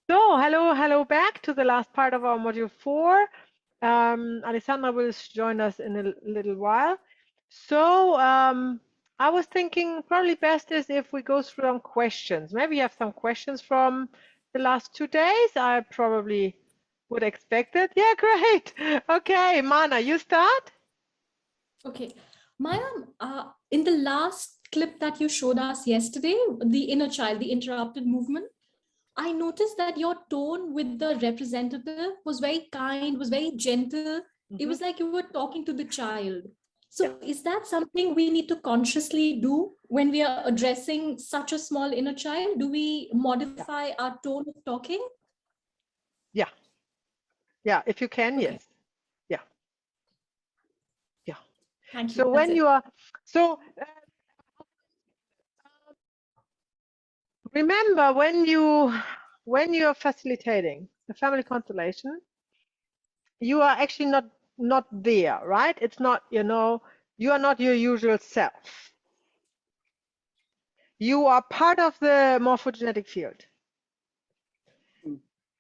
So, hello back to the last part of our module 4. Alessandra will join us in a little while. So, I was thinking probably best is if we go through some questions. Maybe you have some questions from the last 2 days. I probably would expect it. Yeah, great. Okay, Mana, you start? Okay. MoaM, in the last clip that you showed us yesterday, the inner child, the interrupted movement, I noticed that your tone with the representative was very kind, was very gentle. It was like you were talking to the child. So is that something we need to consciously do when we are addressing such a small inner child? Do we modify our tone of talking? Yeah. Yeah, if you can, Okay. yes. Yeah. Yeah. Thank you. So That's when it. you are, so remember when you're facilitating the family constellation, you are actually not there, right? It's not, you are not your usual self. You are part of the morphogenetic field.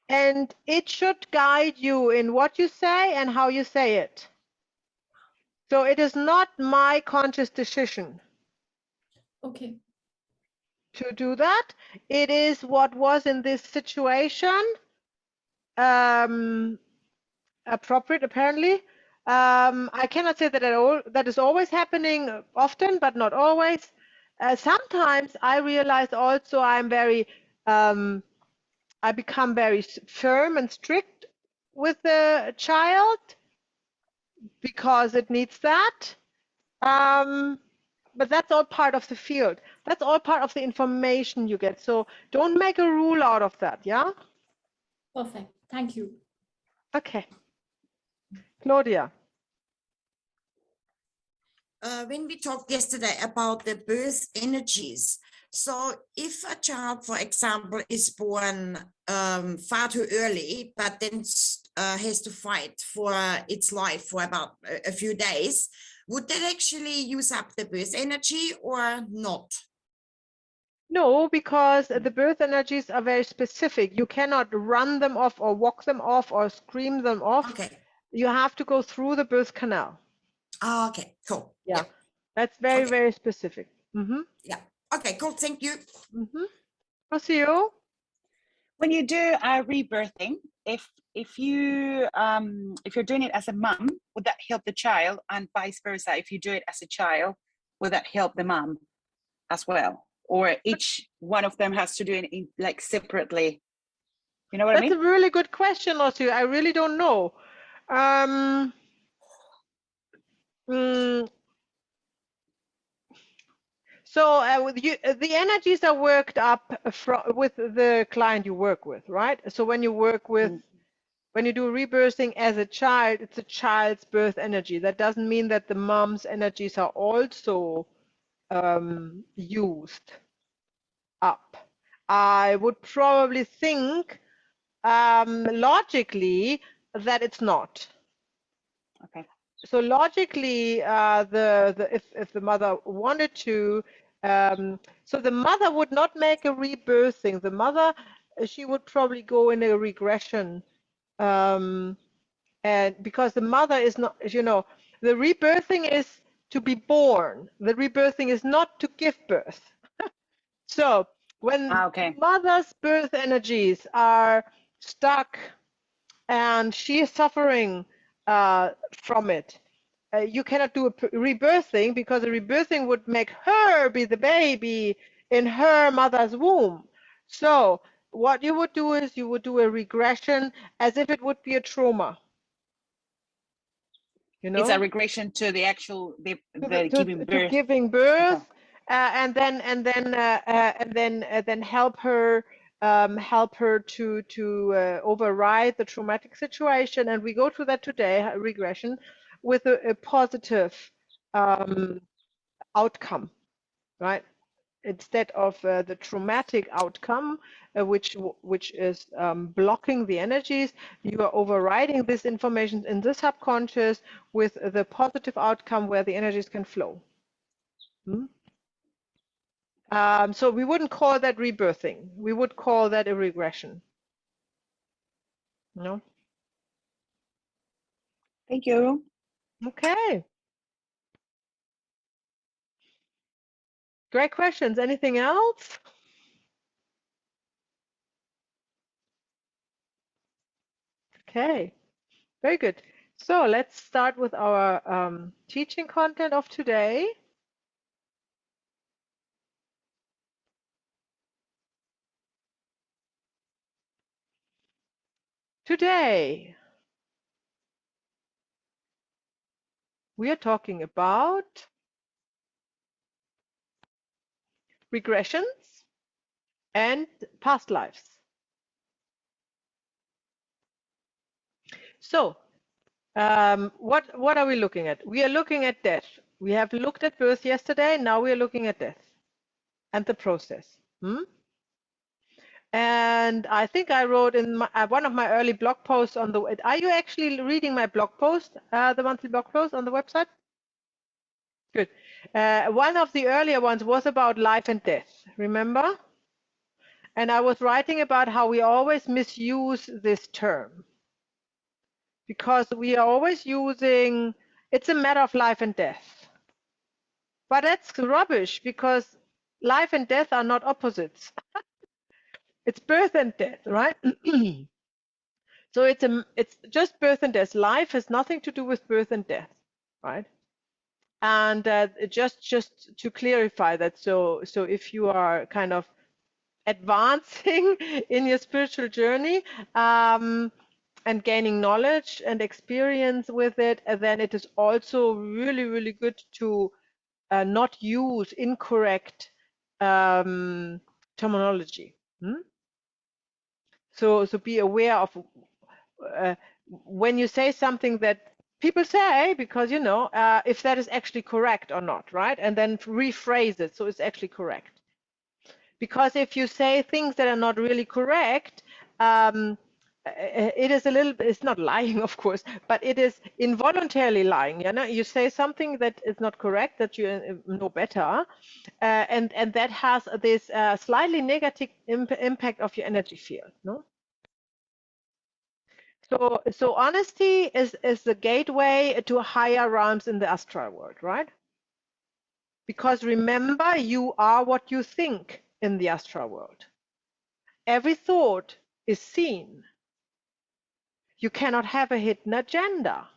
And it should guide you in what you say and how you say it. So it is not my conscious decision. Okay. To do that. It is what was in this situation appropriate, apparently. I cannot say that at all. That is always happening often, but not always. Sometimes I realize also I become very firm and strict with the child because it needs that. But that's all part of the field. That's all part of the information you get. So don't make a rule out of that, yeah? Perfect. Thank you. Okay. Claudia. When we talked yesterday about the birth energies, so if a child, for example, is born far too early, but then has to fight for its life for about a few days, would that actually use up the birth energy or not? No, because the birth energies are very specific. You cannot run them off or walk them off or scream them off. Okay. You have to go through the birth canal. Oh, okay, cool. Yeah, that's very, Okay. very specific. Yeah. Okay, cool. Thank you. Rocio? When you do rebirthing, if you're doing it as a mum, would that help the child, and vice versa? If you do it as a child, would that help the mum as well, or each one of them has to do it in, like, separately? You know what I mean? That's a really good question, Rocio. I really don't know. So with you, the energies are worked up with the client you work with, right? So when you work with, when you do rebirthing as a child, it's a child's birth energy. That doesn't mean that the mom's energies are also used up. I would probably think logically that it's not. Okay. So logically, if the mother wanted to, so the mother would not make a rebirthing. The mother, she would probably go in a regression, and because the mother is not, the rebirthing is to be born. The rebirthing is not to give birth. So when mother's birth energies are stuck and she is suffering from it, you cannot do a rebirthing, because a rebirthing would make her be the baby in her mother's womb. So what you would do is you would do a regression as if it would be a trauma. It's a regression to the actual giving birth, and then help her to override the traumatic situation. And we go through that today, regression, with a positive outcome, right? Instead of the traumatic outcome, which is blocking the energies, you are overriding this information in the subconscious with the positive outcome where the energies can flow. So we wouldn't call that rebirthing. We would call that a regression. No. Thank you. Okay. Great questions. Anything else? Okay. Very good. So let's start with our teaching content of today. Today, we are talking about regressions and past lives. So, what are we looking at? We are looking at death. We have looked at birth yesterday. Now we are looking at death and the process. And I think I wrote in one of my early blog posts on the. Are you actually reading my blog post, the monthly blog post on the website? Good. One of the earlier ones was about life and death. Remember? And I was writing about how we always misuse this term because we are always using. It's a matter of life and death. But that's rubbish because life and death are not opposites. It's birth and death, right? So it's just birth and death. Life has nothing to do with birth and death, right? And just to clarify that, so if you are kind of advancing in your spiritual journey and gaining knowledge and experience with it, and then it is also really, really good to not use incorrect terminology. So be aware of when you say something that people say, because if that is actually correct or not, right? And then rephrase it so it's actually correct. Because if you say things that are not really correct, it is a little bit, it's not lying, of course, but it is involuntarily lying. You say something that is not correct, that you know better, and that has this slightly negative impact of your energy field. No. So honesty is the gateway to higher realms in the astral world, right? Because remember, you are what you think in the astral world. Every thought is seen. You cannot have a hidden agenda,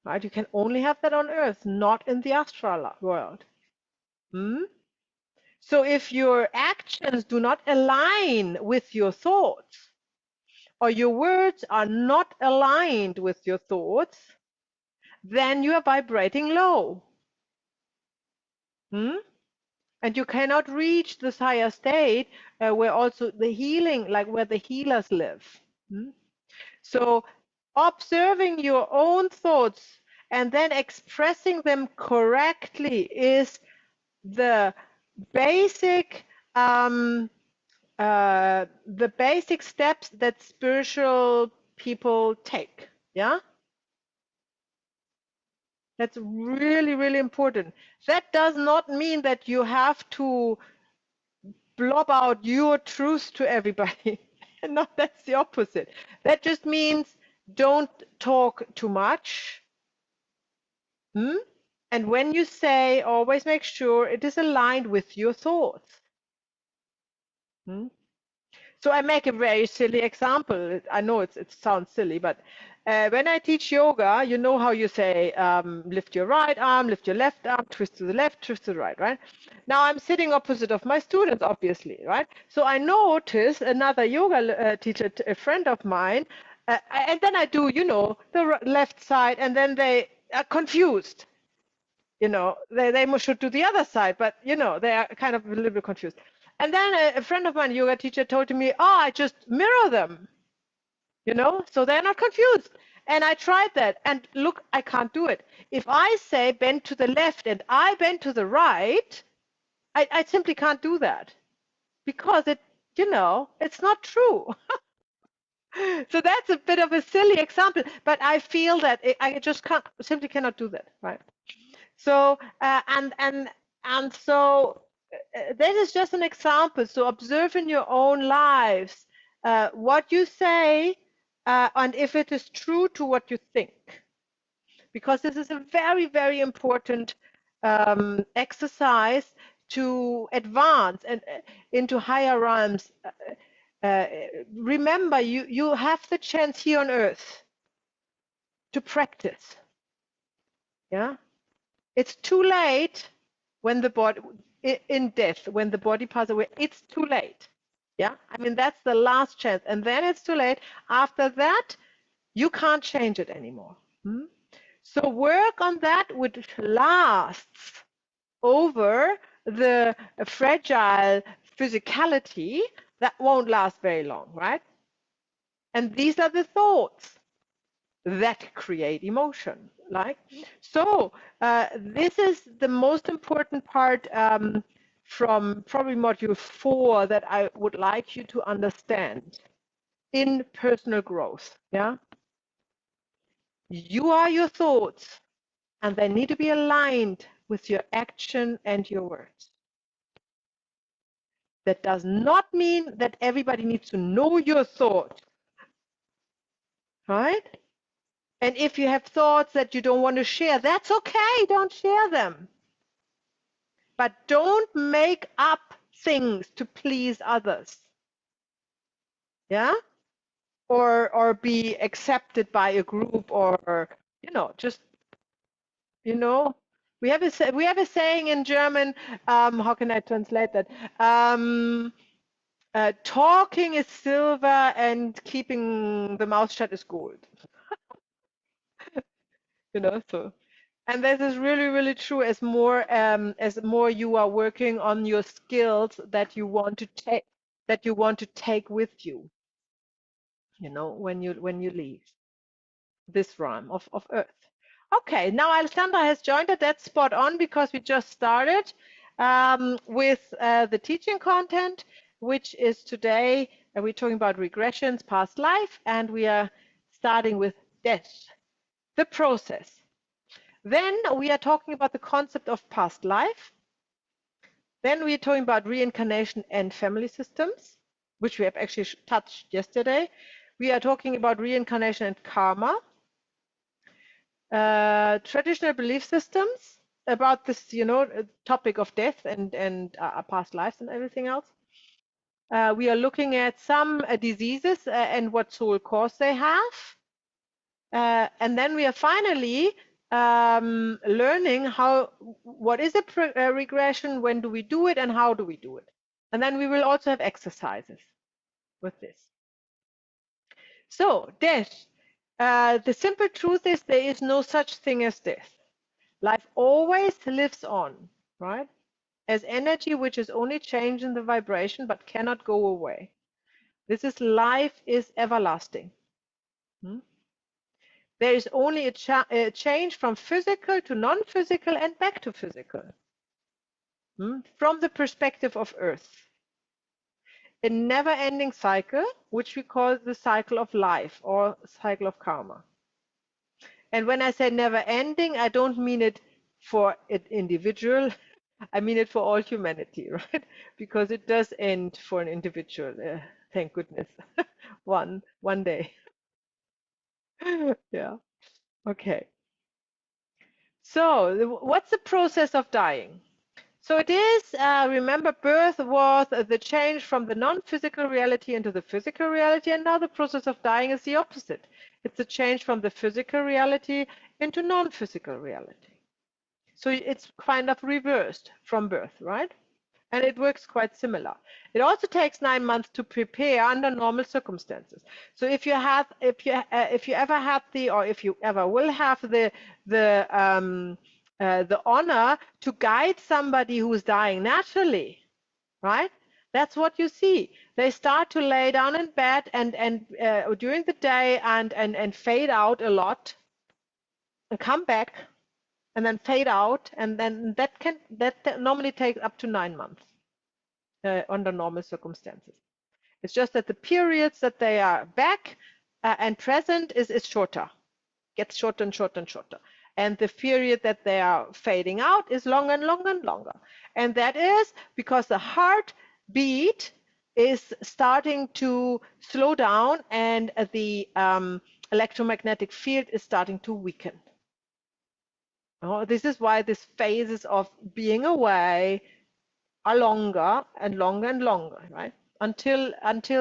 right? You can only have that on earth, not in the astral world. So if your actions do not align with your thoughts, or your words are not aligned with your thoughts, then you are vibrating low. And you cannot reach this higher state where also the healing, like where the healers live. So observing your own thoughts and then expressing them correctly is the basic steps that spiritual people take. Yeah. That's really, really important. That does not mean that you have to blob out your truth to everybody. No, that's the opposite. That just means don't talk too much. And when you say, always make sure it is aligned with your thoughts. So I make a very silly example. I know it sounds silly, but when I teach yoga, you know how you say, lift your right arm, lift your left arm, twist to the left, twist to the right, right? Now I'm sitting opposite of my students, obviously, right? So I notice another yoga teacher, a friend of mine, and then I do, the left side, and then they are confused. They should do the other side, but they are kind of a little bit confused. And then a friend of mine, yoga teacher, told me, I just mirror them, so they're not confused. And I tried that, and look, I can't do it. If I say bend to the left and I bend to the right, I simply can't do that because it's not true. So that's a bit of a silly example, but I feel that I just simply cannot do that, right? So and so that is just an example. So observe in your own lives what you say and if it is true to what you think. Because this is a very, very important exercise to advance and into higher realms. Remember, you have the chance here on earth to practice. Yeah, it's too late when the body in death, when the body passes away. It's too late. Yeah, I mean that's the last chance, and then it's too late. After that, you can't change it anymore. So work on that which lasts over the fragile physicality that won't last very long, right? And these are the thoughts that create emotion. Like so, this is the most important part from probably module 4 that I would like you to understand in personal growth. Yeah, you are your thoughts, and they need to be aligned with your action and your words. That does not mean that everybody needs to know your thought, right? And if you have thoughts that you don't want to share, that's okay, don't share them. But don't make up things to please others. Yeah? Or be accepted by a group, or just we have a saying in German, how can I translate that? Talking is silver and keeping the mouth shut is gold. So, and this is really, really true. As more you are working on your skills that you want to take with you, when you leave this realm of earth. Okay, now Alexandra has joined us. That's spot on, because we just started with the teaching content, which is today we're talking about regressions, past life, and we are starting with death, the process. Then we are talking about the concept of past life. Then we are talking about reincarnation and family systems, which we have actually touched yesterday. We are talking about reincarnation and karma. Traditional belief systems about this, topic of death and past lives and everything else. We are looking at some diseases and what soul cause they have. And then we are finally learning what is a regression, when do we do it, and how do we do it. And then we will also have exercises with this. So death. The simple truth is there is no such thing as death. Life always lives on, right? As energy which is only changing the vibration but cannot go away. This is life is everlasting. There is only a change from physical to non-physical and back to physical. From the perspective of Earth. A never-ending cycle, which we call the cycle of life or cycle of karma. And when I say never-ending, I don't mean it for an individual. I mean it for all humanity, right? Because it does end for an individual. Thank goodness. one day. Yeah. Okay. So what's the process of dying? So it is, remember, birth was the change from the non-physical reality into the physical reality, and now the process of dying is the opposite. It's a change from the physical reality into non-physical reality. So it's kind of reversed from birth, right? And it works quite similar. It also takes 9 months to prepare under normal circumstances. So if you ever have or if you ever will have the honor to guide somebody who's dying naturally, right? That's what you see. They start to lay down in bed and during the day and fade out a lot, and come back, and then fade out, and then that normally takes up to 9 months. Under normal circumstances. It's just that the periods that they are back and present is shorter, gets shorter and shorter and shorter. And the period that they are fading out is longer and longer and longer. And that is because the heartbeat is starting to slow down, and the electromagnetic field is starting to weaken. Oh, this is why these phases of being away are longer and longer and longer, right? Until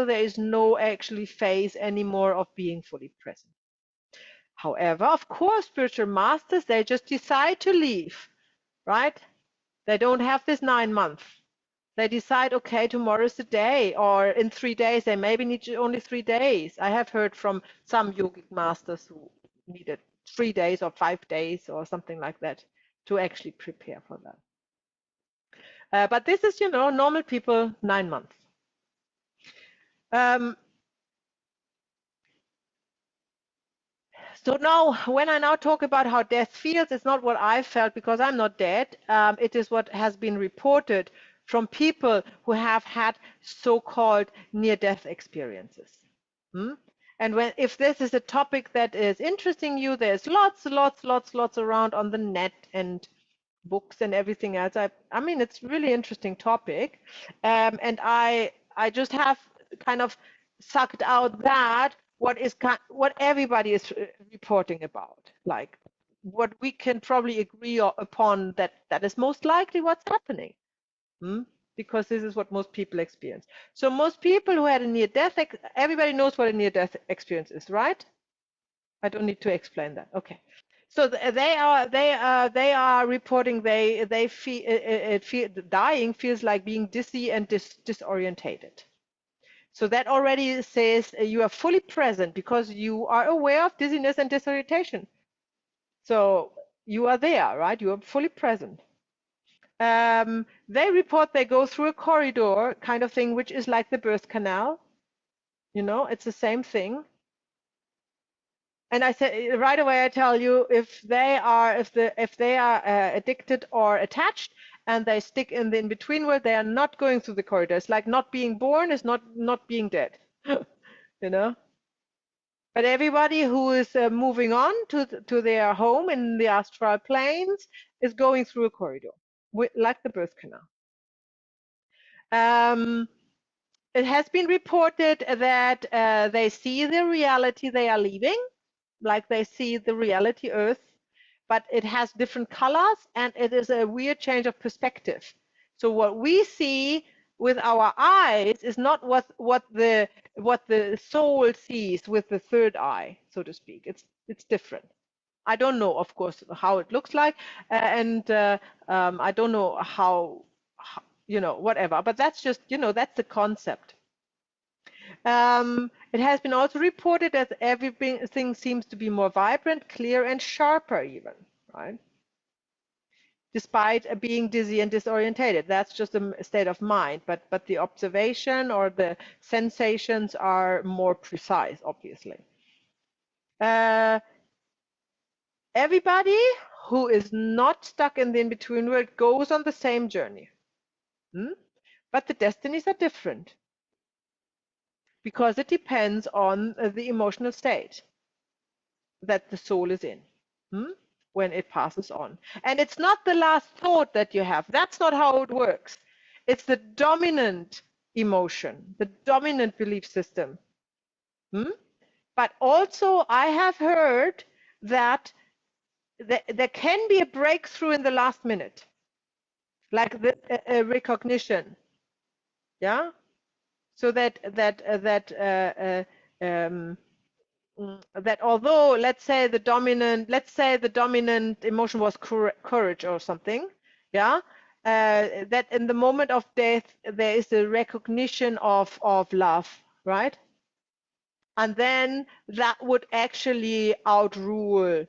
there is no actually phase anymore of being fully present. However, of course, spiritual masters, they just decide to leave, right? They don't have this 9 months. They decide, okay, tomorrow is the day, or in 3 days, they maybe need only 3 days. I have heard from some yogic masters who needed 3 days or 5 days or something like that to actually prepare for that. But this is, you know, normal people, 9 months. So now, when I now talk about how death feels, it's not what I felt because I'm not dead. It is what has been reported from people who have had so-called near-death experiences. And if this is a topic that is interesting you, there's lots around on the net and books and everything else. I mean, it's really interesting topic, and I just have kind of sucked out that what everybody is reporting about, like what we can probably agree upon that is most likely what's happening, because this is what most people experience. So most people who had a near-death, everybody knows what a near-death experience is, right? I don't need to explain that. Okay. So they are reporting they feel dying feels like being dizzy and disorientated. So that already says you are fully present because you are aware of dizziness and disorientation. So you are there, right? You are fully present. They report they go through a corridor kind of thing, which is like the birth canal. You know, it's the same thing. And I said right away, I tell you, if they are addicted or attached and they stick in the in-between world, they are not going through the corridor. It's like not being born is not being dead, you know. But everybody who is moving on to their home in the astral planes is going through a corridor, like the birth canal. It has been reported that they see the reality they are leaving, like they see the reality Earth, but it has different colors and it is a weird change of perspective. So what we see with our eyes is not what the soul sees with the third eye, so to speak. It's different. I don't know, of course, how it looks like, and I don't know how, you know, whatever. But that's just, you know, that's the concept. It has been also reported that everything seems to be more vibrant, clear, and sharper even, right? Despite being dizzy and disorientated. That's just a state of mind, but the observation or the sensations are more precise, obviously. Everybody who is not stuck in the in-between world goes on the same journey. But the destinies are different, because it depends on the emotional state that the soul is in when it passes on. And it's not the last thought that you have. That's not how it works. It's the dominant emotion, the dominant belief system. But also I have heard that there can be a breakthrough in the last minute, like the recognition. Yeah. So that although let's say the dominant emotion was courage or something, yeah, that in the moment of death there is a recognition of love, right? And then that would actually outrule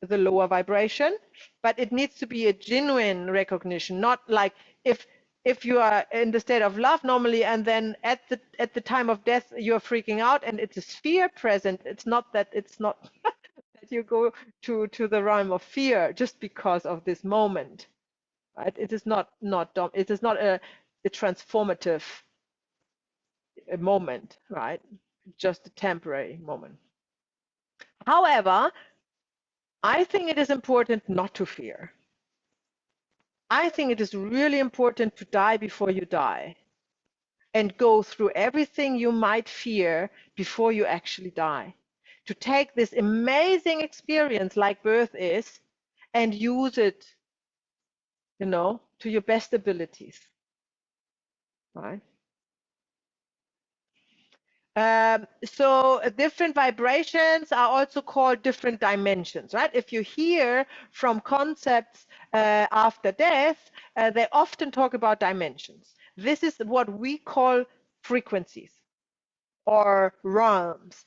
the lower vibration, but it needs to be a genuine recognition, not like if you are in the state of love normally and then at the time of death you're freaking out and it's a fear present. It's not that that you go to the realm of fear just because of this moment, right? It is not a transformative moment, right? Just a temporary moment. However, I think it is important not to fear. I think it is really important to die before you die. and go through everything you might fear before you actually die. To take this amazing experience like birth is and use it, you know, to your best abilities, right? So different vibrations are also called different dimensions, right? If you hear from concepts after death, they often talk about dimensions. This is what we call frequencies or realms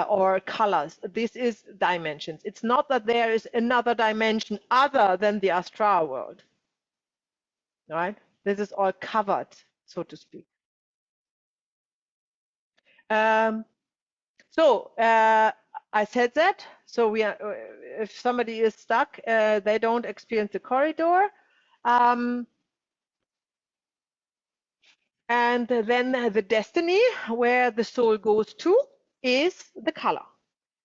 or colors. This is dimensions. It's not that there is another dimension other than the astral world, right? This is all covered, so to speak. So I said that. So we are, if somebody is stuck, they don't experience the corridor. And then the destiny, where the soul goes to, is the color,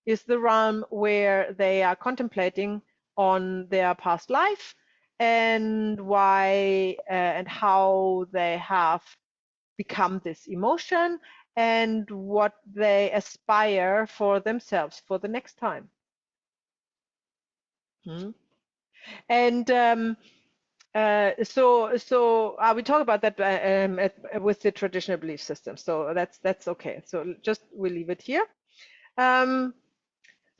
is the realm where they are contemplating on their past life and why and how they have become this emotion and what they aspire for themselves for the next time. And so we talk about that with the traditional belief system. So that's okay. So just we'll leave it here. The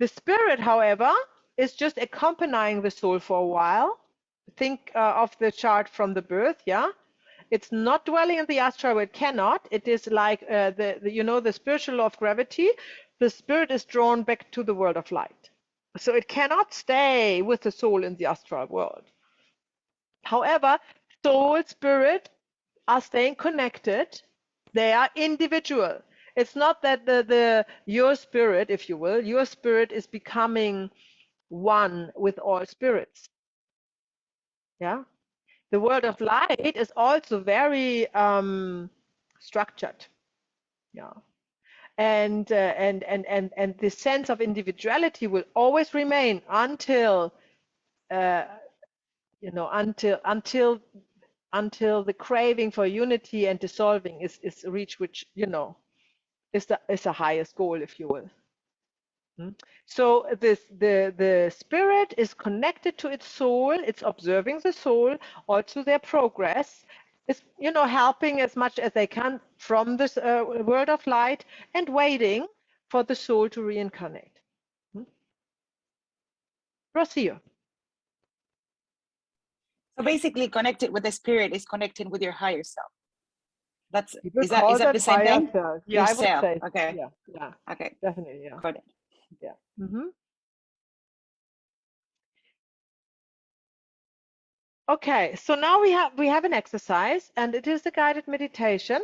spirit, however, is just accompanying the soul for a while. Think of the chart from the birth, yeah. It's not dwelling in the astral, it cannot. It is like the spiritual law of gravity. The spirit is drawn back to the world of light. So it cannot stay with the soul in the astral world. However, soul, spirit are staying connected. They are individual. It's not that your spirit, if you will, your spirit is becoming one with all spirits. Yeah. The world of light is also very structured. Yeah. And the sense of individuality will always remain until until the craving for unity and dissolving is reached, which is the highest goal, if you will. So the spirit is connected to its soul. It's observing the soul, also their progress. It's helping as much as they can from this world of light and waiting for the soul to reincarnate. Rocio. So basically, connected with the spirit is connected with your higher self. Is Call that the same higher thing? self. Yeah, Yourself. I would say. Okay. Yeah. Okay. Definitely. Yeah. Got it. Yeah. Okay, so now we have an exercise, and it is a guided meditation,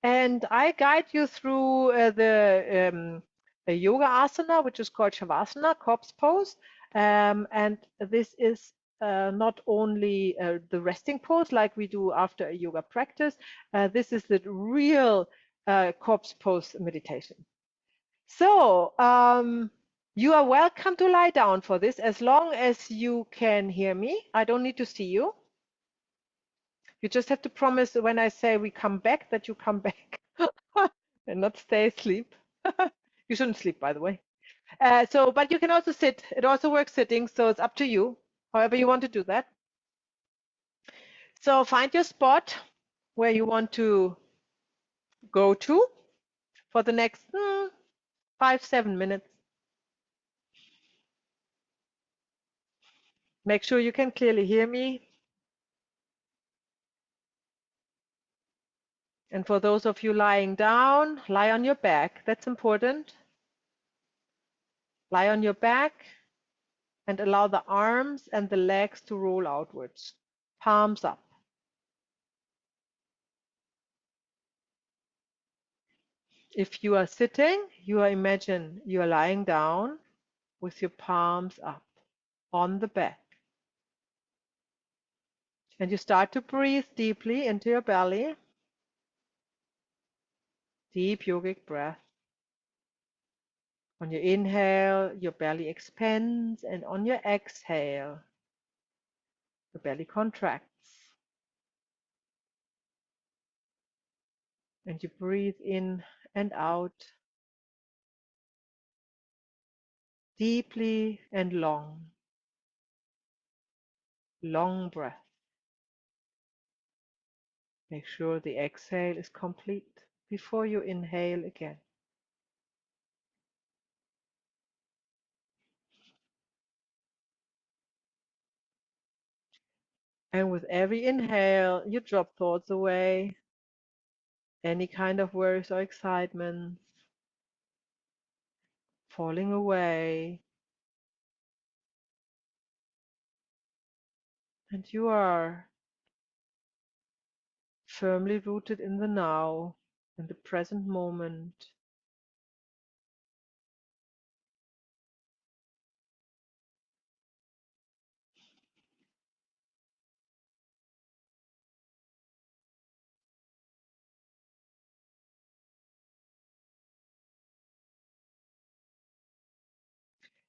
and I guide you through the yoga asana, which is called shavasana, corpse pose, and this is not only the resting pose like we do after a yoga practice. This is the real corpse pose meditation. So you are welcome to lie down for this as long as you can hear me. I don't need to see you. You just have to promise when I say we come back that you come back and not stay asleep. You shouldn't sleep, by the way. But you can also sit. It also works sitting, so it's up to you, however you want to do that. So find your spot where you want to go to for the next 5-7 minutes. Make sure you can clearly hear me. And for those of you lying down, lie on your back. That's important. Lie on your back and allow the arms and the legs to roll outwards. Palms up. If you are sitting, imagine you are lying down with your palms up on the back. And you start to breathe deeply into your belly. Deep yogic breath. On your inhale, your belly expands, and on your exhale, the belly contracts. And you breathe in and out deeply and long, long breath. Make sure the exhale is complete before you inhale again. And with every inhale, you drop thoughts away, any kind of worries or excitements falling away, and you are firmly rooted in the now, in the present moment.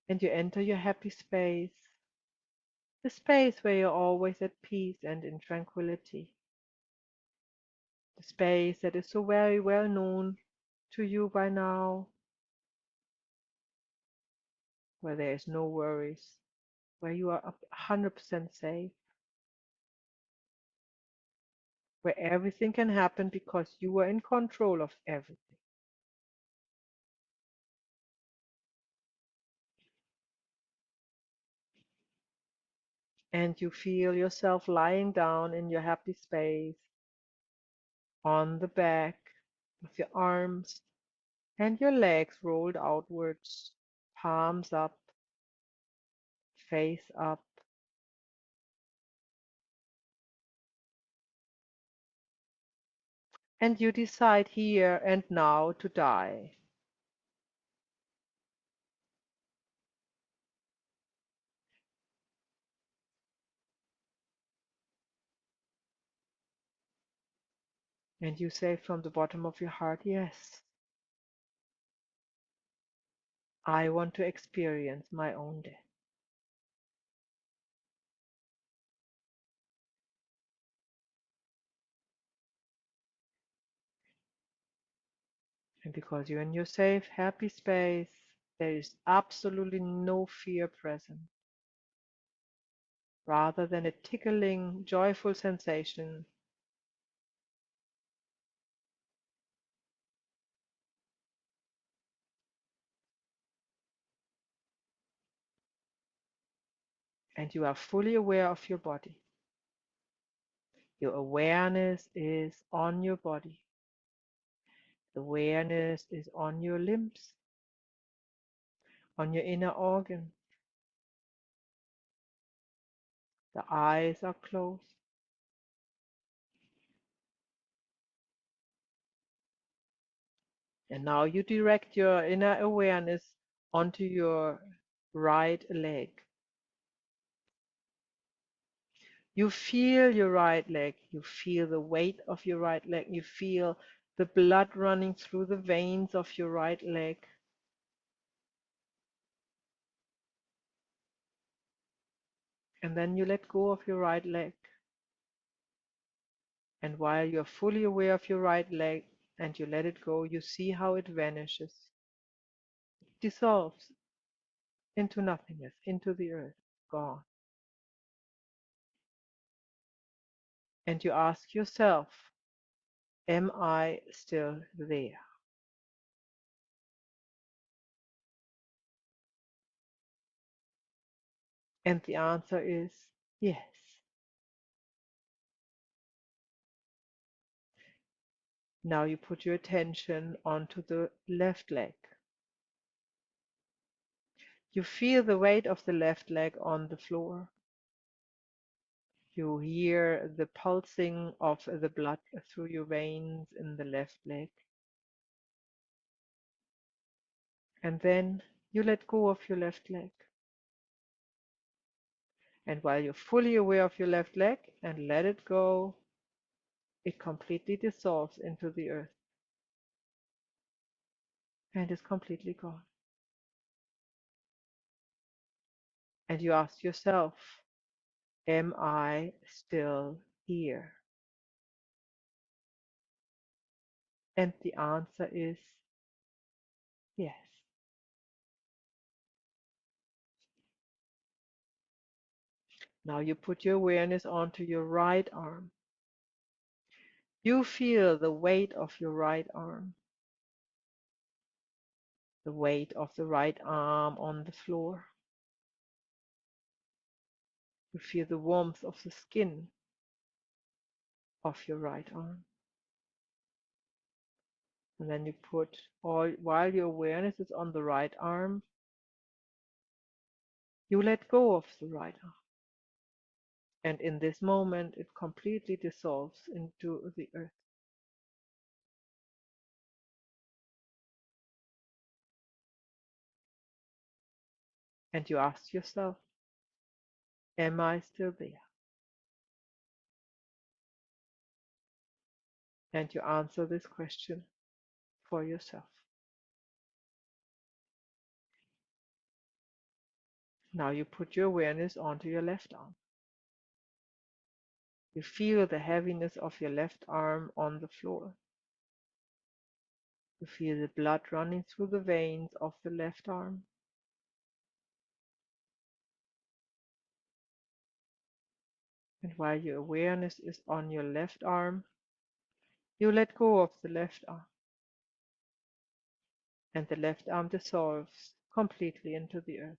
And you enter your happy space, the space where you're always at peace and in tranquility, the space that is so very well known to you by now, where there is no worries, where you are 100% safe, where everything can happen because you are in control of everything. And you feel yourself lying down in your happy space on the back with your arms and your legs rolled outwards, palms up, face up. And you decide here and now to die. And you say from the bottom of your heart, yes, I want to experience my own death. And because you're in your safe, happy space, there is absolutely no fear present, rather than a tickling, joyful sensation. And you are fully aware of your body. Your awareness is on your body. The awareness is on your limbs, on your inner organ. The eyes are closed. And now you direct your inner awareness onto your right leg. You feel your right leg. You feel the weight of your right leg. You feel the blood running through the veins of your right leg. And then you let go of your right leg. And while you're fully aware of your right leg and you let it go, you see how it vanishes, dissolves into nothingness, into the earth, gone. And you ask yourself, am I still there? And the answer is yes. Now you put your attention onto the left leg. You feel the weight of the left leg on the floor. You hear the pulsing of the blood through your veins in the left leg. And then you let go of your left leg. And while you're fully aware of your left leg and let it go, it completely dissolves into the earth and is completely gone. And you ask yourself, am I still here? And the answer is yes. Now you put your awareness onto your right arm. You feel the weight of your right arm, the weight of the right arm on the floor. You feel the warmth of the skin of your right arm. And then you put while your awareness is on the right arm, you let go of the right arm. And in this moment, it completely dissolves into the earth. And you ask yourself, am I still there? And you answer this question for yourself. Now you put your awareness onto your left arm. You feel the heaviness of your left arm on the floor. You feel the blood running through the veins of the left arm. And while your awareness is on your left arm, you let go of the left arm. And the left arm dissolves completely into the earth.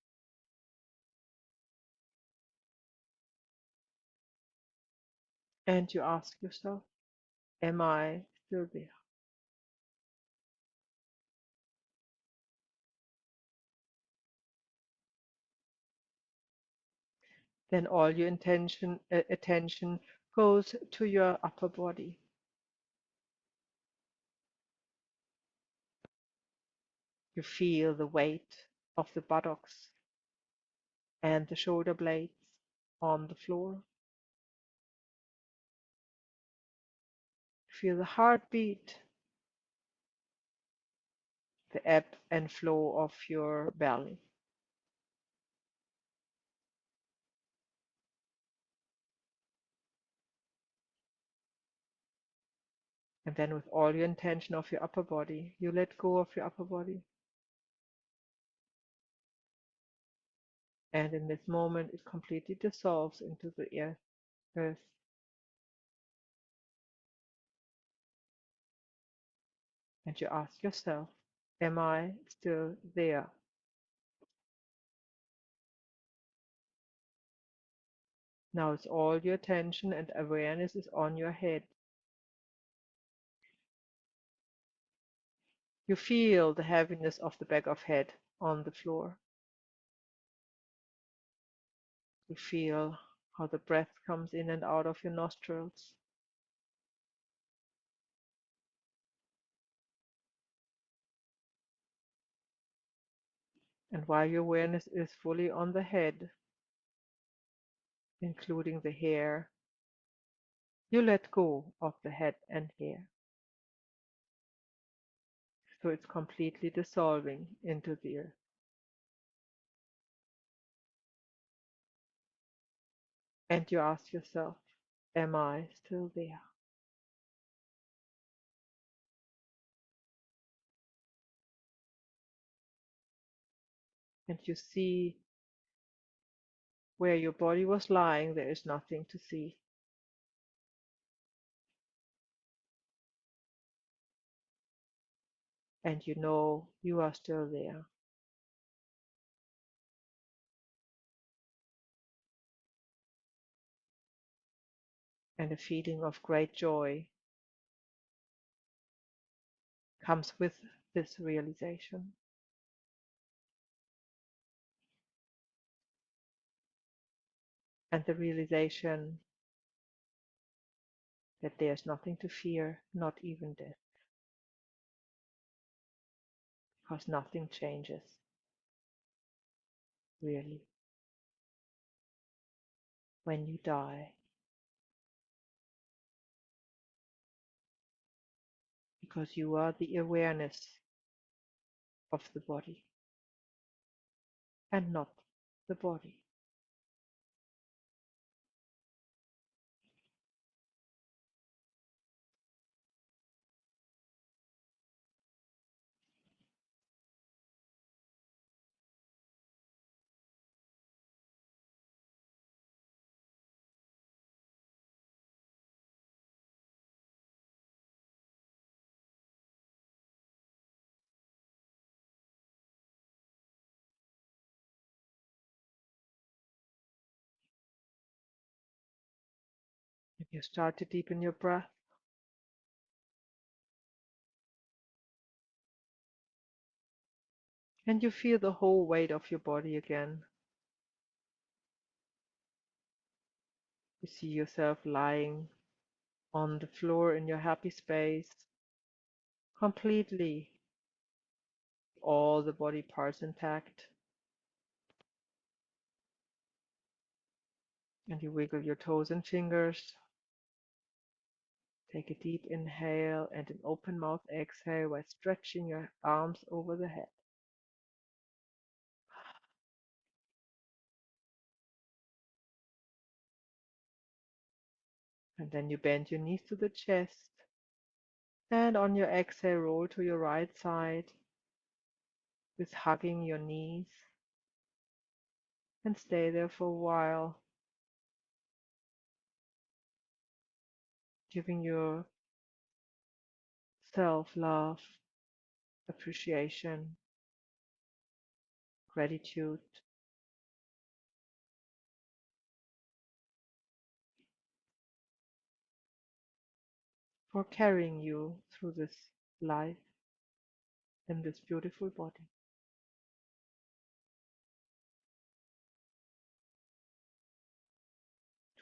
And you ask yourself, am I still there? Then all your attention goes to your upper body. You feel the weight of the buttocks and the shoulder blades on the floor. Feel the heartbeat, the ebb and flow of your belly. And then with all your intention of your upper body, you let go of your upper body. And in this moment, it completely dissolves into the earth. And you ask yourself, am I still there? Now it's all your attention and awareness is on your head. You feel the heaviness of the back of head on the floor. You feel how the breath comes in and out of your nostrils. And while your awareness is fully on the head, including the hair, you let go of the head and hair. So it's completely dissolving into the earth. And you ask yourself, am I still there? And you see where your body was lying, there is nothing to see. And you know you are still there. And a feeling of great joy comes with this realization. And the realization that there's nothing to fear, not even death, because nothing changes, really, when you die, because you are the awareness of the body and not the body. You start to deepen your breath. And you feel the whole weight of your body again. You see yourself lying on the floor in your happy space, completely all the body parts intact. And you wiggle your toes and fingers. Take a deep inhale and an open mouth exhale while stretching your arms over the head. And then you bend your knees to the chest. And on your exhale, roll to your right side with hugging your knees. And stay there for a while, giving yourself love, appreciation, gratitude. For carrying you through this life in this beautiful body.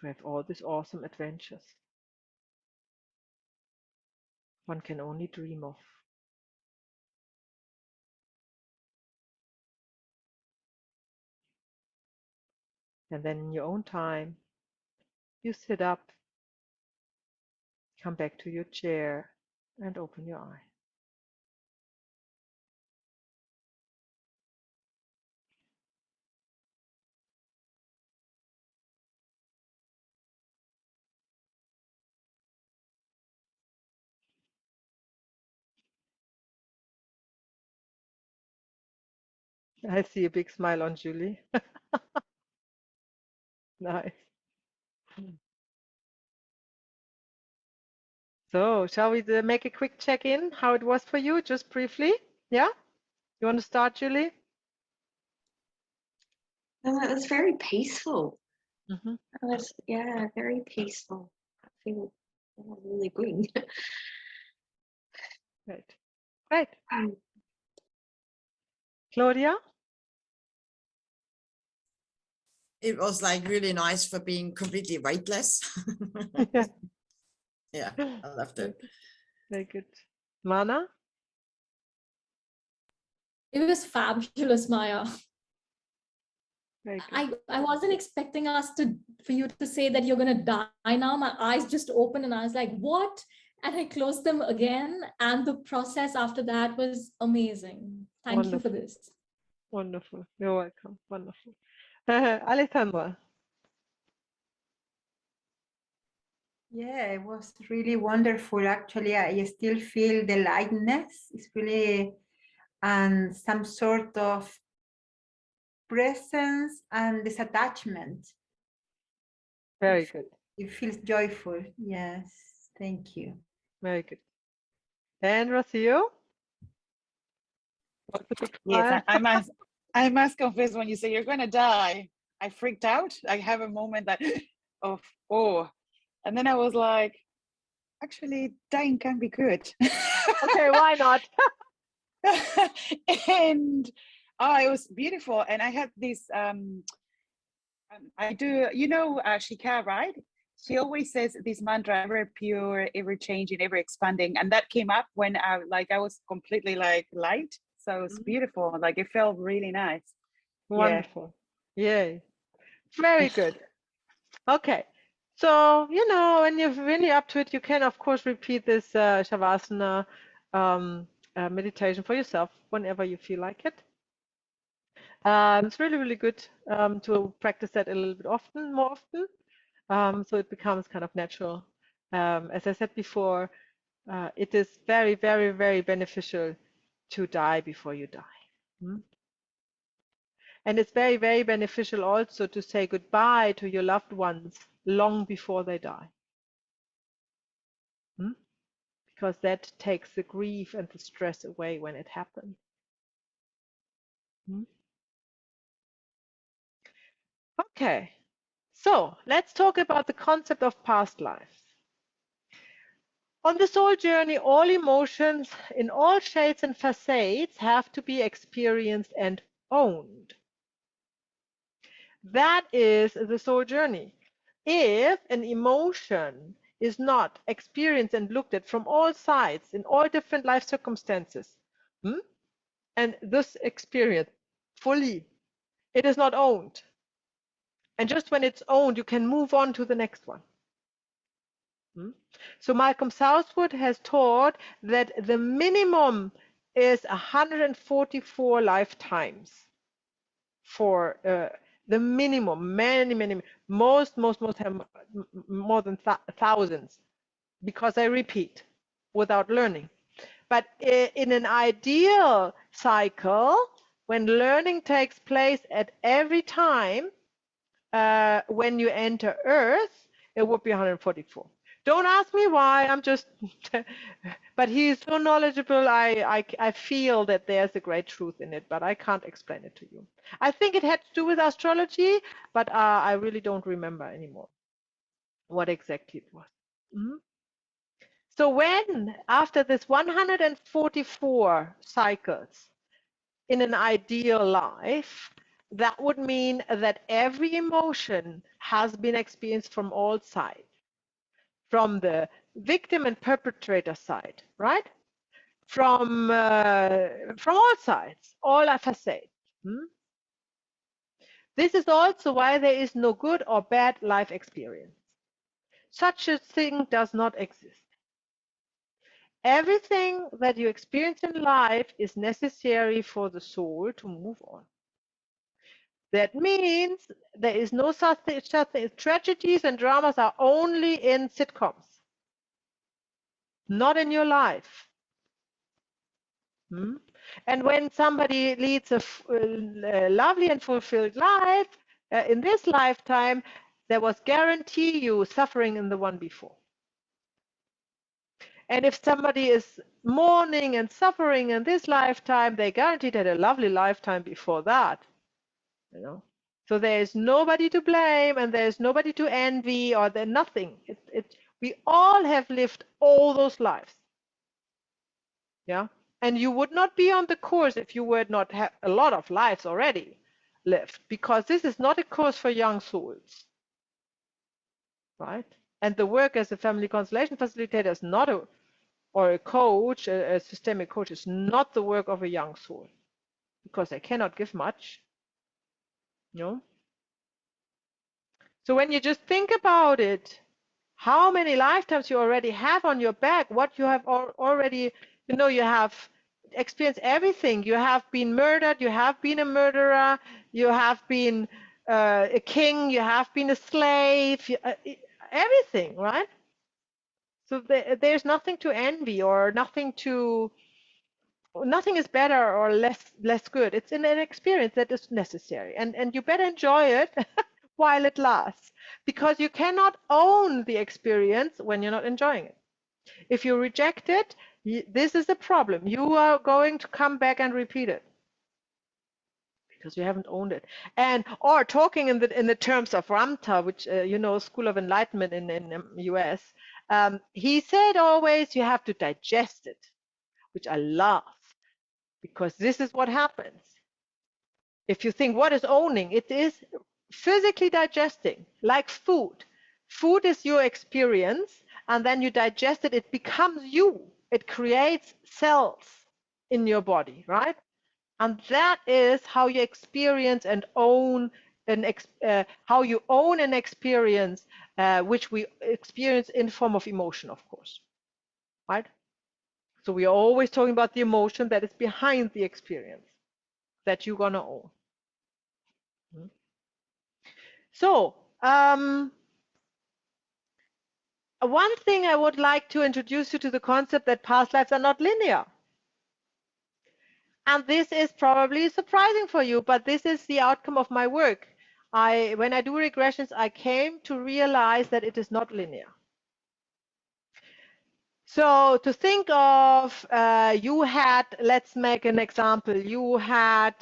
To have all these awesome adventures one can only dream of. And then in your own time, you sit up, come back to your chair, and open your eye. I see a big smile on Julie. Nice. So, shall we make a quick check-in how it was for you, just briefly? Yeah? You want to start, Julie? It was very peaceful. Mm-hmm. It was, yeah, very peaceful. I feel really good. Great. Great. Mm. Claudia? It was like really nice for being completely weightless. Yeah. Yeah, I loved it. Very good. Mana? It was fabulous, Maya. Very good. I wasn't expecting for you to say that you're gonna die now. My eyes just opened and I was like, what? And I closed them again. And the process after that was amazing. Thank you for Wonderful. this. Wonderful. You're welcome. Wonderful. Alejandra? Yeah, it was really wonderful. Actually, I still feel the lightness. It's really and some sort of presence and disattachment. Very good. It feels joyful. Yes, thank you. Very good. And Rocio? What's a big Yes, smile? I must confess, when you say you're going to die, I freaked out. I have a moment that of oh, and then I was like, actually, dying can be good. Okay, why not? And it was beautiful. And I had this I do, Shika, right? She always says this mantra, ever pure, ever changing, ever expanding. And that came up when I was completely like light. So it's beautiful. Like it felt really nice. Wonderful. Yay. Very good. Okay. So, when you're really up to it, you can, of course, repeat this Shavasana meditation for yourself whenever you feel like it. It's really, really good to practice that a little bit more often, so it becomes kind of natural. As I said before, it is very, very, very beneficial to die before you die. And it's very, very beneficial also to say goodbye to your loved ones long before they die. Because that takes the grief and the stress away when it happens. Okay, so let's talk about the concept of past lives. On the soul journey, all emotions in all shades and facets have to be experienced and owned. That is the soul journey. If an emotion is not experienced and looked at from all sides in all different life circumstances, and this experience fully, it is not owned. And just when it's owned, you can move on to the next one. So Malcolm Southwood has taught that the minimum is 144 lifetimes for the minimum. Many, most have more than thousands, because I repeat without learning. But in an ideal cycle, when learning takes place at every time, when you enter Earth, it would be 144. Don't ask me why, I'm just, but he's so knowledgeable, I feel that there's a great truth in it, but I can't explain it to you. I think it had to do with astrology, but I really don't remember anymore what exactly it was. So when, after this 144 cycles in an ideal life, that would mean that every emotion has been experienced from all sides, from the victim and perpetrator side, right? From all sides, all facets. This is also why there is no good or bad life experience. Such a thing does not exist. Everything that you experience in life is necessary for the soul to move on. That means there is no such thing. Tragedies and dramas are only in sitcoms, not in your life. And when somebody leads a lovely and fulfilled life in this lifetime, there was guarantee you suffering in the one before. And if somebody is mourning and suffering in this lifetime, they guaranteed had a lovely lifetime before that. So there is nobody to blame, and there is nobody to envy, or there nothing. We all have lived all those lives. Yeah. And you would not be on the course if you would not have a lot of lives already lived, because this is not a course for young souls. Right? And the work as a family constellation facilitator is not or a coach, a systemic coach, is not the work of a young soul, because they cannot give much. So when you just think about it, how many lifetimes you already have on your back, what you have already, you have experienced everything. You have been murdered, you have been a murderer, you have been a king, you have been a slave, everything, right? So there's nothing to envy, or nothing is better or less good. It's an experience that is necessary, and you better enjoy it while it lasts, because you cannot own the experience when you're not enjoying it. If you reject it, this is a problem. You are going to come back and repeat it because you haven't owned it. Or talking in the terms of Ramtha, which School of Enlightenment in US, he said always you have to digest it, which I love, because this is what happens. If you think, what is owning? It is physically digesting, like food. Food is your experience, and then you digest it, it becomes you. It creates cells in your body, right? And that is how you experience and own how you own an experience, which we experience in form of emotion, of course, right? So we are always talking about the emotion that is behind the experience that you're gonna own. So one thing I would like to introduce you to the concept that past lives are not linear. And this is probably surprising for you, but this is the outcome of my work. When I do regressions, I came to realize that it is not linear. So to think of, you had, let's make an example, you had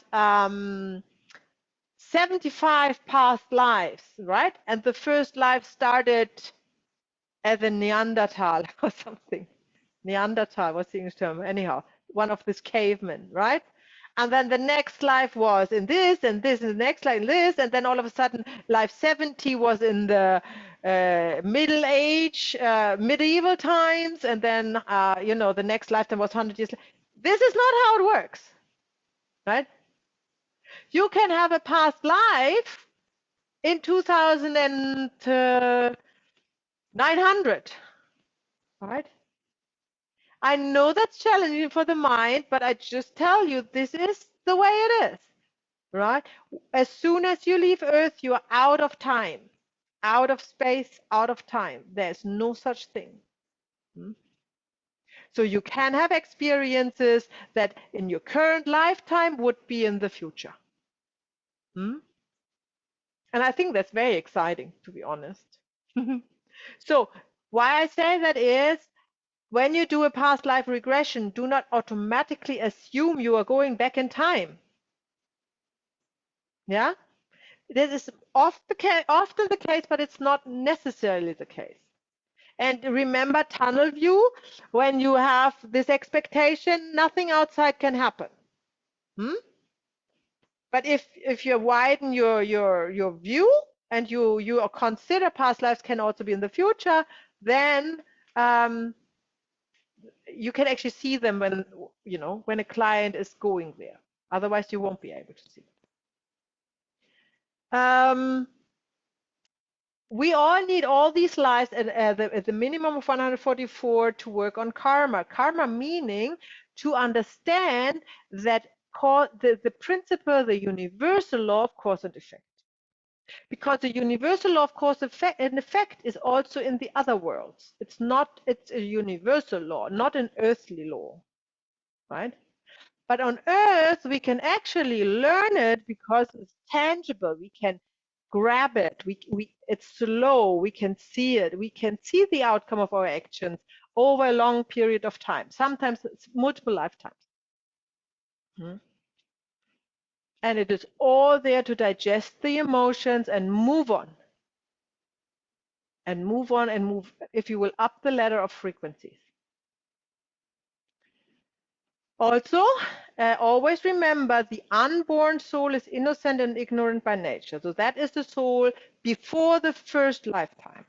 75 past lives, right? And the first life started as a Neanderthal or something. Neanderthal was the English term. Anyhow, one of these cavemen, right? And then the next life was in this, and this, and the next life in this, and then all of a sudden, life 70 was in the Middle Age, medieval times, and then you know, the next lifetime was 100 years. This is not how it works, right? You can have a past life in 2900, right? I know that's challenging for the mind, but I just tell you, this is the way it is, right? As soon as you leave Earth, you are out of time, out of space, out of time. There's no such thing. So you can have experiences that in your current lifetime would be in the future. And I think that's very exciting, to be honest. So why I say that is, when you do a past life regression, do not automatically assume you are going back in time. Yeah, this is often the case, but it's not necessarily the case. And remember tunnel view, when you have this expectation, nothing outside can happen. But if you widen your view and you consider past lives can also be in the future, then you can actually see them when, you know, when a client is going there. Otherwise, you won't be able to see them. We all need all these lives at the minimum of 144 to work on karma. Karma meaning to understand that the principle, the universal law of cause and effect. Because the universal law of cause and effect is also in the other worlds. It's a universal law, not an earthly law, right? But on Earth, we can actually learn it because it's tangible. We can grab it. It's slow. We can see it. We can see the outcome of our actions over a long period of time. Sometimes it's multiple lifetimes. And it is all there to digest the emotions and move on. And move on and move, if you will, up the ladder of frequencies. Also, always remember the unborn soul is innocent and ignorant by nature. So that is the soul before the first lifetime.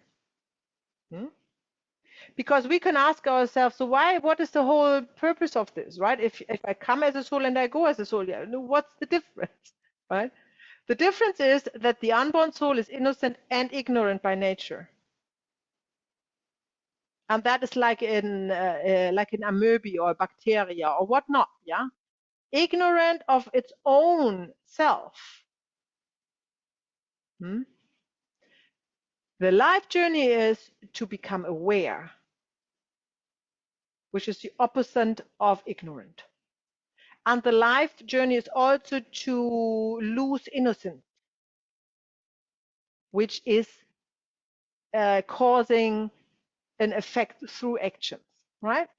Because we can ask ourselves, so what is the whole purpose of this, right? If I come as a soul and I go as a soul, yeah, what's the difference, right? The difference is that the unborn soul is innocent and ignorant by nature. And that is like in amoeba or bacteria or whatnot, yeah? Ignorant of its own self. The life journey is to become aware, which is the opposite of ignorant. And the life journey is also to lose innocence, which is causing an effect through actions, right?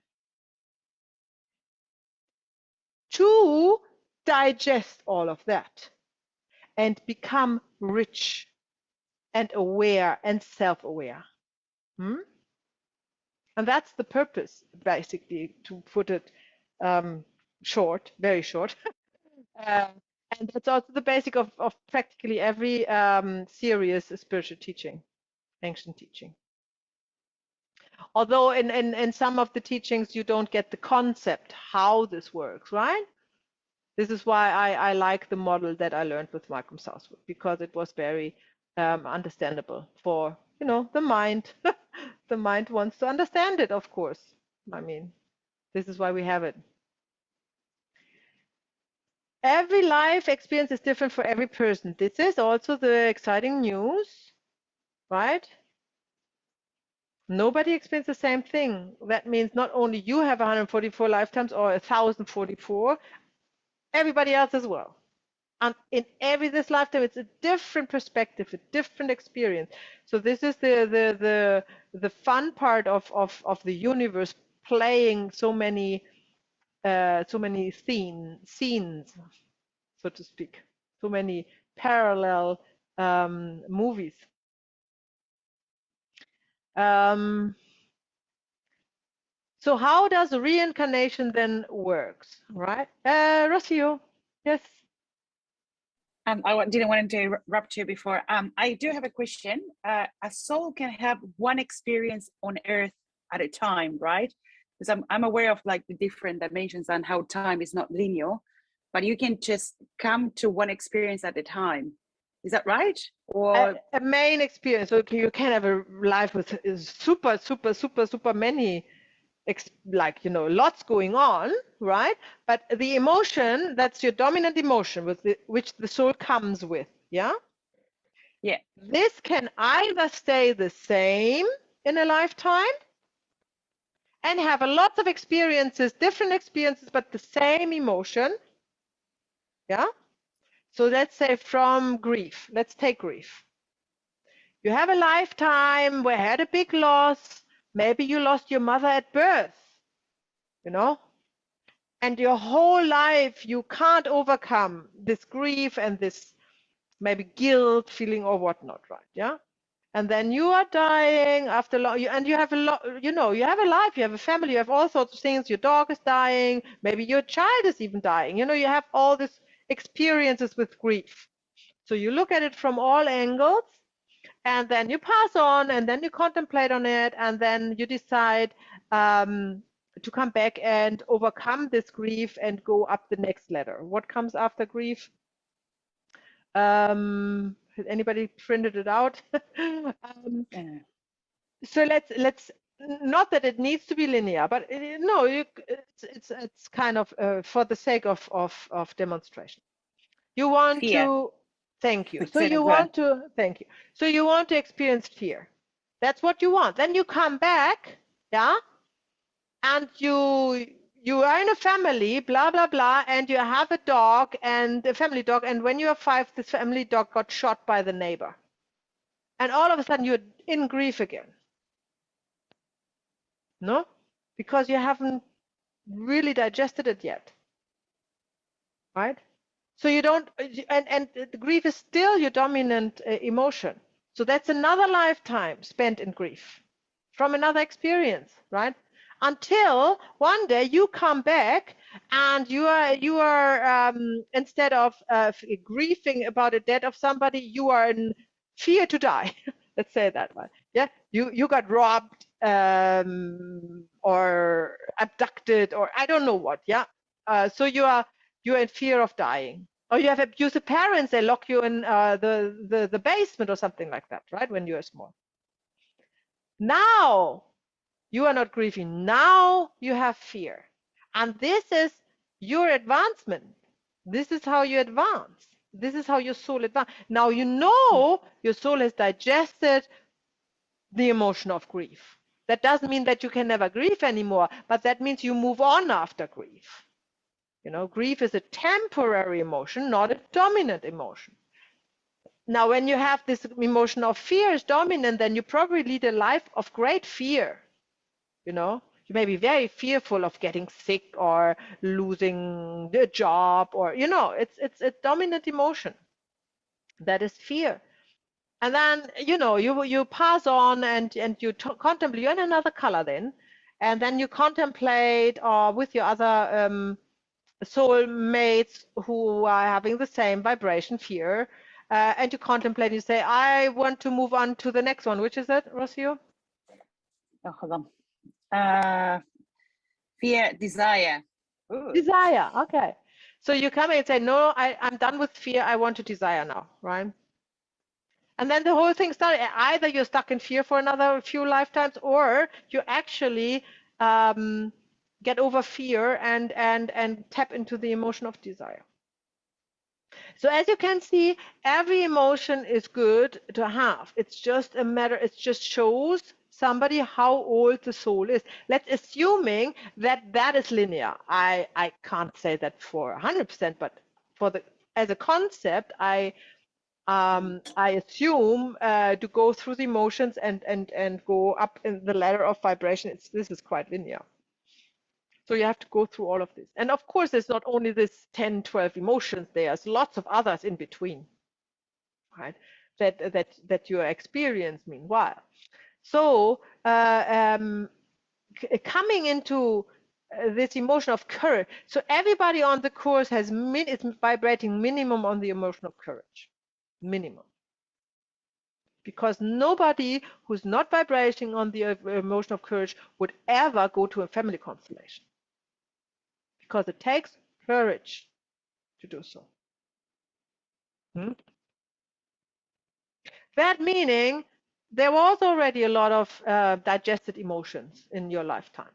To digest all of that and become rich and aware and self-aware. And that's the purpose, basically, to put it short, very short. And that's also the basic of practically every serious spiritual teaching, ancient teaching. Although in some of the teachings you don't get the concept how this works, right? This is why I like the model that I learned with Malcolm Southwood, because it was very understandable for, you know, the mind. The mind wants to understand it, of course. I mean, this is why we have it. Every life experience is different for every person. This is also the exciting news, right? Nobody experiences the same thing. That means not only you have 144 lifetimes or 1044, everybody else as well. And in this lifetime, it's a different perspective, a different experience. So this is the fun part of the universe, playing so many scenes, so to speak, so many parallel movies. So how does reincarnation then works, right? Rocio, yes. Didn't want to interrupt you before. I do have a question. A soul can have one experience on Earth at a time, right? Because I'm aware of like the different dimensions and how time is not linear, but you can just come to one experience at a time. Is that right? Or A main experience. Okay, you can have a life with super many, like, you know, lots going on, right? But the emotion, that's your dominant emotion with which the soul comes with, yeah? yeah, This can either stay the same in a lifetime and have a lot of experiences, different experiences, but the same emotion, yeah? So let's say from grief, let's take grief. You have a lifetime where you had a big loss. Maybe you lost your mother at birth, you know, and your whole life you can't overcome this grief and this maybe guilt feeling or whatnot, right? Yeah. And then you are dying after long, and you have a lot, you know, you have a life, you have a family, you have all sorts of things. Your dog is dying, maybe your child is even dying. You know, you have all these experiences with grief. So you look at it from all angles, and then you pass on, and then you contemplate on it, and then you decide to come back and overcome this grief and go up the next ladder. What comes after grief? Has anybody printed it out? So let's not that it needs to be linear, but no, it's kind of for the sake of demonstration. You want fear. to, thank you. So Say it you as well. want to, thank you. So you want to experience fear. That's what you want. Then you come back, yeah, and you are in a family, blah blah blah, and you have a dog and a family dog, and when you are 5, this family dog got shot by the neighbor, and all of a sudden you're in grief again. No, because you haven't really digested it yet, right? So you don't, and the grief is still your dominant emotion. So that's another lifetime spent in grief from another experience, right? Until one day you come back and you are instead of grieving about the death of somebody, you are in fear to die. Let's say that way. Yeah, you got robbed or abducted or I don't know what. Yeah, so you're in fear of dying. Or you have abusive parents, they lock you in the basement or something like that, right? When you are small. Now you are not grieving. Now you have fear. And this is your advancement. This is how you advance. This is how your soul advances. Now you know your soul has digested the emotion of grief. That doesn't mean that you can never grieve anymore, but that means you move on after grief. You know, grief is a temporary emotion, not a dominant emotion. Now, when you have this emotion of fear is dominant, then you probably lead a life of great fear. You know, you may be very fearful of getting sick or losing a job, or you know, it's a dominant emotion. That is fear. And then you know you pass on and you contemplate. You're in another color then, and then you contemplate with your other soul mates who are having the same vibration, fear, and you contemplate. You say, I want to move on to the next one. Which is it, Rocio? Oh, hold on. Fear, desire. Ooh. Desire. Okay. So you come and say, no, I'm done with fear. I want to desire now, right? And then the whole thing started. Either you're stuck in fear for another few lifetimes, or you actually get over fear and tap into the emotion of desire. So as you can see, every emotion is good to have. It's just a matter, it just shows somebody how old the soul is. Let's assuming that that is linear. I can't say that for 100%, but for the as a concept, I assume to go through the emotions and go up in the ladder of vibration. This is quite linear. So you have to go through all of this. And of course, there's not only this 10, 12 emotions, there's lots of others in between, right? That you experience meanwhile. So coming into this emotion of courage. So everybody on the course has is vibrating minimum on the emotion of courage, minimum. Because nobody who's not vibrating on the emotion of courage would ever go to a family constellation. Because it takes courage to do so. That meaning there was already a lot of digested emotions in your lifetime.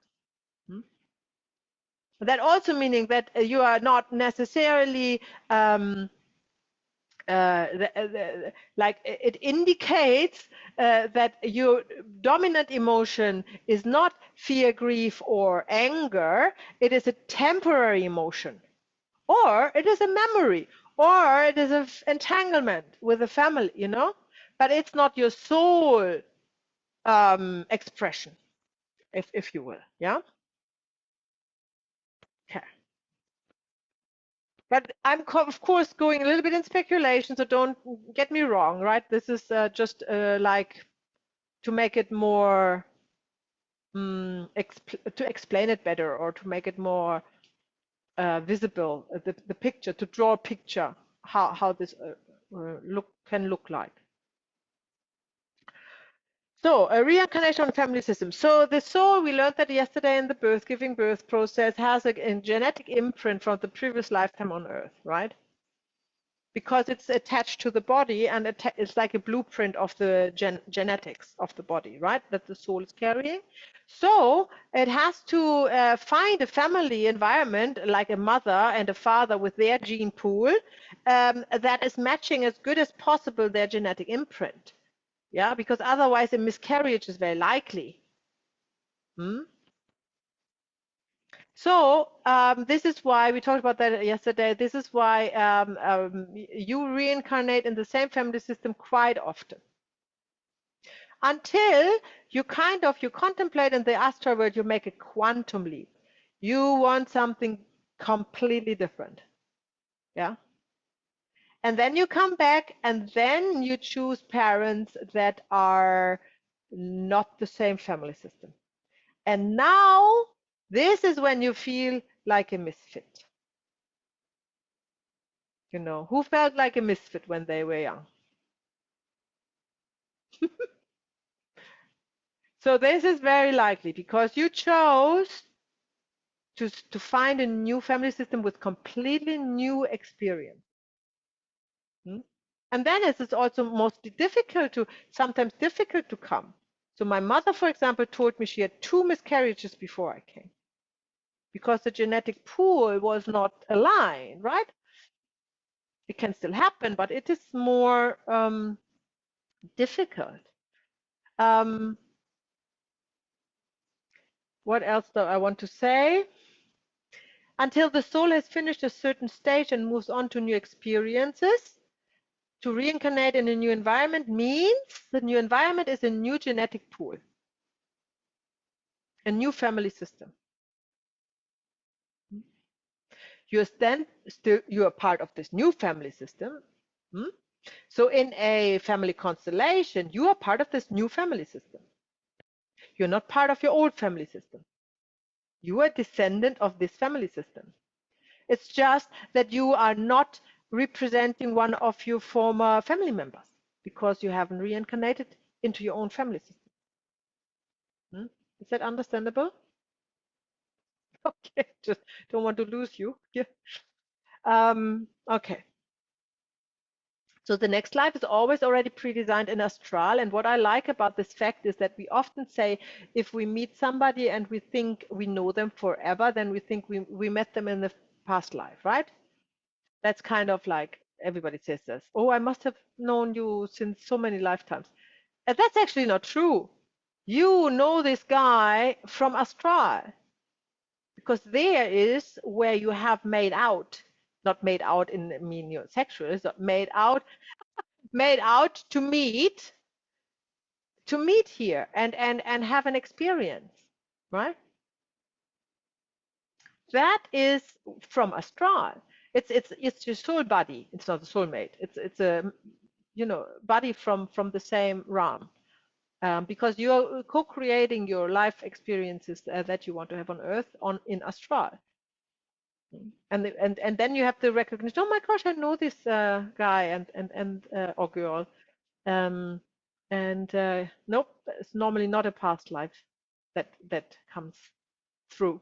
That also meaning that you are not necessarily like it indicates that your dominant emotion is not fear, grief, or anger. It is a temporary emotion, or it is a memory, or it is an entanglement with a family, you know, but it's not your soul expression, if you will. Yeah. Okay. But I'm of course going a little bit in speculation, so don't get me wrong, right? This is just like to make it more to explain it better, or to make it more visible, the picture, to draw a picture how this can look like. So a reincarnation on family system. So the soul, we learned that yesterday in the giving birth process, has a genetic imprint from the previous lifetime on Earth, right? Because it's attached to the body, and it's like a blueprint of the genetics of the body, right? That the soul is carrying. So it has to find a family environment, like a mother and a father with their gene pool, that is matching as good as possible their genetic imprint. Yeah, because otherwise a miscarriage is very likely. So this is why we talked about that yesterday. This is why you reincarnate in the same family system quite often, until you you contemplate in the astral world, you make a quantum leap. You want something completely different. Yeah. And then you come back, and then you choose parents that are not the same family system. And now this is when you feel like a misfit. You know, who felt like a misfit when they were young? So this is very likely because you chose to find a new family system with completely new experience. And then it's also mostly sometimes difficult to come. So my mother, for example, told me she had 2 miscarriages before I came, because the genetic pool was not aligned, right? It can still happen, but it is more difficult. What else do I want to say? Until the soul has finished a certain stage and moves on to new experiences, to reincarnate in a new environment means the new environment is a new genetic pool, a new family system. You are part of this new family system. So in a family constellation, you are part of this new family system. You're not part of your old family system. You are a descendant of this family system. It's just that you are not representing one of your former family members because you haven't reincarnated into your own family system. Is that understandable? Okay, just don't want to lose you. Yeah. Okay. So the next life is always already pre-designed in astral. And what I like about this fact is that we often say, if we meet somebody and we think we know them forever, then we think we met them in the past life, right? That's kind of like everybody says this. Oh, I must have known you since so many lifetimes. And that's actually not true. You know this guy from astral, because there is where you have made out, not made out in mean you're sexual, it's not made out to meet here and have an experience, right? That is from astral. It's your soul body. It's not a soulmate. It's a body from the same realm. because you are co-creating your life experiences that you want to have on Earth in astral. And then you have the recognition. Oh my gosh, I know this guy and or girl. Nope, it's normally not a past life that comes through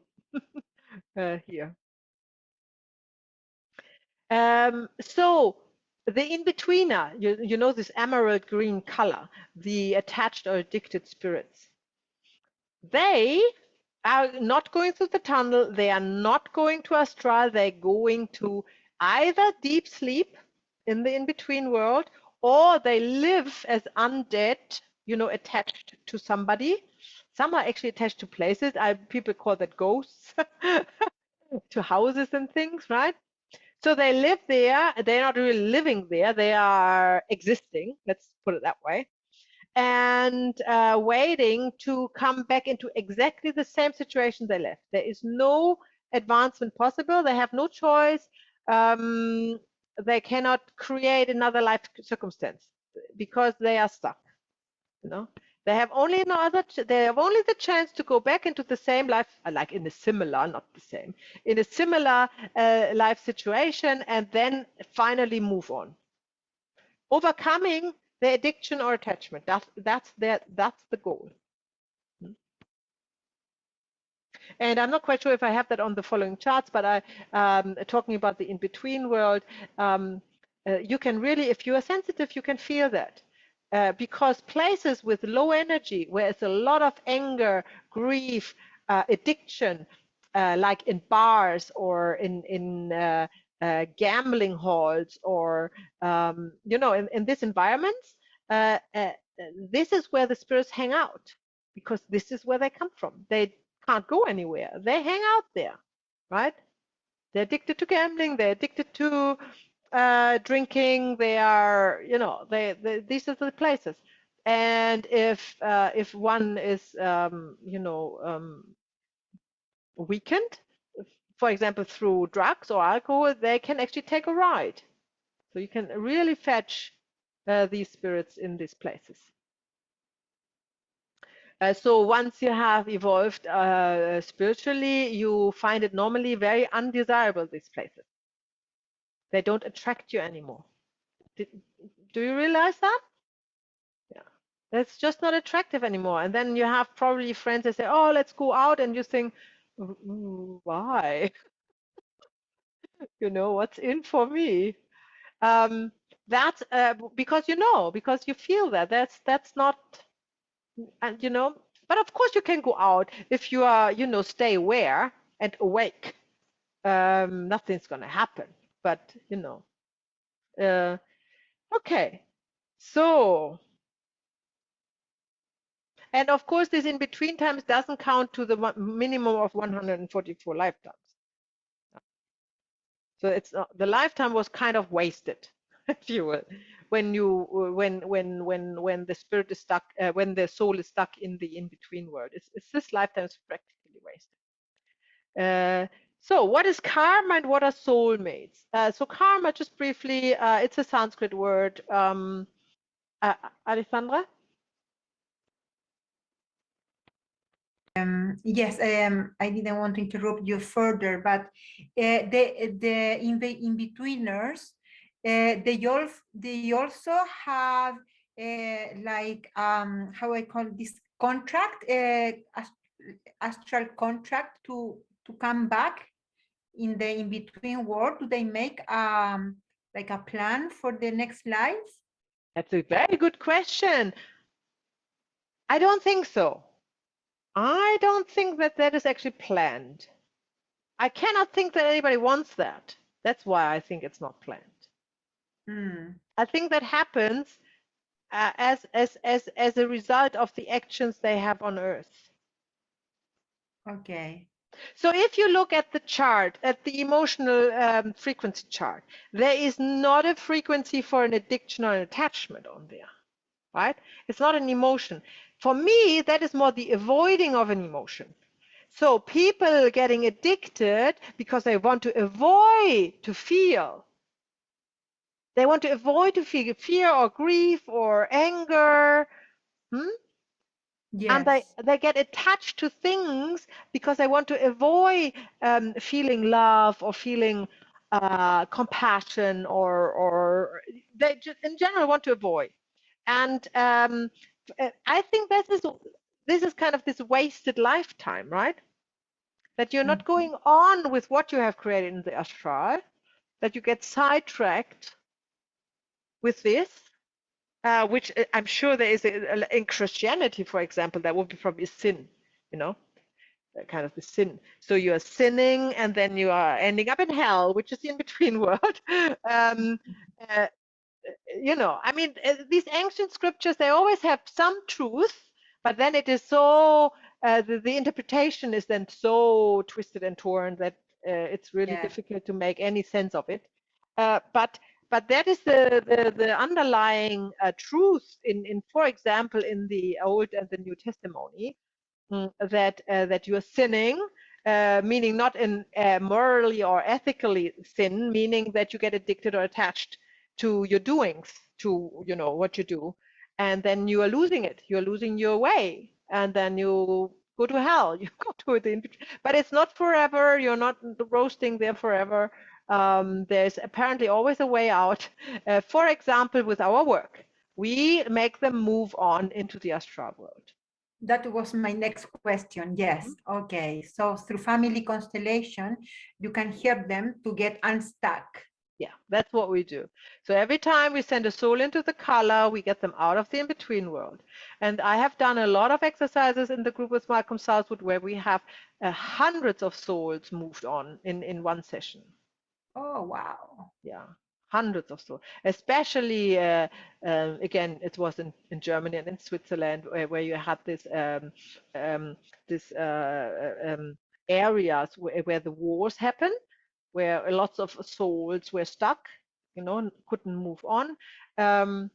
here. So the in-betweener, you know this emerald green color, the attached or addicted spirits. They are not going through the tunnel. They are not going to astral. They're going to either deep sleep in the in-between world, or they live as undead, you know, attached to somebody. Some are actually attached to places. People call that ghosts, to houses and things, right? So they live there. They're not really living there. They are existing. Let's put it that way. And waiting to come back into exactly the same situation they left. There is no advancement possible. They have no choice. They cannot create another life circumstance because they are stuck. You know, they have only they have only the chance to go back into the same life, like in a similar, not the same, in a similar life situation, and then finally move on. Overcoming the addiction or attachment. That's the goal. And I'm not quite sure if I have that on the following charts, but talking about the in-between world, you can really, if you are sensitive, you can feel that. Because places with low energy, where it's a lot of anger, grief, addiction, like in bars or in gambling halls, or you know, in these environments, this is where the spirits hang out, because this is where they come from. They can't go anywhere. They hang out there, right? They're addicted to gambling. They're addicted to drinking. They are, you know, these are the places. And if one is, you know, weakened, for example, through drugs or alcohol, they can actually take a ride. So you can really fetch these spirits in these places. So once you have evolved spiritually, you find it normally very undesirable, these places. They don't attract you anymore. Do you realize that? Yeah. That's just not attractive anymore. And then you have probably friends that say, oh, let's go out. And you think, why? You know, what's in for me? That's because you know, because you feel that. That's not, and you know, but of course you can go out if you are, you know, stay aware and awake. Nothing's going to happen, but you know, okay. So, and of course this in between times doesn't count to the minimum of 144 lifetimes. So it's the lifetime was kind of wasted, if you will, when the spirit is stuck, when the soul is stuck in the in-between world. It's this lifetime is practically wasted. So what is karma and what are soulmates? So karma, just briefly, it's a Sanskrit word. Alessandra? Yes, I didn't want to interrupt you further, but the in-betweeners, they also have like how I call this contract, astral contract to come back in the in-between world. Do they make like a plan for the next life? That's a very good question. I don't think so. I don't think that that is actually planned. I cannot think that anybody wants that. That's why I think it's not planned. I think that happens as a result of the actions they have on Earth. Okay. So if you look at the chart, at the emotional frequency chart, there is not a frequency for an addiction or an attachment on there, right? It's not an emotion. For me, that is more the avoiding of an emotion. So people getting addicted because they want to avoid to feel. They want to avoid to feel fear or grief or anger. And they get attached to things because they want to avoid feeling love or feeling compassion, or they just in general want to avoid. And I think this is kind of this wasted lifetime, right? That you're not going on with what you have created in the astral, that you get sidetracked with this, which I'm sure there is in Christianity, for example, that would be probably sin, you know, kind of the sin. So you are sinning and then you are ending up in hell, which is the in-between world. You know, I mean, these ancient scriptures, they always have some truth, but then it is so, the interpretation is then so twisted and torn that it's really difficult to make any sense of it. But that is the underlying truth in, for example, in the Old and the New Testimony, that you are sinning, meaning not in morally or ethically sin, meaning that you get addicted or attached to your doings, to, you know, what you do, and then you are losing it. You're losing your way, and then you go to hell. You go to the, but it's not forever. You're not roasting there forever. There's apparently always a way out. For example, with our work, we make them move on into the astral world. That was my next question. Yes. Okay. So through family constellation, you can help them to get unstuck. Yeah, that's what we do. So every time we send a soul into the color, we get them out of the in-between world. And I have done a lot of exercises in the group with Malcolm Southwood where we have hundreds of souls moved on in one session. Oh, wow. Yeah, hundreds of souls. Especially, again, it was in Germany and in Switzerland where you had this areas where the wars happened, where lots of souls were stuck, you know, and couldn't move on, and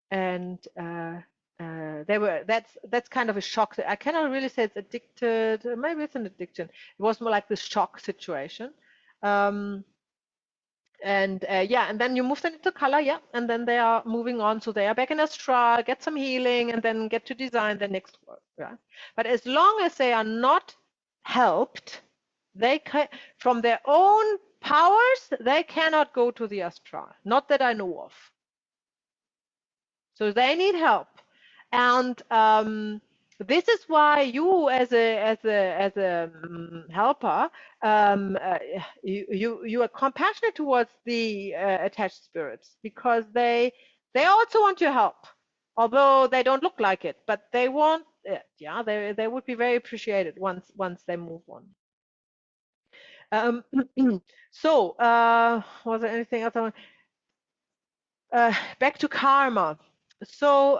they were. That's kind of a shock. I cannot really say it's addicted. Maybe it's an addiction. It was more like this shock situation, and yeah, and then you move them into color, yeah, and then they are moving on, so they are back in astral, get some healing, and then get to design the next work. Yeah, but as long as they are not helped, they can, from their own powers, they cannot go to the astral. Not that I know of. So they need help, and this is why you, as a helper, you are compassionate towards the attached spirits, because they also want your help, although they don't look like it, but they want it. Yeah, they would be very appreciated once they move on. So, was there anything else? Back to karma. So,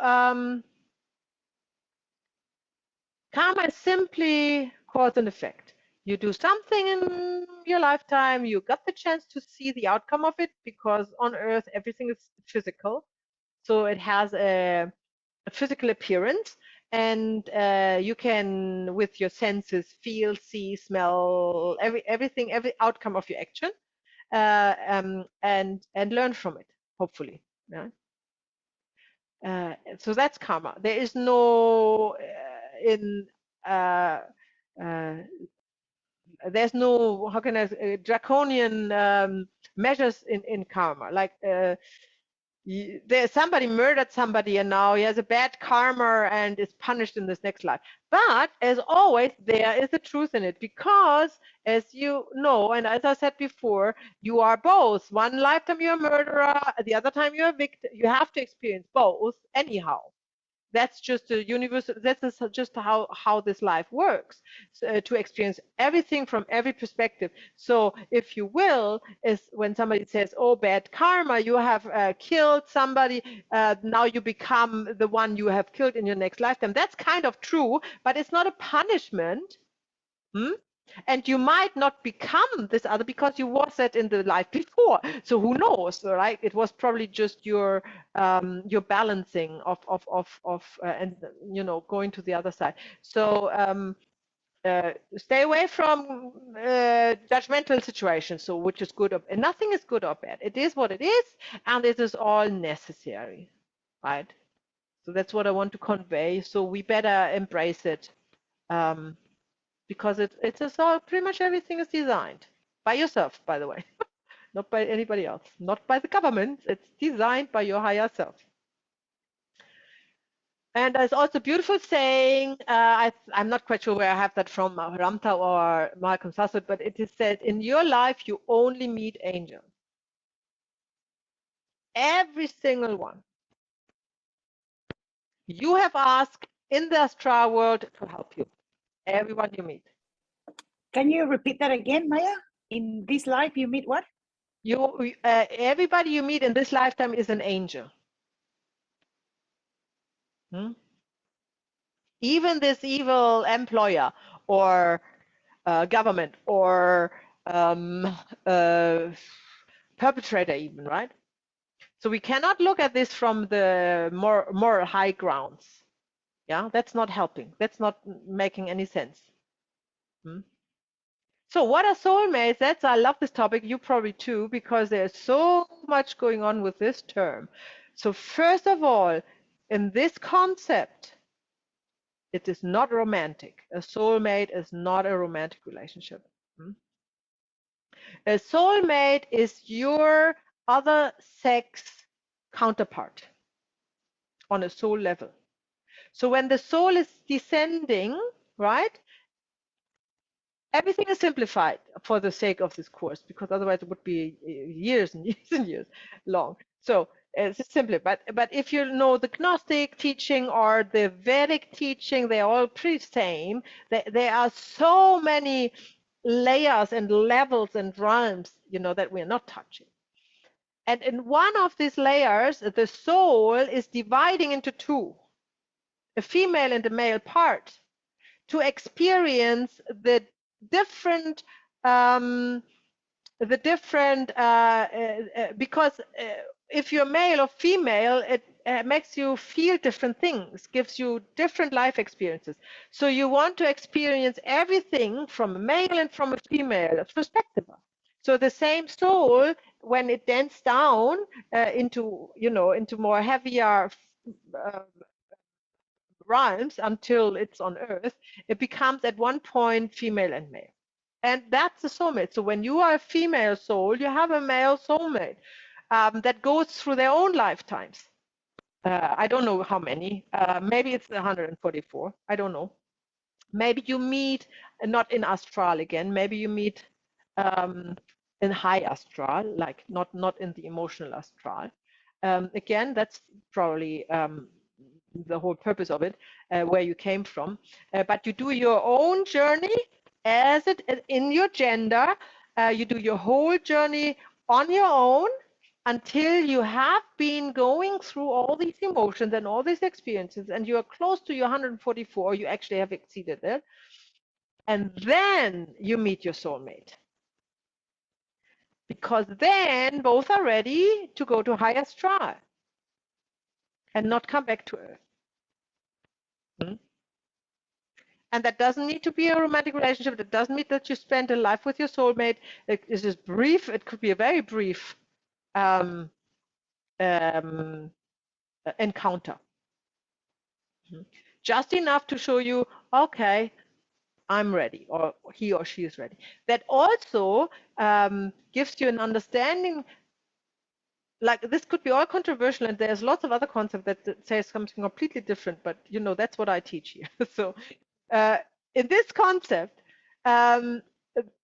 karma is simply cause and effect. You do something in your lifetime, you got the chance to see the outcome of it, because on Earth everything is physical. So it has a physical appearance, and you can, with your senses, feel, see, smell, everything, every outcome of your action, and learn from it, hopefully. Yeah? So that's karma. There is no there's no, how can I draconian measures in karma. Like there's somebody murdered somebody and now he has a bad karma and is punished in this next life. But as always, there is a truth in it, because as you know, and as I said before, you are both. One lifetime you're a murderer, the other time you're a victim. You have to experience both anyhow. That's just a universal, that's just how this life works, so, to experience everything from every perspective. So if you will, is when somebody says, oh, bad karma, you have killed somebody, now you become the one you have killed in your next lifetime. That's kind of true, but it's not a punishment. And you might not become this other because you was that in the life before. So who knows, right? It was probably just your balancing of and you know, going to the other side. So stay away from judgmental situations. So which is good, and nothing is good or bad. It is what it is, and it is all necessary, right? So that's what I want to convey. So we better embrace it, because it's just all, pretty much everything is designed by yourself, by the way, not by anybody else, not by the government. It's designed by your higher self. And there's also a beautiful saying, I'm not quite sure where I have that from, Ramtha or Malcolm Sassett, but it is said, in your life, you only meet angels. Every single one. You have asked in the astral world to help you. Everyone you meet. Can you repeat that again, Maya? In this life, you meet what? Everybody you meet in this lifetime is an angel. Even this evil employer or government or perpetrator even, right? So we cannot look at this from the moral high grounds. Yeah, that's not helping. That's not making any sense. So what are soulmates? I love this topic. You probably too, because there's so much going on with this term. So first of all, in this concept, it is not romantic. A soulmate is not a romantic relationship. A soulmate is your other sex counterpart on a soul level. So when the soul is descending, right, everything is simplified for the sake of this course, because otherwise it would be years and years and years long. So it's simply, but if you know the Gnostic teaching or the Vedic teaching, they're all pretty same. There are so many layers and levels and realms, that we're not touching. And in one of these layers, the soul is dividing into two, a female and a male part, to experience the different because if you're male or female, it makes you feel different things, gives you different life experiences. So you want to experience everything from a male and from a female perspective. So the same soul, when it dents down into more heavier realms until it's on earth, it becomes at one point female and male. And that's the soulmate. So when you are a female soul, you have a male soulmate that goes through their own lifetimes. I don't know how many. Maybe it's 144. I don't know. Maybe you meet not in astral again. Maybe you meet in high astral, like not in the emotional astral. Again, that's probably the whole purpose of it, where you came from. But you do your own journey as it in your gender. You do your whole journey on your own until you have been going through all these emotions and all these experiences, and you are close to your 144. You actually have exceeded it, and then you meet your soulmate. Because then both are ready to go to higher astral and not come back to earth. And that doesn't need to be a romantic relationship. That doesn't mean that you spend a life with your soulmate. It is just brief. It could be a very brief encounter. Just enough to show you, okay, I'm ready, or he or she is ready. That also gives you an understanding. Like, this could be all controversial, and there's lots of other concepts that say something completely different, but that's what I teach here. So in this concept,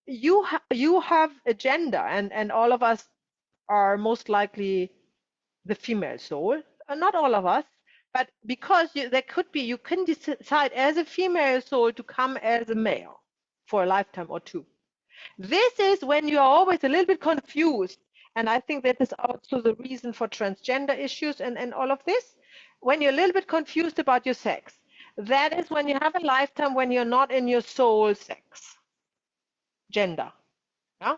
you have a gender, and all of us are most likely the female soul. Not all of us, but because there could be, you can decide as a female soul to come as a male for a lifetime or two. This is when you are always a little bit confused. And I think that is also the reason for transgender issues and all of this. When you're a little bit confused about your sex, that is when you have a lifetime when you're not in your soul sex, gender. Yeah?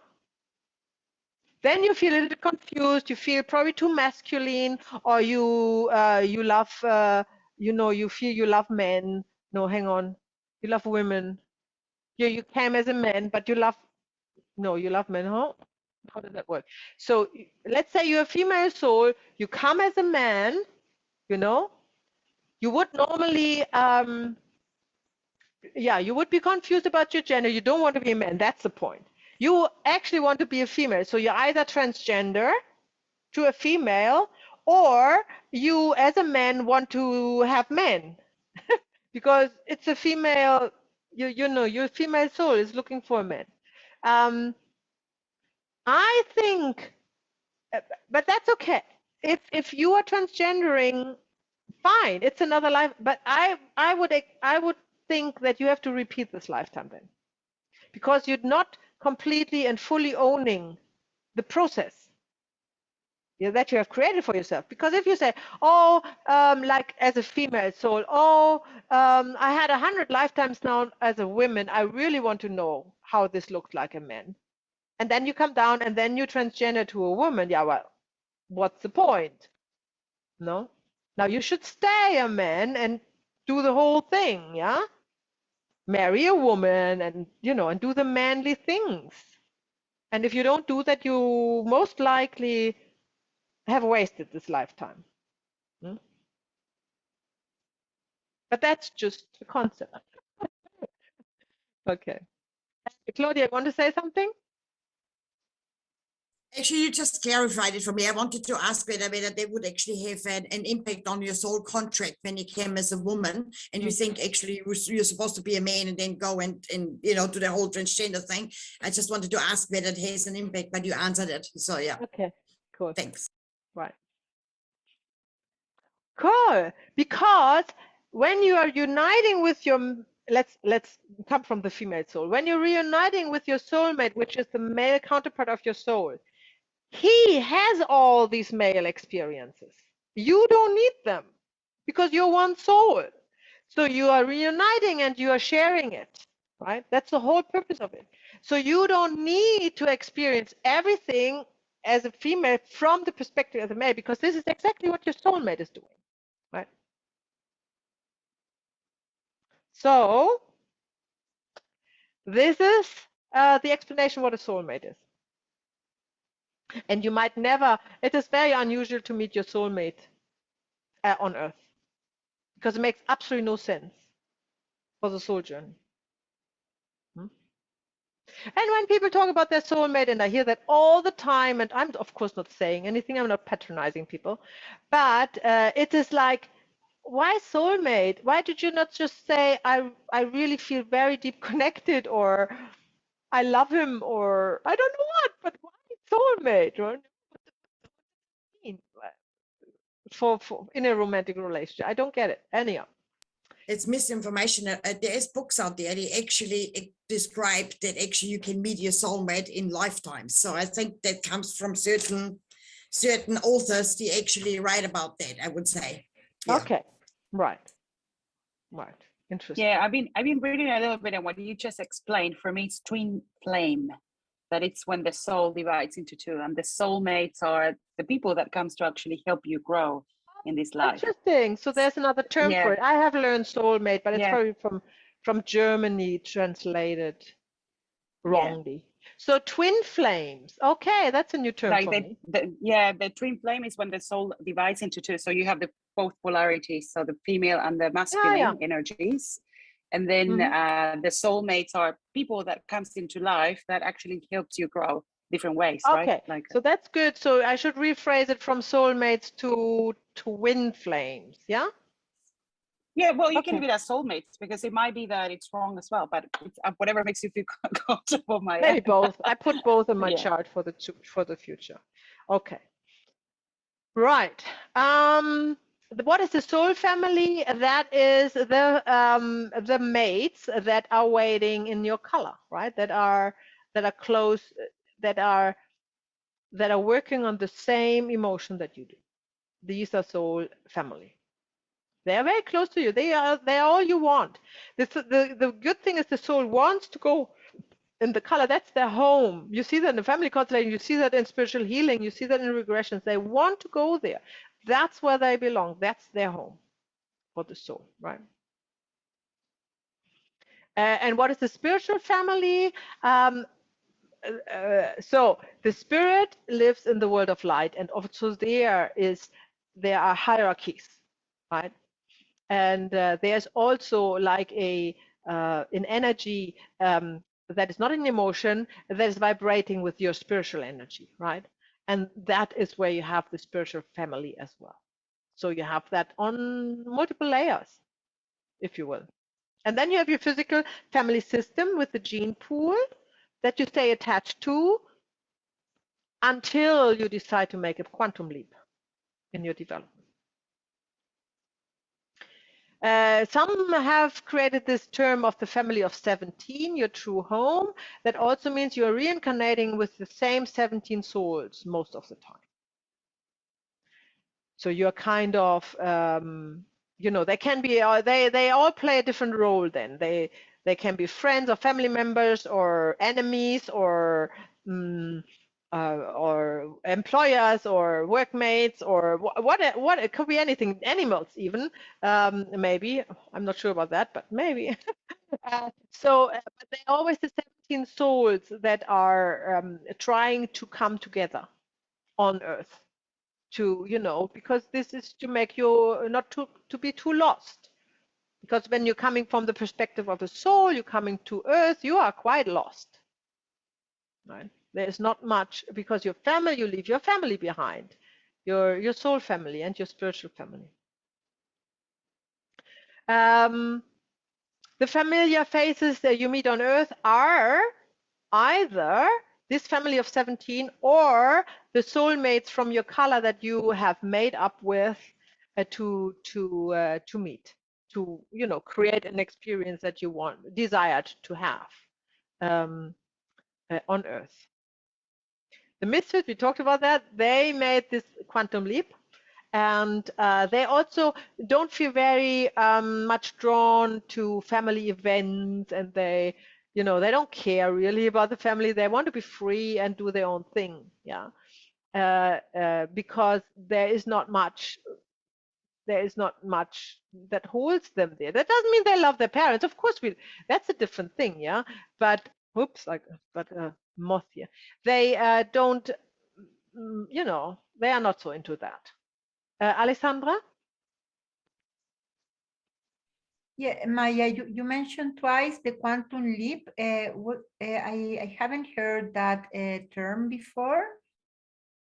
Then you feel a little bit confused. You feel probably too masculine, or you love, you feel you love men. No, hang on. You love women. You came as a man, but you love men, huh? How does that work? So let's say you're a female soul, you come as a man, You would normally, yeah, you would be confused about your gender. You don't want to be a man. That's the point. You actually want to be a female. So you're either transgender to a female, or you as a man want to have men because it's a female, you know, your female soul is looking for a man. I think, but that's okay. If you are transgendering, fine, it's another life. But I would think that you have to repeat this lifetime then, because you're not completely and fully owning the process, yeah, that you have created for yourself. Because if you say, oh, like as a female soul, oh, I had 100 lifetimes now as a woman, I really want to know how this looks like a man. And then you come down and then you transgender to a woman. Yeah, well, what's the point? No? Now you should stay a man and do the whole thing, yeah? Marry a woman and, you know, and do the manly things. And if you don't do that, you most likely have wasted this lifetime. Hmm? But that's just a concept. Okay. Claudia, want to say something? Actually, you just clarified it for me. I wanted to ask whether they would actually have an impact on your soul contract when you came as a woman, and you think actually you're supposed to be a man and then go and you know, do the whole transgender thing. I just wanted to ask whether it has an impact, but you answered it. So yeah. Okay, cool. Thanks. Right. Cool. Because when you are uniting with your, let's come from the female soul. When you're reuniting with your soulmate, which is the male counterpart of your soul, he has all these male experiences. You don't need them because you're one soul. So you are reuniting and you are sharing it, right? That's the whole purpose of it. So you don't need to experience everything as a female from the perspective of a male, because this is exactly what your soulmate is doing, right? So this is the explanation what a soulmate is. And you might never, it is very unusual to meet your soulmate on Earth, because it makes absolutely no sense for the soul journey. And when people talk about their soulmate, and I hear that all the time, and I'm of course not saying anything, I'm not patronizing people, but it is like, why soulmate? Why did you not just say, I really feel very deep connected, or I love him, or I don't know what, but why soulmate? Right? For in a romantic relationship, I don't get it. Anyhow, it's misinformation. There's books out there that actually describe that actually you can meet your soulmate in lifetimes. So I think that comes from certain authors. They actually write about that, I would say. Yeah. Okay, right, interesting. Yeah, I've been reading a little bit on what you just explained. For me, it's twin flame, that it's when the soul divides into two, and the soulmates are the people that comes to actually help you grow in this life. Interesting. So there's another term Yeah. for it. I have learned soulmate, but it's Yeah. probably from Germany translated wrongly. So twin flames. Okay, that's a new term Like for me. the twin flame is when the soul divides into two. So you have the both polarities, so the female and the masculine energies. And then the soulmates are people that comes into life that actually helps you grow different ways, Okay, right? Like, so that's good. So I should rephrase it from soulmates to twin flames, yeah? yeah, well, you can leave it as soulmates, because it might be that it's wrong as well, but it's, whatever makes you feel comfortable. Maybe both. I put both in my chart for the future. Okay. Right. What is the soul family? That is the mates that are waiting in your color, right? That are close, that are working on the same emotion that you do. These are soul family. They are very close to you. They are all you want. The good thing is the soul wants to go in the color. That's their home. You see that in the family constellation. You see that in spiritual healing. You see that in regressions. They want to go there. That's where they belong. That's their home for the soul, right? And what is the spiritual family? So the spirit lives in the world of light, and also there are hierarchies, right? And there's also like an energy that is not an emotion, that is vibrating with your spiritual energy, right? And that is where you have the spiritual family as well. So you have that on multiple layers, if you will. And then you have your physical family system with the gene pool that you stay attached to until you decide to make a quantum leap in your development. Some have created this term of the family of 17, your true home. That also means you're reincarnating with the same 17 souls most of the time. So you're kind of, they can be, they all play a different role then. They can be friends or family members or enemies or employers or workmates or what it could be anything, animals even, maybe. I'm not sure about that, but maybe. But they're always the 17 souls that are trying to come together on Earth to, because this is to make you not to be too lost. Because when you're coming from the perspective of a soul, you're coming to Earth, you are quite lost. Right? There's not much, because your family, you leave your family behind, your soul family and your spiritual family. The familiar faces that you meet on Earth are either this family of 17 or the soulmates from your color that you have made up with to meet, to create an experience that you desired to have on Earth. The misfits, we talked about that, they made this quantum leap, and they also don't feel very much drawn to family events, and they don't care really about the family. They want to be free and do their own thing, because there is not much that holds them there. That doesn't mean they love their parents, of course. That's a different thing, but moth here, they don't, they are not so into that. Alessandra? Yeah, Maya, you mentioned twice the quantum leap. I haven't heard that term before.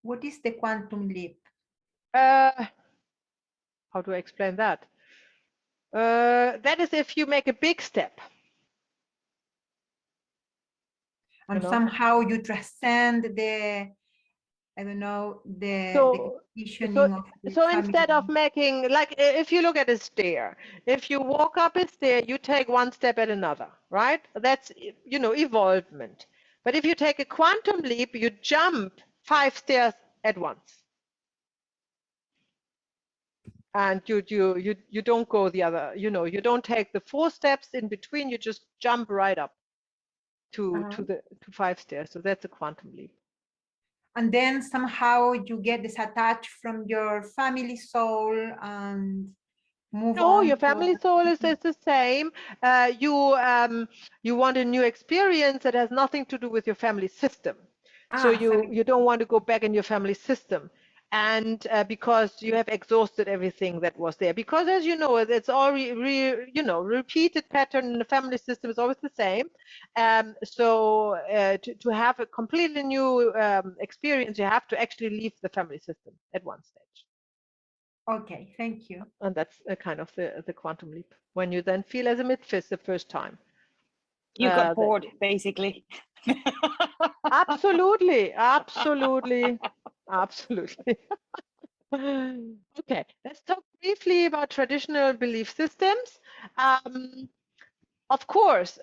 What is the quantum leap? How do I explain that? That is if you make a big step. And somehow you transcend the, I don't know, the conditioning of the so instead of making, like, if you look at a stair, if you walk up a stair, you take one step at another, right? That's, evolvement. But if you take a quantum leap, you jump 5 stairs at once. And you don't go the other, you don't take the 4 steps in between, you just jump right up to 5 stairs. So that's a quantum leap. And then somehow you get disattached from your family soul and move on. No, your family soul is the same. You want a new experience that has nothing to do with your family system. So you don't want to go back in your family system, and because you have exhausted everything that was there. Because as you know, it's all repeated pattern in the family system is always the same. So to have a completely new experience, you have to actually leave the family system at one stage. Okay, thank you. And that's kind of the quantum leap, when you then feel as a midfist the first time. You got bored, basically. Absolutely, absolutely, absolutely. Okay, let's talk briefly about traditional belief systems. Of course,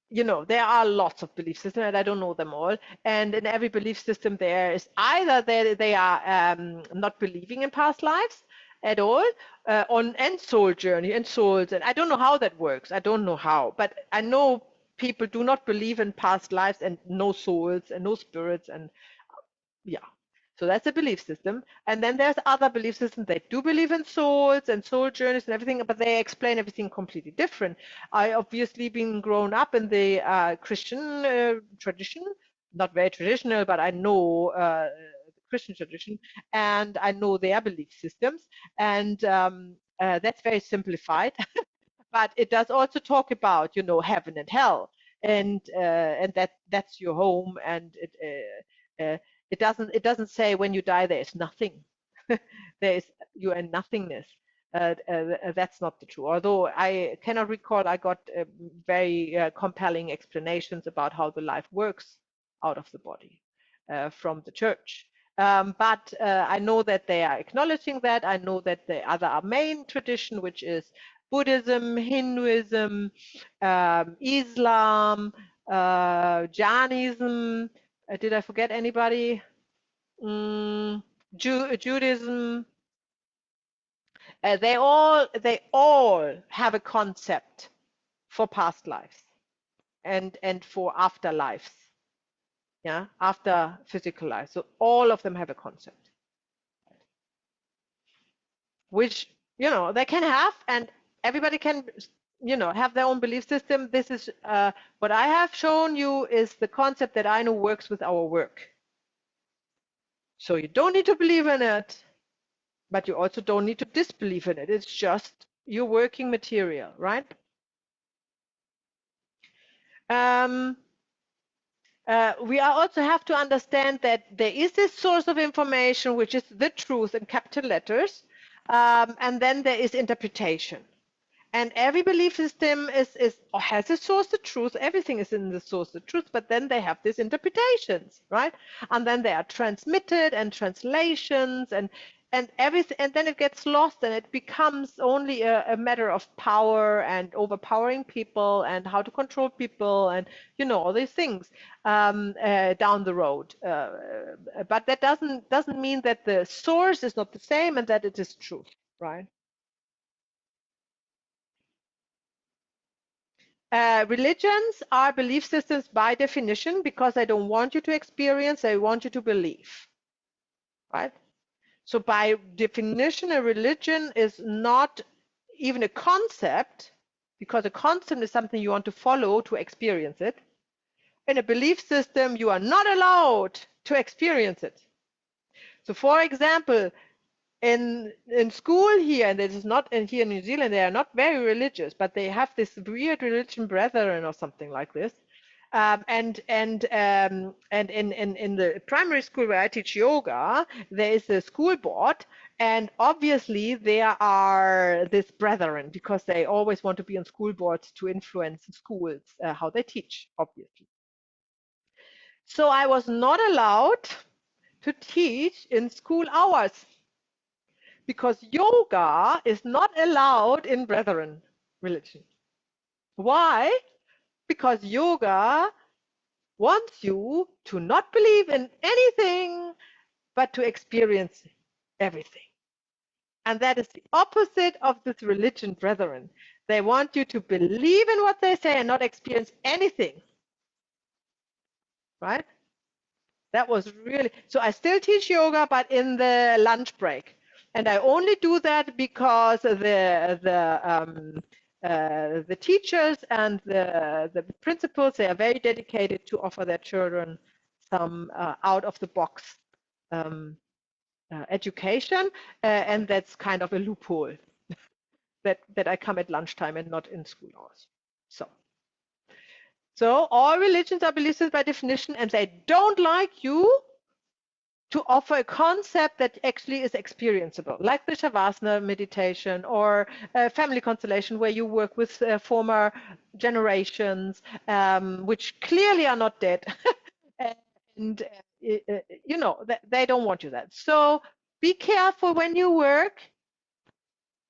there are lots of belief systems, and I don't know them all. And in every belief system, there is either they are not believing in past lives at all, and soul journey and souls. And I don't know how that works. I don't know how, but I know people do not believe in past lives and no souls and no spirits, and so that's a belief system. And then there's other belief systems that do believe in souls and soul journeys and everything, but they explain everything completely different. I obviously been grown up in the Christian tradition, not very traditional, but I know the Christian tradition, and I know their belief systems. And That's very simplified, but it does also talk about, you know, heaven and hell, and that's your home, and it doesn't say when you die there is nothing. There is, you are in nothingness. That's not the truth. Although I cannot recall, I got very compelling explanations about how the life works out of the body from the church. But I know that they are acknowledging that. I know that the other main tradition, which is Buddhism, Hinduism, Islam, Jainism. Did I forget anybody? Judaism. They all have a concept for past lives and for afterlives. Yeah, after physical life. So all of them have a concept, which, you know, they can have, and everybody can, you know, have their own belief system. This is what I have shown you is the concept that I know works with our work. So you don't need to believe in it, but you also don't need to disbelieve in it. It's just your working material, right? We also have to understand that there is this source of information, which is the truth in capital letters, and then there is interpretation. And every belief system or has a source of truth. Everything is in the source of truth, but then they have these interpretations, right? And then they are transmitted and translations and everything, and then it gets lost, and it becomes only a matter of power and overpowering people and how to control people and, you know, all these things down the road. But that doesn't mean that the source is not the same and that it is truth, right? Religions are belief systems by definition because they don't want you to experience, they want you to believe, right? So by definition, a religion is not even a concept, because a concept is something you want to follow to experience it. In a belief system, you are not allowed to experience it. So for example, in school here, and it is not in here in New Zealand, they are not very religious, but they have this weird religion brethren or something like this. And in the primary school where I teach yoga, there is a school board, and obviously there are this brethren because they always want to be on school boards to influence schools how they teach, obviously. So I was not allowed to teach in school hours, because yoga is not allowed in brethren religion. Why? Because yoga wants you to not believe in anything, but to experience everything. And that is the opposite of this religion, brethren. They want you to believe in what they say and not experience anything. Right? That was really, so I still teach yoga, but in the lunch break. And I only do that because the teachers and the principals, they are very dedicated to offer their children some out of the box education, and that's kind of a loophole that I come at lunchtime and not in school hours. So all religions are beliefs by definition, and they don't like you to offer a concept that actually is experienceable, like the Shavasana meditation or family constellation, where you work with former generations, which clearly are not dead. And you know, they don't want you that. So be careful when you work.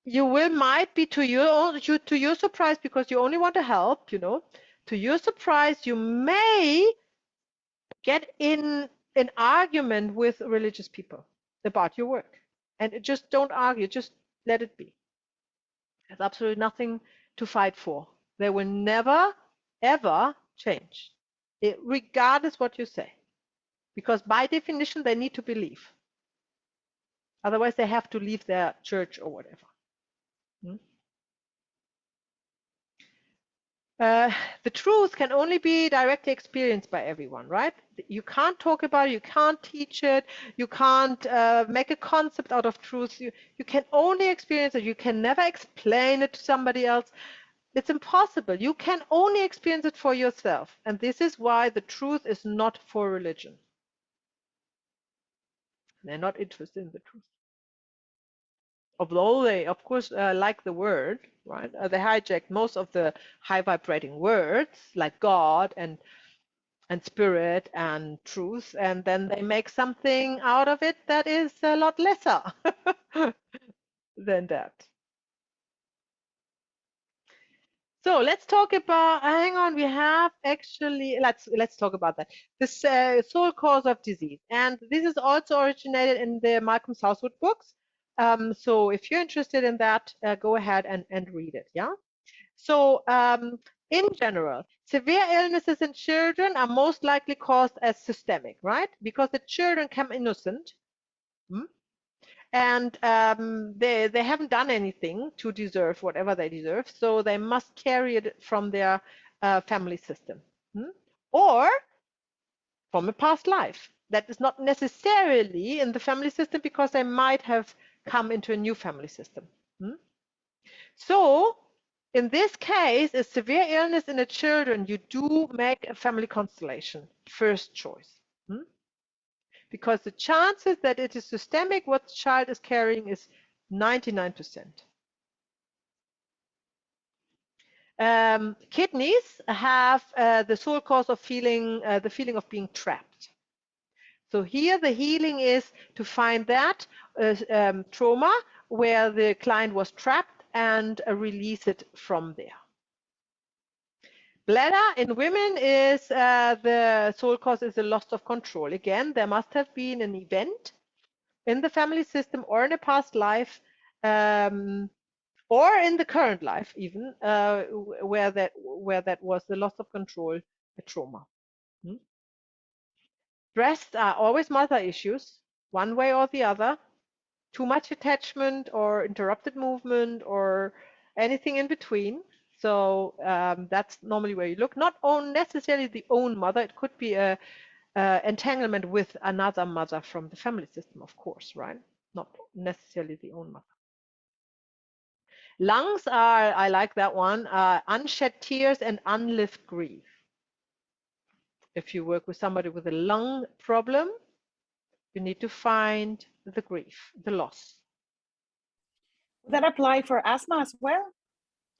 You might be to your surprise, because you only want to help, you know, to your surprise, you may get in an argument with religious people about your work. And just don't argue, just let it be. There's absolutely nothing to fight for. They will never, ever change, regardless what you say. Because by definition, they need to believe. Otherwise, they have to leave their church or whatever. The truth can only be directly experienced by everyone, right? You can't talk about it, you can't teach it, you can't make a concept out of truth. You can only experience it. You can never explain it to somebody else. It's impossible. You can only experience it for yourself. And this is why the truth is not for religion. They're not interested in the truth. Although they, of course, like the word, right? They hijacked most of the high vibrating words like God and spirit and truth, and then they make something out of it that is a lot lesser than that. So let's talk about, hang on, we have actually, let's talk about that. This sole cause of disease. And this is also originated in the Malcolm Southwood books. So if you're interested in that, go ahead and read it, yeah? So in general, severe illnesses in children are most likely caused as systemic, right? Because the children come innocent. And they haven't done anything to deserve whatever they deserve, so they must carry it from their family system, or from a past life that is not necessarily in the family system, because they might have come into a new family system. So in this case, a severe illness in the children, you do make a family constellation first choice. Because the chances that it is systemic, what the child is carrying, is 99%. Kidneys have the sole cause of feeling, the feeling of being trapped. So here the healing is to find that trauma where the client was trapped and release it from there. Bladder in women is the sole cause is a loss of control. Again, there must have been an event in the family system or in a past life, or in the current life even, where that was the loss of control, a trauma. Breasts are always mother issues, one way or the other. Too much attachment or interrupted movement or anything in between. So that's normally where you look. Not necessarily the own mother. It could be a entanglement with another mother from the family system, of course, right? Not necessarily the own mother. Lungs are, I like that one, unshed tears and unlived grief. If you work with somebody with a lung problem, you need to find the grief, the loss. Would that apply for asthma as well?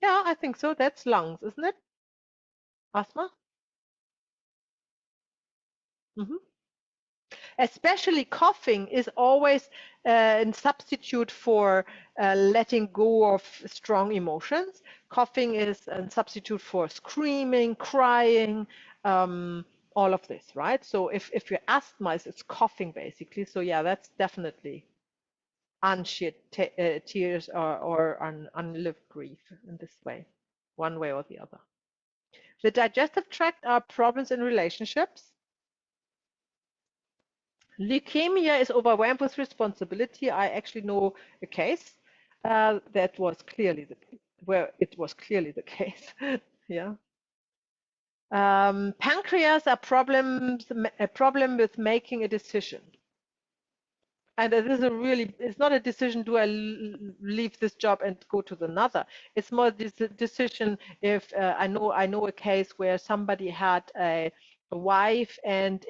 Yeah, I think so. That's lungs, isn't it? Asthma? Especially coughing is always a substitute for letting go of strong emotions. Coughing is a substitute for screaming, crying, all of this, right? So if your asthma is, it's coughing basically. So yeah, that's definitely unshed tears or unlived grief in this way, one way or the other. The digestive tract are problems in relationships. Leukemia is overwhelmed with responsibility. I actually know a case that was clearly where it was clearly the case. Yeah. Pancreas are a problem with making a decision. And it is it's not a decision, do I leave this job and go to another? It's more this decision if I know a case where somebody had a wife and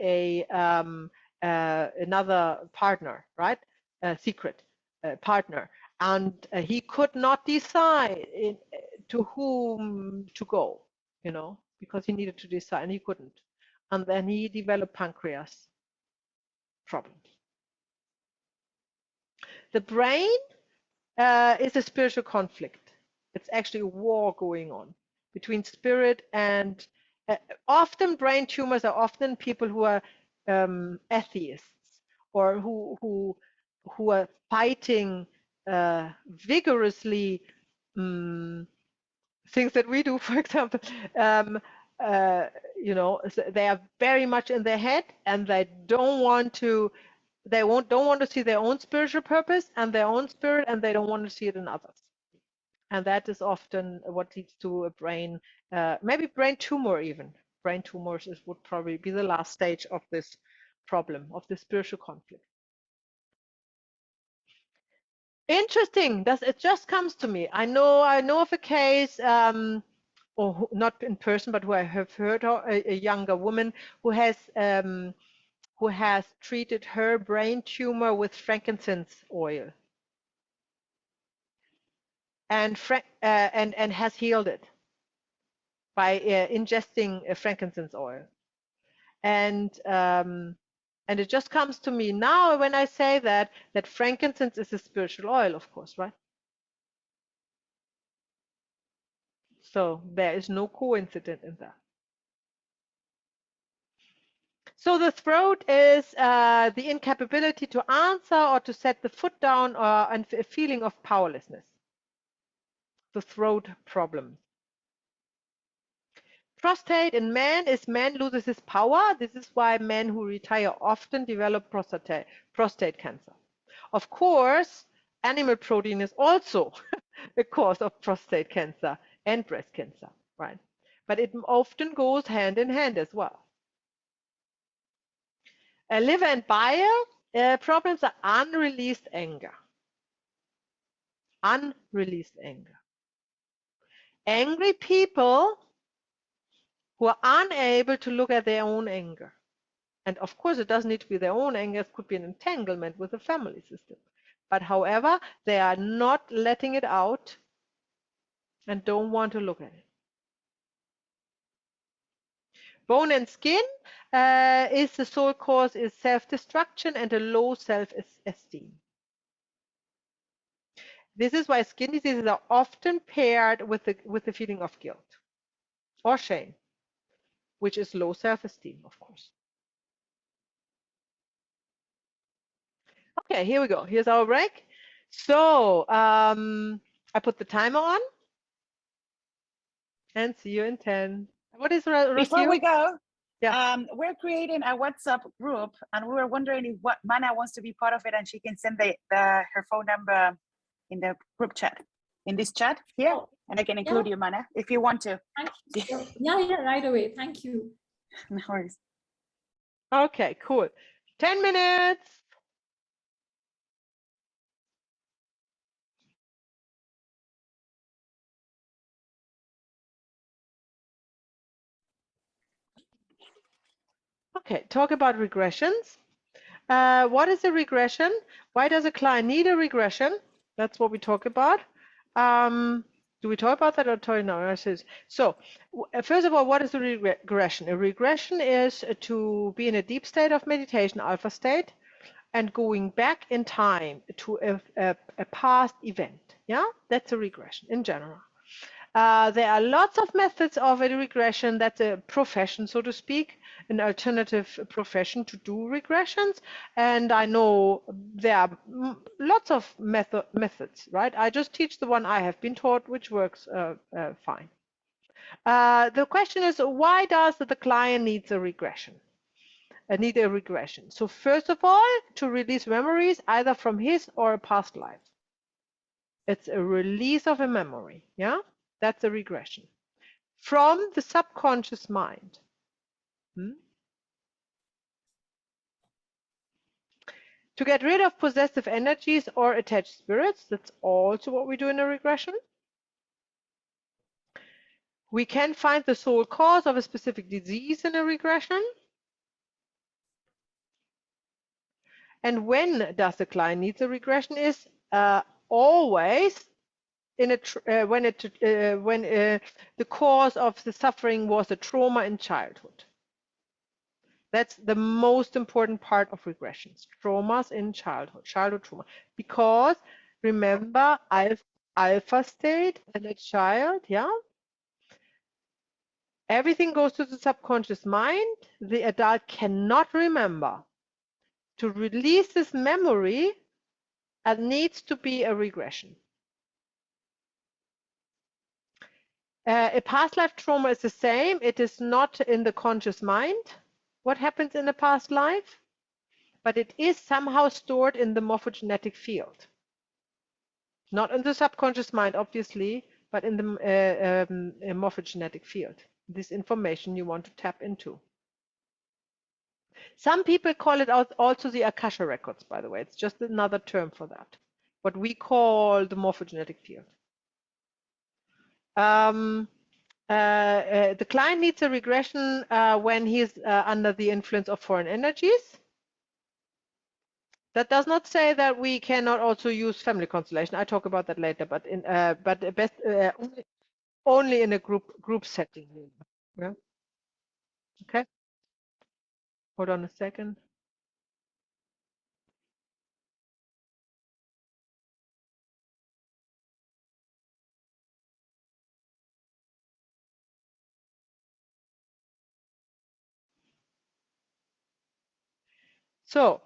another partner, right? A secret partner. And he could not decide to whom to go, because he needed to decide and he couldn't. And then he developed pancreas problems. The brain is a spiritual conflict. It's actually a war going on between spirit and often brain tumors are often people who are atheists or who are fighting vigorously things that we do, for example. They are very much in their head and they don't want to see their own spiritual purpose and their own spirit, and they don't want to see it in others. And that is often what leads to a brain, maybe brain tumor even. Brain tumors would probably be the last stage of this problem, of the spiritual conflict. Interesting. It just comes to me. I know of a case, or not in person, but who I have heard of, a younger woman who has treated her brain tumor with frankincense oil, and has healed it by ingesting frankincense oil. And it just comes to me now when I say that frankincense is a spiritual oil, of course, right? So there is no coincidence in that. So the throat is the incapability to answer or to set the foot down, and a feeling of powerlessness. The throat problem. Prostate in man is man loses his power. This is why men who retire often develop prostate cancer. Of course, animal protein is also a cause of prostate cancer and breast cancer, right? But it often goes hand in hand as well. Liver and bile problems are unreleased anger. Unreleased anger. Angry people who are unable to look at their own anger. And of course, it doesn't need to be their own anger. It could be an entanglement with the family system. But however, they are not letting it out and don't want to look at it. Bone and skin is the sole cause is self-destruction and a low self-esteem. This is why skin diseases are often paired with the feeling of guilt or shame, which is low self-esteem, of course. Okay, here we go. Here's our break. So I put the timer on and see you in 10. What is Before we go, yeah. We're creating a WhatsApp group, and we were wondering if Mana wants to be part of it, and she can send her phone number in the group chat, in this chat here, and I can include you, Mana, if you want to. Thank you. Yeah, right away. Thank you. No worries. Okay, cool. 10 minutes. Okay, talk about regressions. What is a regression? Why does a client need a regression? That's what we talk about. Do we talk about that or talk now? So, first of all, what is a regression? A regression is to be in a deep state of meditation, alpha state, and going back in time to a past event. Yeah, that's a regression in general. There are lots of methods of a regression. That's a profession, so to speak, an alternative profession to do regressions. And I know there are lots of methods, right? I just teach the one I have been taught, which works fine. The question is, why does the client need a regression? So first of all, to release memories either from his or a past life. It's a release of a memory, yeah? That's a regression. From the subconscious mind. To get rid of possessive energies or attached spirits, that's also what we do in a regression. We can find the sole cause of a specific disease in a regression. And when does the client need a regression is always in when the cause of the suffering was a trauma in childhood. That's the most important part of regressions, traumas in childhood trauma. Because remember, alpha state and a child, yeah? Everything goes to the subconscious mind. The adult cannot remember. To release this memory, it needs to be a regression. A past life trauma is the same. It is not in the conscious mind, what happens in a past life, but it is somehow stored in the morphogenetic field. Not in the subconscious mind, obviously, but in the morphogenetic field. This information you want to tap into. Some people call it also the Akasha records, by the way. It's just another term for that. What we call the morphogenetic field. The client needs a regression when he's under the influence of foreign energies. That does not say that we cannot also use family constellation. I talk about that later, but only in a group setting. Yeah. Okay. Hold on a second. So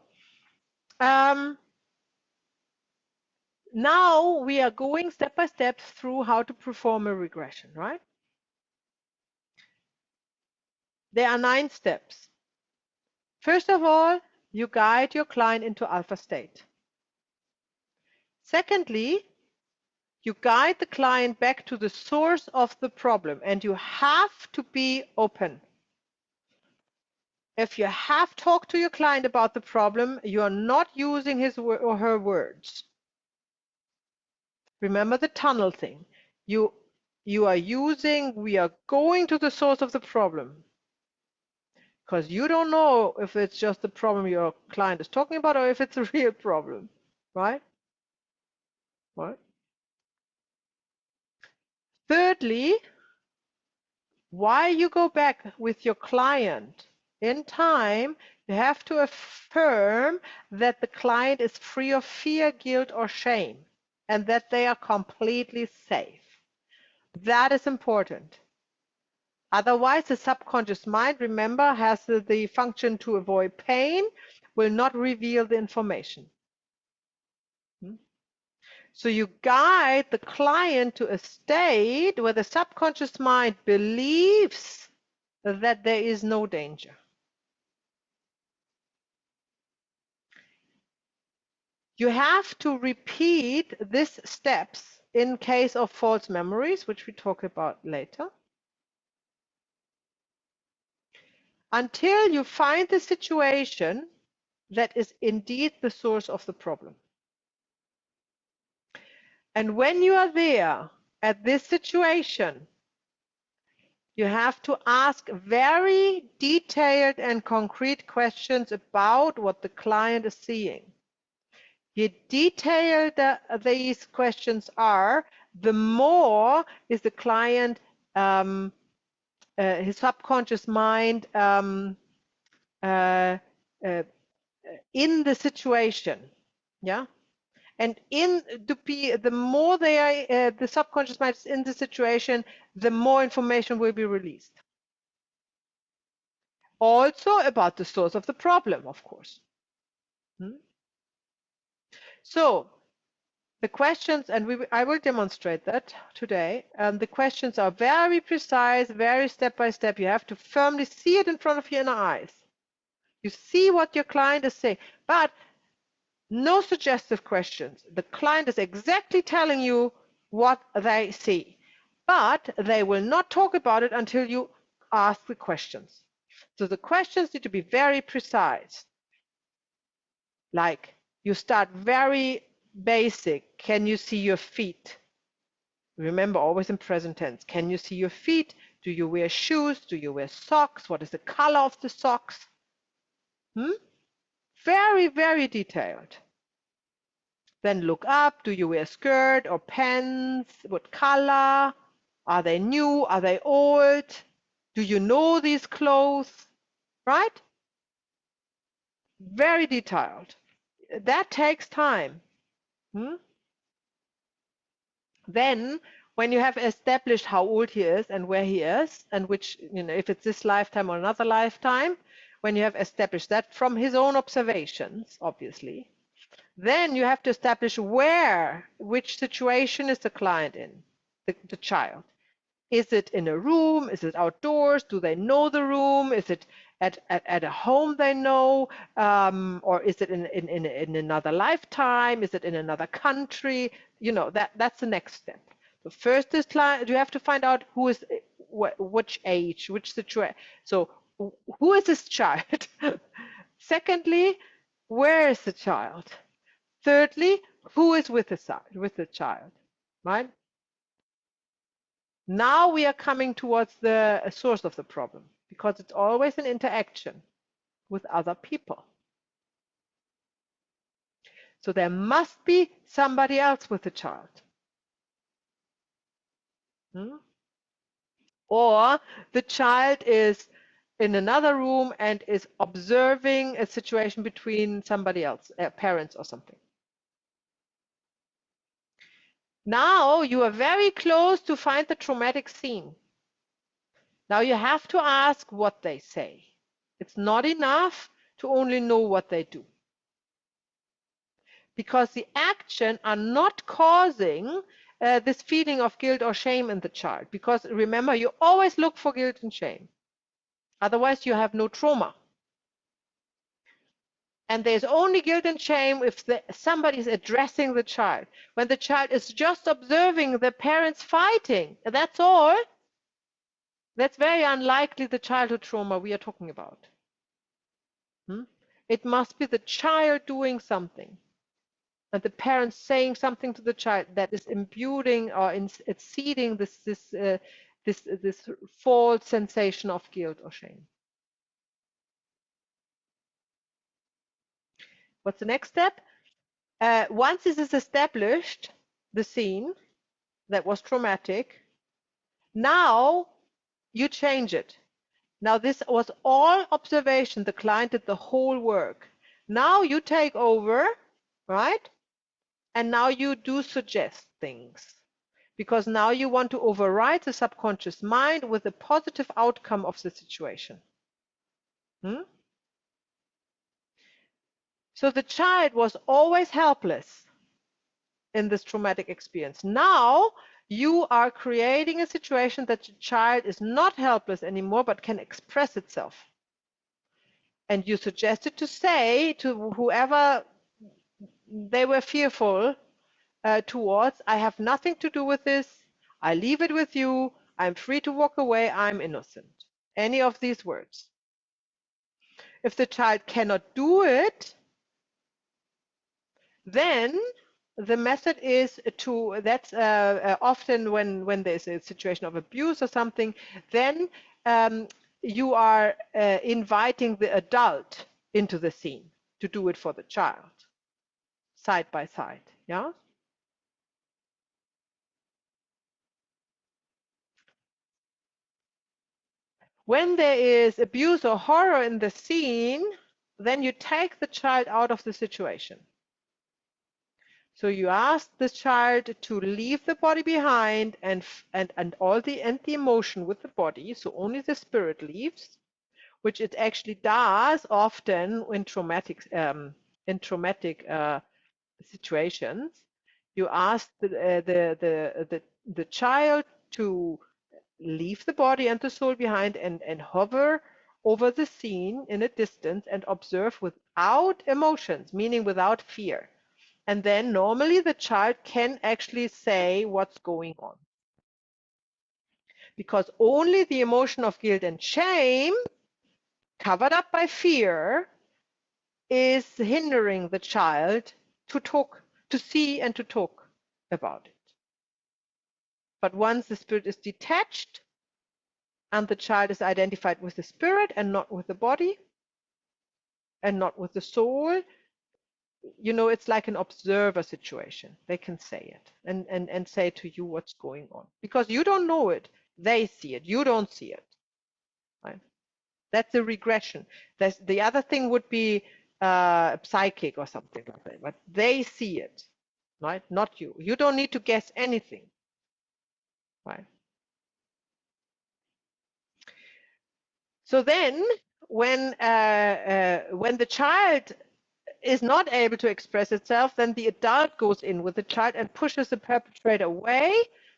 now we are going step by step through how to perform a regression, right? There are 9 steps. First of all, you guide your client into alpha state. Secondly, you guide the client back to the source of the problem, and you have to be open. If you have talked to your client about the problem, you are not using his or her words. Remember the tunnel thing. We are going to the source of the problem. Because you don't know if it's just the problem your client is talking about or if it's a real problem, right? Right. Thirdly, while you go back with your client in time, you have to affirm that the client is free of fear, guilt, or shame, and that they are completely safe. That is important. Otherwise, the subconscious mind, remember, has the function to avoid pain, will not reveal the information. So you guide the client to a state where the subconscious mind believes that there is no danger. You have to repeat these steps in case of false memories, which we talk about later, until you find the situation that is indeed the source of the problem. And when you are there at this situation, you have to ask very detailed and concrete questions about what the client is seeing. The detailed these questions are, the more is the client, his subconscious mind in the situation, yeah. And the more they are, the subconscious mind is in the situation, the more information will be released. Also about the source of the problem, of course. So the questions, and I will demonstrate that today. The questions are very precise, very step by step. You have to firmly see it in front of your inner eyes. You see what your client is saying, but no suggestive questions. The client is exactly telling you what they see, but they will not talk about it until you ask the questions. So the questions need to be very precise. Like, you start very basic. Can you see your feet? Remember, always in present tense. Can you see your feet? Do you wear shoes? Do you wear socks? What is the color of the socks? Very, very detailed. Then look up. Do you wear a skirt or pants? What color? Are they new? Are they old? Do you know these clothes? Right? Very detailed. That takes time. Then, when you have established how old he is and where he is, and which, if it's this lifetime or another lifetime, when you have established that from his own observations, obviously, then you have to establish which situation is the client in, the child. Is it in a room? Is it outdoors? Do they know the room? Is it at a home they know, or is it in another lifetime? Is it in another country? You know, that's the next step. The first is you have to find out who is which age, which situation. So who is this child? Secondly, where is the child? Thirdly, who is with the child, right? Now we are coming towards the source of the problem, because it's always an interaction with other people. So there must be somebody else with the child. Or the child is in another room and is observing a situation between somebody else, parents or something. Now you are very close to find the traumatic scene. Now you have to ask what they say. It's not enough to only know what they do, because the action are not causing this feeling of guilt or shame in the child. Because remember, you always look for guilt and shame. Otherwise, you have no trauma. And there's only guilt and shame if somebody is addressing the child. When the child is just observing the parents fighting, that's all. That's very unlikely the childhood trauma we are talking about. It must be the child doing something, and the parents saying something to the child that is imbuing or exceeding this false sensation of guilt or shame. What's the next step? Once this is established, the scene that was traumatic, now you change it. Now this was all observation. The client did the whole work. Now you take over, right? And now you do suggest things, because now you want to override the subconscious mind with a positive outcome of the situation. So the child was always helpless in this traumatic experience. Now you are creating a situation that the child is not helpless anymore, but can express itself. And you suggested to say to whoever they were fearful towards, I have nothing to do with this, I leave it with you, I'm free to walk away, I'm innocent. Any of these words. If the child cannot do it, then the method is to, that's often when there's a situation of abuse or something, then you are inviting the adult into the scene to do it for the child, side by side, yeah? When there is abuse or horror in the scene, then you take the child out of the situation. So you ask the child to leave the body behind and the emotion with the body, so only the spirit leaves, which it actually does often in traumatic situations. You ask the child to leave the body and the soul behind and hover over the scene in a distance and observe without emotions, meaning without fear. And then normally the child can actually say what's going on. Because only the emotion of guilt and shame, covered up by fear, is hindering the child to talk, to see and to talk about it. But once the spirit is detached and the child is identified with the spirit and not with the body and not with the soul, you know, it's like an observer situation. They can say it and say to you what's going on, because you don't know it. They see it. You don't see it. Right? That's a regression. The other thing would be psychic or something like that, but they see it, right? Not you. You don't need to guess anything, right? So then, when the child is not able to express itself, then the adult goes in with the child and pushes the perpetrator away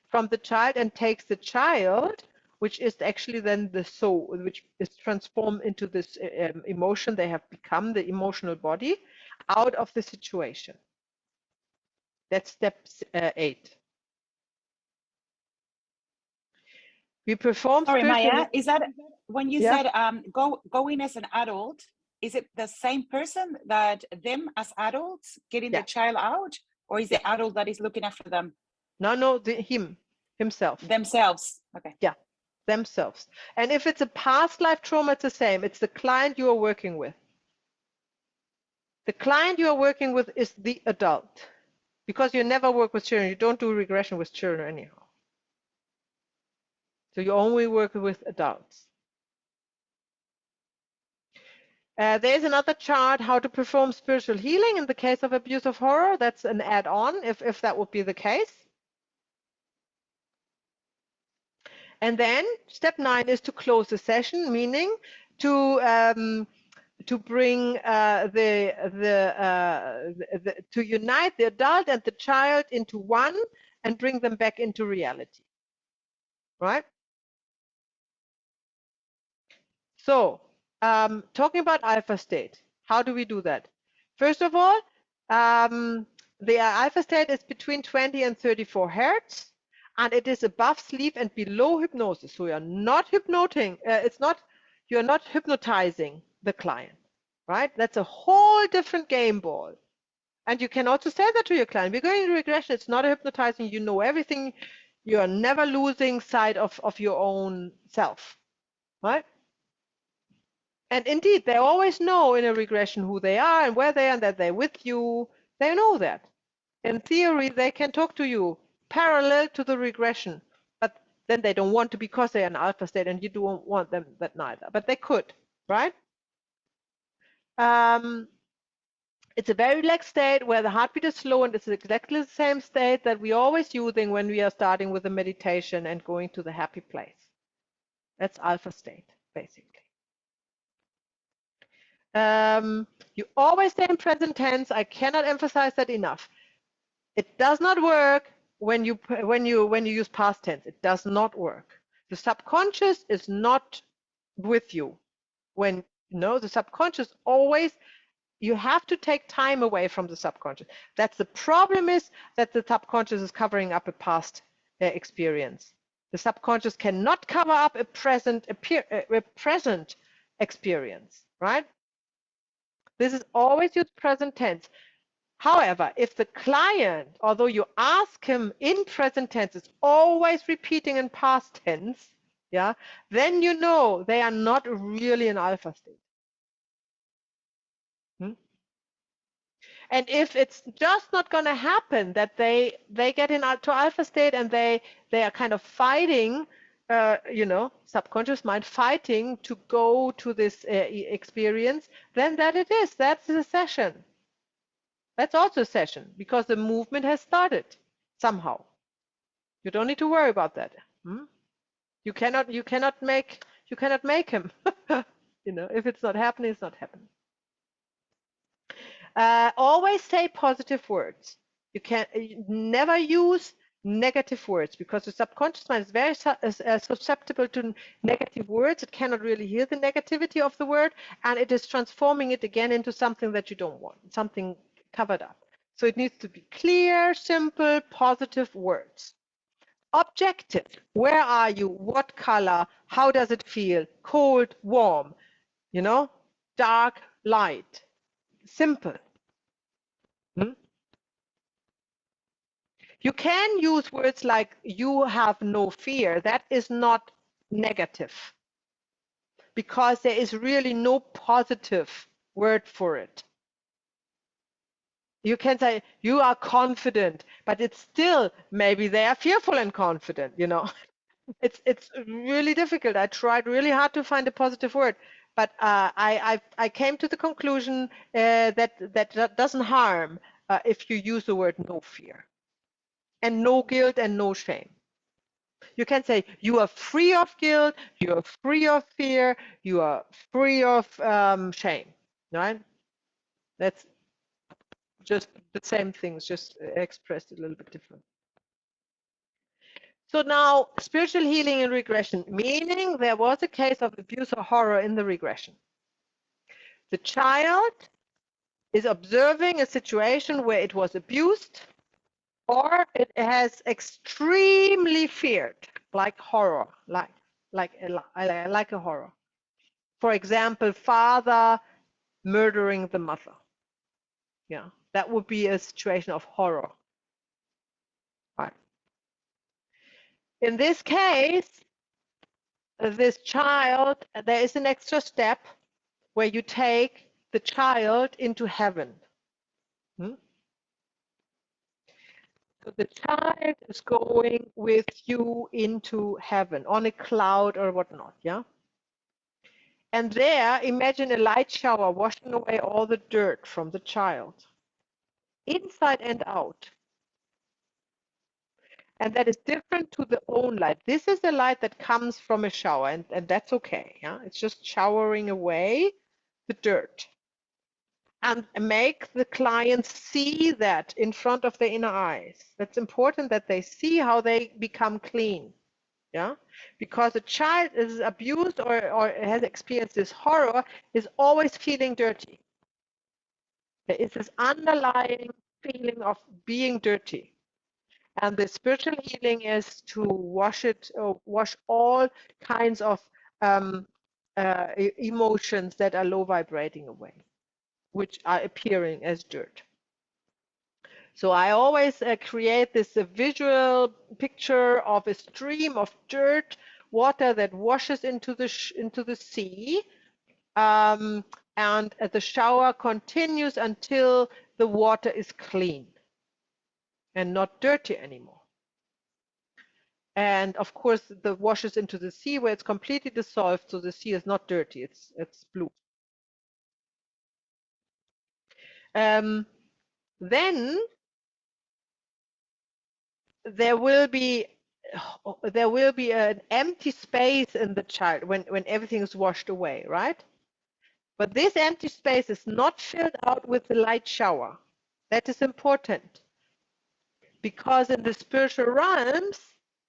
from the child and takes the child which is actually then the soul, which is transformed into this emotion. They have become the emotional body out of the situation. That's step 8. We perform Sorry, spiritual. Maya, is that when you Yeah. said go in as an adult, is it the same person that them as adults getting Yeah. the child out, or is the adult that is looking after them? No, himself. Themselves. Okay. Yeah, themselves. And if it's a past life trauma, it's the same. It's the client you are working with. The client you are working with is the adult, because you never work with children. You don't do regression with children anyhow. So you only work with adults. There's another chart, how to perform spiritual healing in the case of abuse of horror. That's an add-on if that would be the case. And then step 9 is to close the session, meaning to bring to unite the adult and the child into one and bring them back into reality, right? So talking about alpha state, how do we do that? First of all, the alpha state is between 20 and 34 hertz, and it is above sleep and below hypnosis. So you're not hypnoting. You're not hypnotizing the client, right? That's a whole different game ball. And you can also say that to your client. We're going into regression. It's not a hypnotizing. You know everything. You are never losing sight of your own self, right? And indeed, they always know in a regression who they are and where they are and that they're with you. They know that. In theory, they can talk to you parallel to the regression, but then they don't want to because they're in alpha state and you don't want them that neither, but they could, right? It's a very relaxed state where the heartbeat is slow, and it's exactly the same state that we're always using when we are starting with a meditation and going to the happy place. That's alpha state, basically. You always stay in present tense. I cannot emphasize that enough. It does not work when you use past tense. It does not work. The subconscious is not with you. The subconscious always, you have to take time away from the subconscious. That's the problem, is that the subconscious is covering up a past experience. The subconscious cannot cover up a present experience, right? This is always used present tense. However, if the client, although you ask him in present tense, is always repeating in past tense, yeah, then you know they are not really in alpha state. And if it's just not going to happen that they get into alpha state and they are kind of fighting, subconscious mind fighting to go to this experience, then that's the session. That's also a session, because the movement has started somehow. You don't need to worry about that. You cannot make him. If it's not happening, it's not happening. Always say positive words. You never use negative words, because the subconscious mind is very susceptible to negative words. It cannot really hear the negativity of the word, and it is transforming it again into something that you don't want, something covered up. So it needs to be clear, simple, positive words. Objective. Where are you? What color? How does it feel? Cold, warm, dark, light. Simple. You can use words like you have no fear. That is not negative, because there is really no positive word for it. You can say you are confident, but it's still, maybe they are fearful and confident, It's really difficult. I tried really hard to find a positive word, but I came to the conclusion that doesn't harm if you use the word no fear, and no guilt and no shame. You can say you are free of guilt, you are free of fear, you are free of shame, right? That's just the same things, just expressed a little bit different. So now spiritual healing and regression, meaning there was a case of abuse or horror in the regression. The child is observing a situation where it was abused or it has extremely feared, like horror, like a horror. For example, father murdering the mother. Yeah, that would be a situation of horror. Right. In this case, this child, there is an extra step where you take the child into heaven. So the child is going with you into heaven on a cloud or whatnot, yeah? And there, imagine a light shower washing away all the dirt from the child, inside and out. And that is different to the own light. This is the light that comes from a shower, and that's okay, yeah? It's just showering away the dirt. And make the clients see that in front of their inner eyes. That's important that they see how they become clean. Yeah, because a child is abused or has experienced this horror is always feeling dirty. There is this underlying feeling of being dirty. And the spiritual healing is to wash all kinds of emotions that are low vibrating away, which are appearing as dirt. So I always create this visual picture of a stream of dirt, water that washes into the sea, and the shower continues until the water is clean and not dirty anymore. And of course, the washes into the sea where it's completely dissolved, so the sea is not dirty; it's blue. Then there will be an empty space in the child when everything is washed away, right? But this empty space is not filled out with the light shower. That is important, because in the spiritual realms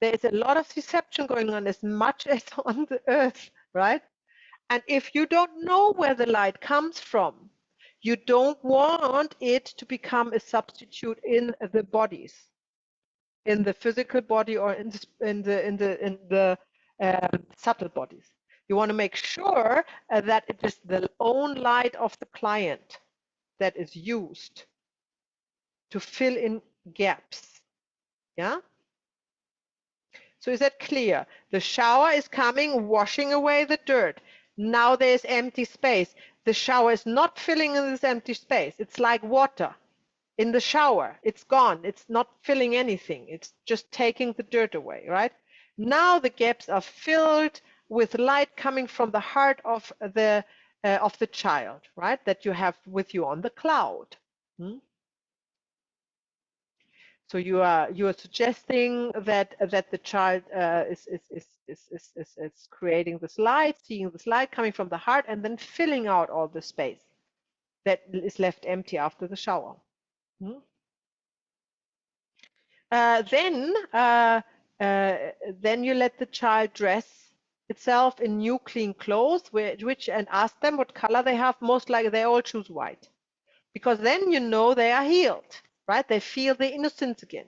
there is a lot of deception going on, as much as on the earth, right? And if you don't know where the light comes from, you don't want it to become a substitute in the bodies, in the physical body or in the subtle bodies. You want to make sure that it is the own light of the client that is used to fill in gaps. Yeah. So is that clear? The shower is coming, washing away the dirt. Now there's empty space. The shower is not filling in this empty space. It's like water in the shower. It's gone. It's not filling anything. It's just taking the dirt away, right? Now the gaps are filled with light coming from the heart of the child, right? That you have with you on the cloud. So you are suggesting that the child is creating this light, seeing this light coming from the heart, and then filling out all the space that is left empty after the shower. Then you let the child dress itself in new clean clothes, and ask them what color they have. Most likely they all choose white, because then you know they are healed, right? They feel the innocence again.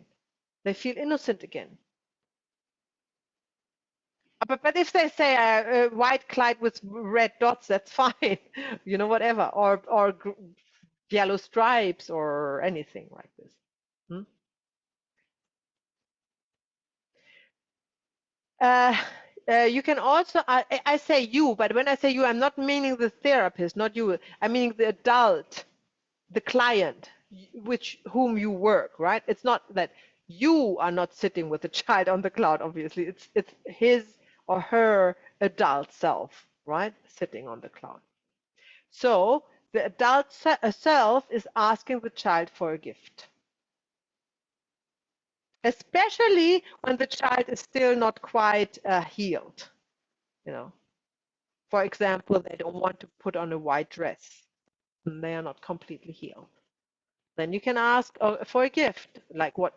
They feel innocent again. But if they say white clad with red dots, that's fine, you know, whatever, or yellow stripes or anything like this. You can also, I say you, but when I say you, I'm not meaning the therapist, not you. I'm meaning the adult, the client, whom you work, right? It's not that you are not sitting with the child on the cloud, obviously. It's his or her adult self, right? Sitting on the cloud. So the adult self is asking the child for a gift, especially when the child is still not quite healed. You know, for example, they don't want to put on a white dress and they are not completely healed. Then you can ask for a gift, like what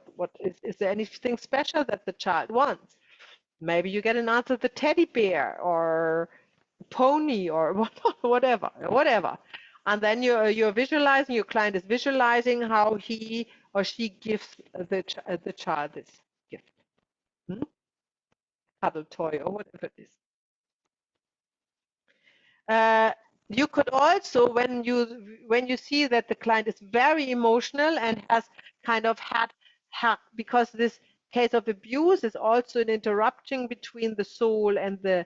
is there anything special that the child wants? Maybe you get an answer, the teddy bear or pony or whatever. And then you're visualizing, your client is visualizing how he or she gives the child this gift. Cuddle toy or whatever it is. You could also, when you see that the client is very emotional and has kind of had because this case of abuse is also an interruption between the soul and the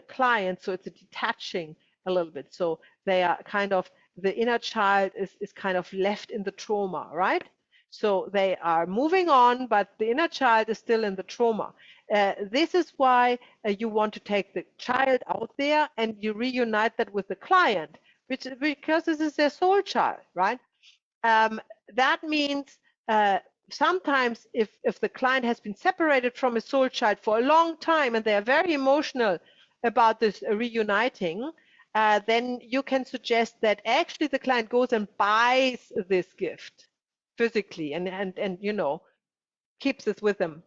client, so it's a detaching a little bit. So they are kind of, the inner child is kind of left in the trauma, right? So they are moving on, but the inner child is still in the trauma. This is why you want to take the child out there and you reunite that with the client, because this is their soul child, right? That means sometimes if the client has been separated from a soul child for a long time and they are very emotional about this reuniting, then you can suggest that actually the client goes and buys this gift physically and you know, keeps it with them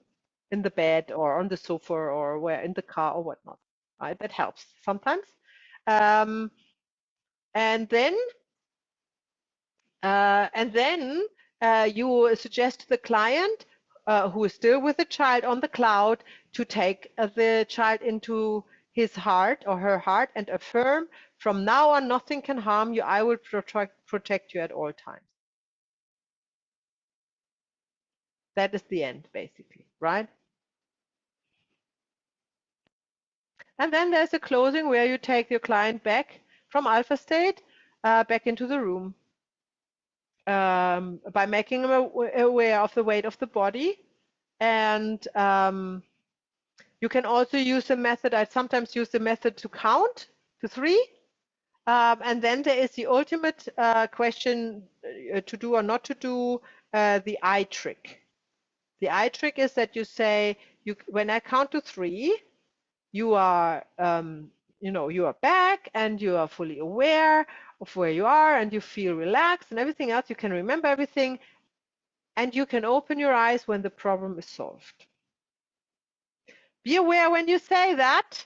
in the bed or on the sofa or where in the car or whatnot, right? That helps sometimes. And then you suggest to the client who is still with the child on the cloud to take the child into his heart or her heart and affirm, from now on nothing can harm you, I will protect you at all times. That is the end, basically, right? And then there's a closing where you take your client back from alpha state back into the room by making them aware of the weight of the body. And you can also use the method, I sometimes use the method to count to 3. And then there is the ultimate question to do or not to do, the eye trick. The eye trick is that you say, when I count to 3, you are, you know, you are back and you are fully aware of where you are and you feel relaxed and everything else. You can remember everything and you can open your eyes when the problem is solved. Be aware when you say that,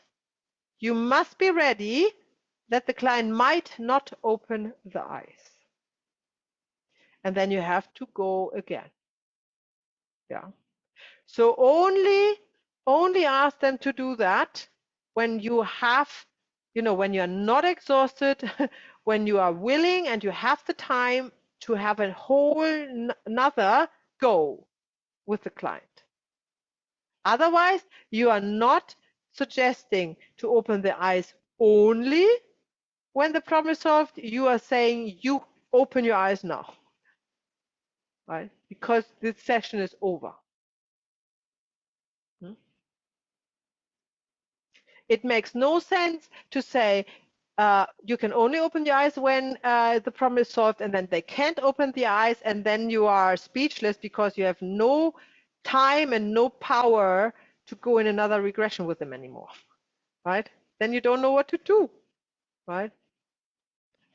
you must be ready that the client might not open the eyes. And then you have to go again. Yeah. So only ask them to do that when you have, you know, when you're not exhausted, when you are willing and you have the time to have a whole another go with the client. Otherwise, you are not suggesting to open the eyes only when the problem is solved. You are saying you open your eyes now, right? Because this session is over. It makes no sense to say you can only open your eyes when the problem is solved, and then they can't open the eyes, and then you are speechless because you have no time and no power to go in another regression with them anymore, right? Then you don't know what to do, right?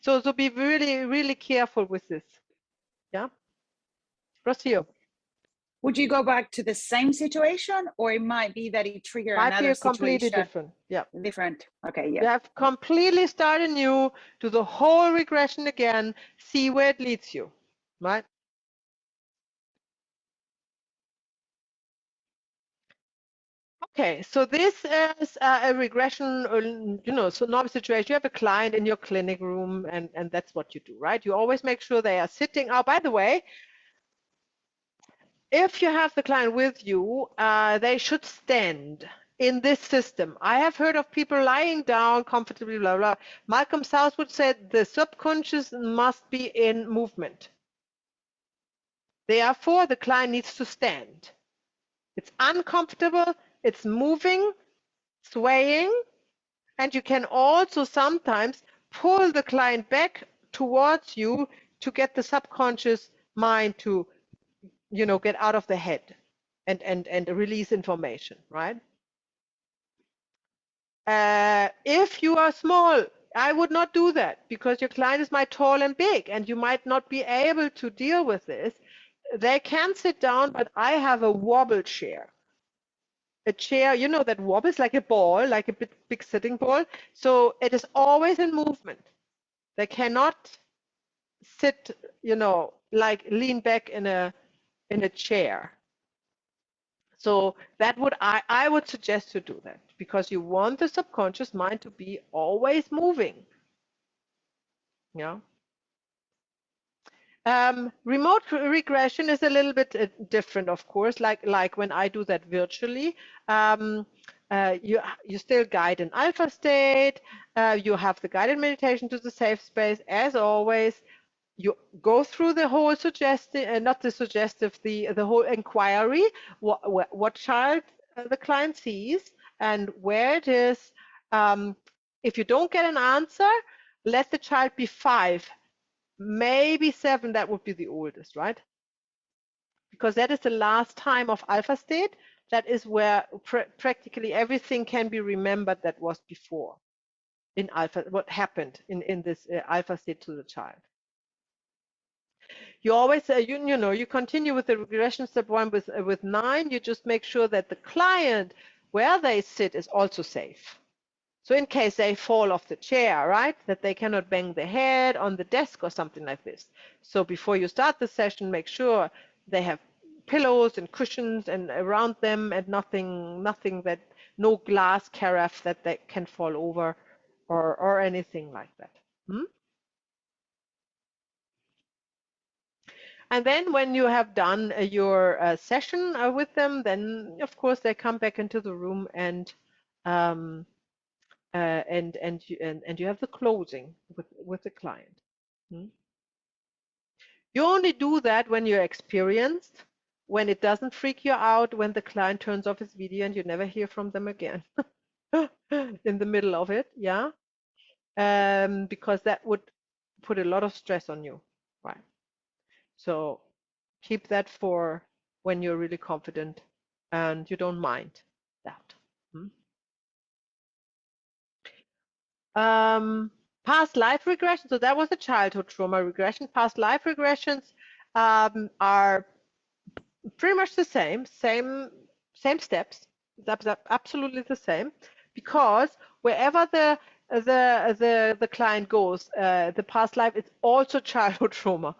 So be really, really careful with this. Yeah, Rocio. Would you go back to the same situation, or it might be that it triggered Might be another a completely situation? different. Yeah. Different. Okay. Yeah. You have completely start anew, do the whole regression again, see where it leads you, right? Okay, so this is a regression, you know, so normal situation. You have a client in your clinic room, and that's what you do, right? You always make sure they are sitting. Oh, by the way, if you have the client with you, they should stand in this system. I have heard of people lying down comfortably, blah, blah. Malcolm Southwood said the subconscious must be in movement. Therefore, the client needs to stand. It's uncomfortable, it's moving, swaying, and you can also sometimes pull the client back towards you to get the subconscious mind to, you know, get out of the head and release information, right? If you are small, I would not do that because your client is might tall and big and you might not be able to deal with this. They can sit down, but I have a wobble chair. A chair, you know, that wobbles like a ball, like a big sitting ball. So it is always in movement. They cannot sit, you know, like lean back in a chair. So that would I would suggest to do that because you want the subconscious mind to be always moving. Yeah. Remote regression is a little bit different, of course. Like when I do that virtually, you still guide an alpha state. You have the guided meditation to the safe space as always. You go through the whole suggestive, not the suggestive, the whole inquiry. What child the client sees and where it is. If you don't get an answer, let the child be 5. Maybe 7, that would be the oldest, right? Because that is the last time of alpha state. That is where practically everything can be remembered that was before in alpha, what happened in this alpha state to the child. You always, you know, you continue with the regression step 1 with 9. You just make sure that the client, where they sit, is also safe. So in case they fall off the chair, right, that they cannot bang their head on the desk or something like this. So before you start the session, make sure they have pillows and cushions and around them and nothing that, no glass carafe that they can fall over or anything like that. And then when you have done your session with them, then of course they come back into the room and you have the closing with the client. You only do that when you're experienced, when it doesn't freak you out, when the client turns off his video and you never hear from them again in the middle of it, yeah, because that would put a lot of stress on you, right? So keep that for when you're really confident and you don't mind that. Past life regression. So that was a childhood trauma regression. Past life regressions are pretty much the same steps. That's absolutely the same, because wherever the client goes, the past life, it's also childhood trauma.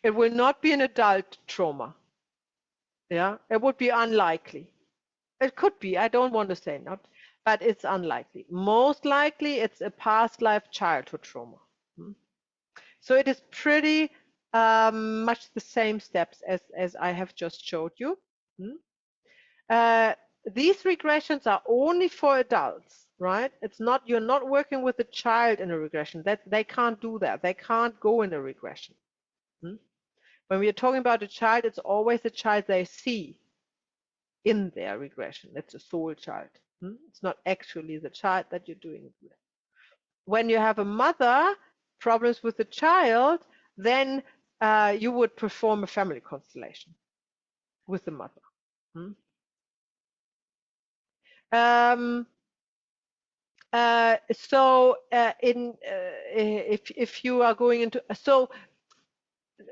It will not be an adult trauma. Yeah, it would be unlikely. It could be. I don't want to say not, but it's unlikely. Most likely, it's a past life childhood trauma. So it is pretty much the same steps as I have just showed you. These regressions are only for adults, right? It's not, you're not working with a child in a regression. That they can't do that. They can't go in a regression. When we are talking about a child, it's always a child they see in their regression. It's a soul child. It's not actually the child that you're doing it with. When you have a mother, problems with the child, then you would perform a family constellation with the mother. If you are going into, so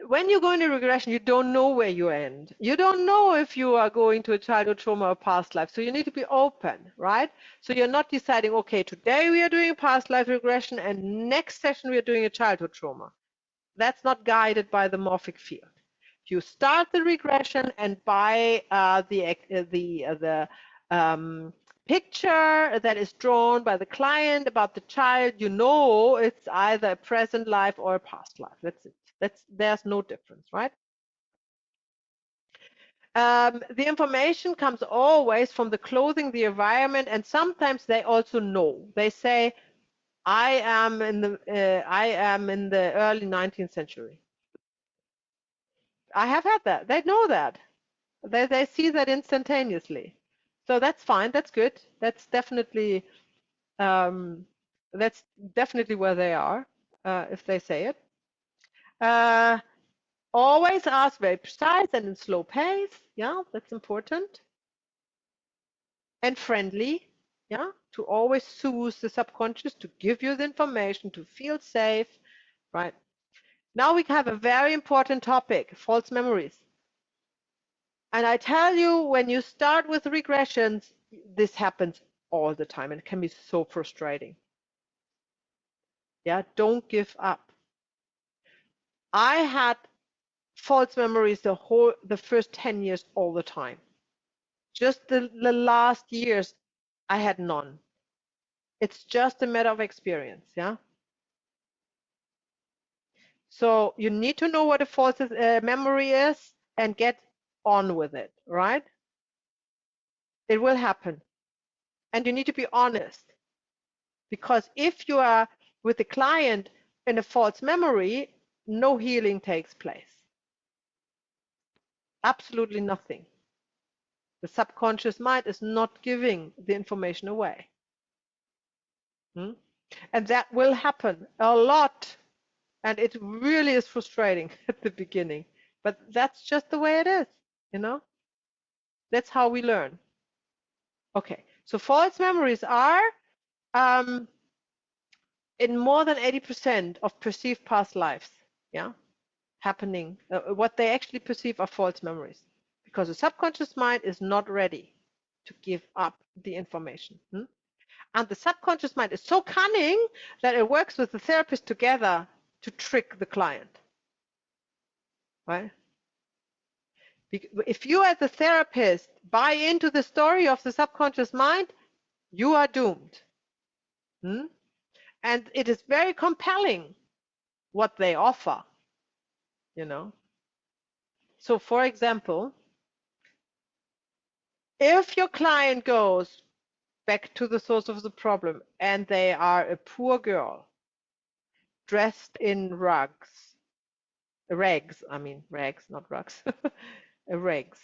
when you go into regression, you don't know where you end. You don't know if you are going to a childhood trauma or past life. So you need to be open, right? So you're not deciding, okay, today we are doing past life regression and next session we are doing a childhood trauma. That's not guided by the morphic field. You start the regression, and by the picture that is drawn by the client about the child, you know it's either a present life or a past life. That's it. There's no difference, right? The information comes always from the clothing, the environment, and sometimes they also know. They say, I am in the early 19th century. I have had that. They know that. They see that instantaneously. So that's fine. That's good. That's definitely where they are if they say it. Always ask very precise and in slow pace. Yeah, that's important. And friendly. Yeah, to always soothe the subconscious, to give you the information, to feel safe, right? Now we have a very important topic, false memories. And I tell you, when you start with regressions, this happens all the time and it can be so frustrating. Yeah, don't give up. I had false memories the first 10 years all the time. Just the last years, I had none. It's just a matter of experience, yeah? So you need to know what a false memory is and get on with it, right? It will happen. And you need to be honest. Because if you are with the client in a false memory, no healing takes place. Absolutely nothing. The subconscious mind is not giving the information away. And that will happen a lot. And it really is frustrating at the beginning. But that's just the way it is, you know? That's how we learn. Okay, so false memories are in more than 80% of perceived past lives, yeah, happening. What they actually perceive are false memories because the subconscious mind is not ready to give up the information. And the subconscious mind is so cunning that it works with the therapist together to trick the client, right? If you as a therapist buy into the story of the subconscious mind, you are doomed. And it is very compelling what they offer, you know. So for example, if your client goes back to the source of the problem and they are a poor girl dressed in rags, not rugs, rags.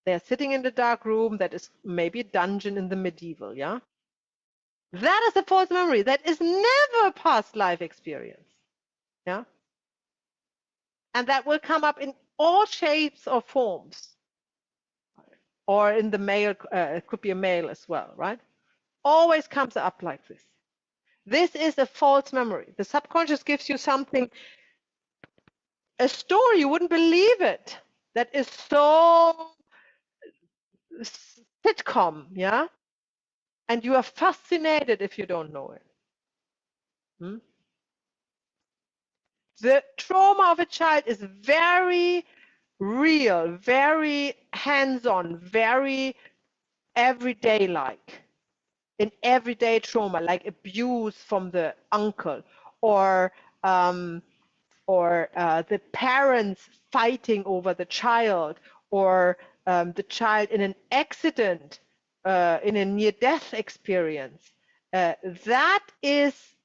They're sitting in the dark room that is maybe a dungeon in the medieval, yeah? That is a false memory. That is never a past life experience, yeah? And that will come up in all shapes or forms. Or in the male, it could be a male as well, right? Always comes up like this. This is a false memory. The subconscious gives you something, a story, you wouldn't believe it, that is so sitcom, yeah? And you are fascinated if you don't know it. The trauma of a child is very real, very hands-on, very everyday-like. In everyday trauma, like abuse from the uncle, or the parents fighting over the child, or the child in an accident, in a near-death experience. That is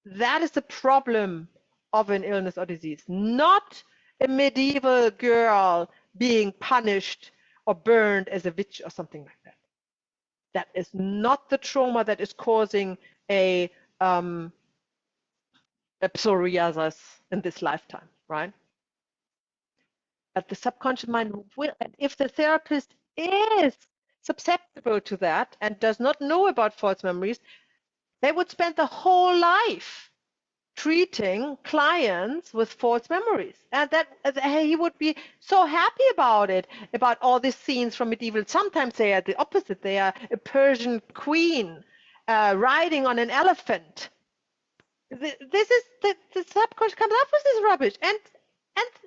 the problem of an illness or disease, not a medieval girl being punished or burned as a witch or something like that. That is not the trauma that is causing a psoriasis in this lifetime, right? But the subconscious mind will, and if the therapist is susceptible to that and does not know about false memories, they would spend the whole life treating clients with false memories, and that he would be so happy about it, about all these scenes from medieval. Sometimes they are the opposite. They are a Persian queen riding on an elephant. This is the subconscious comes up with this rubbish, and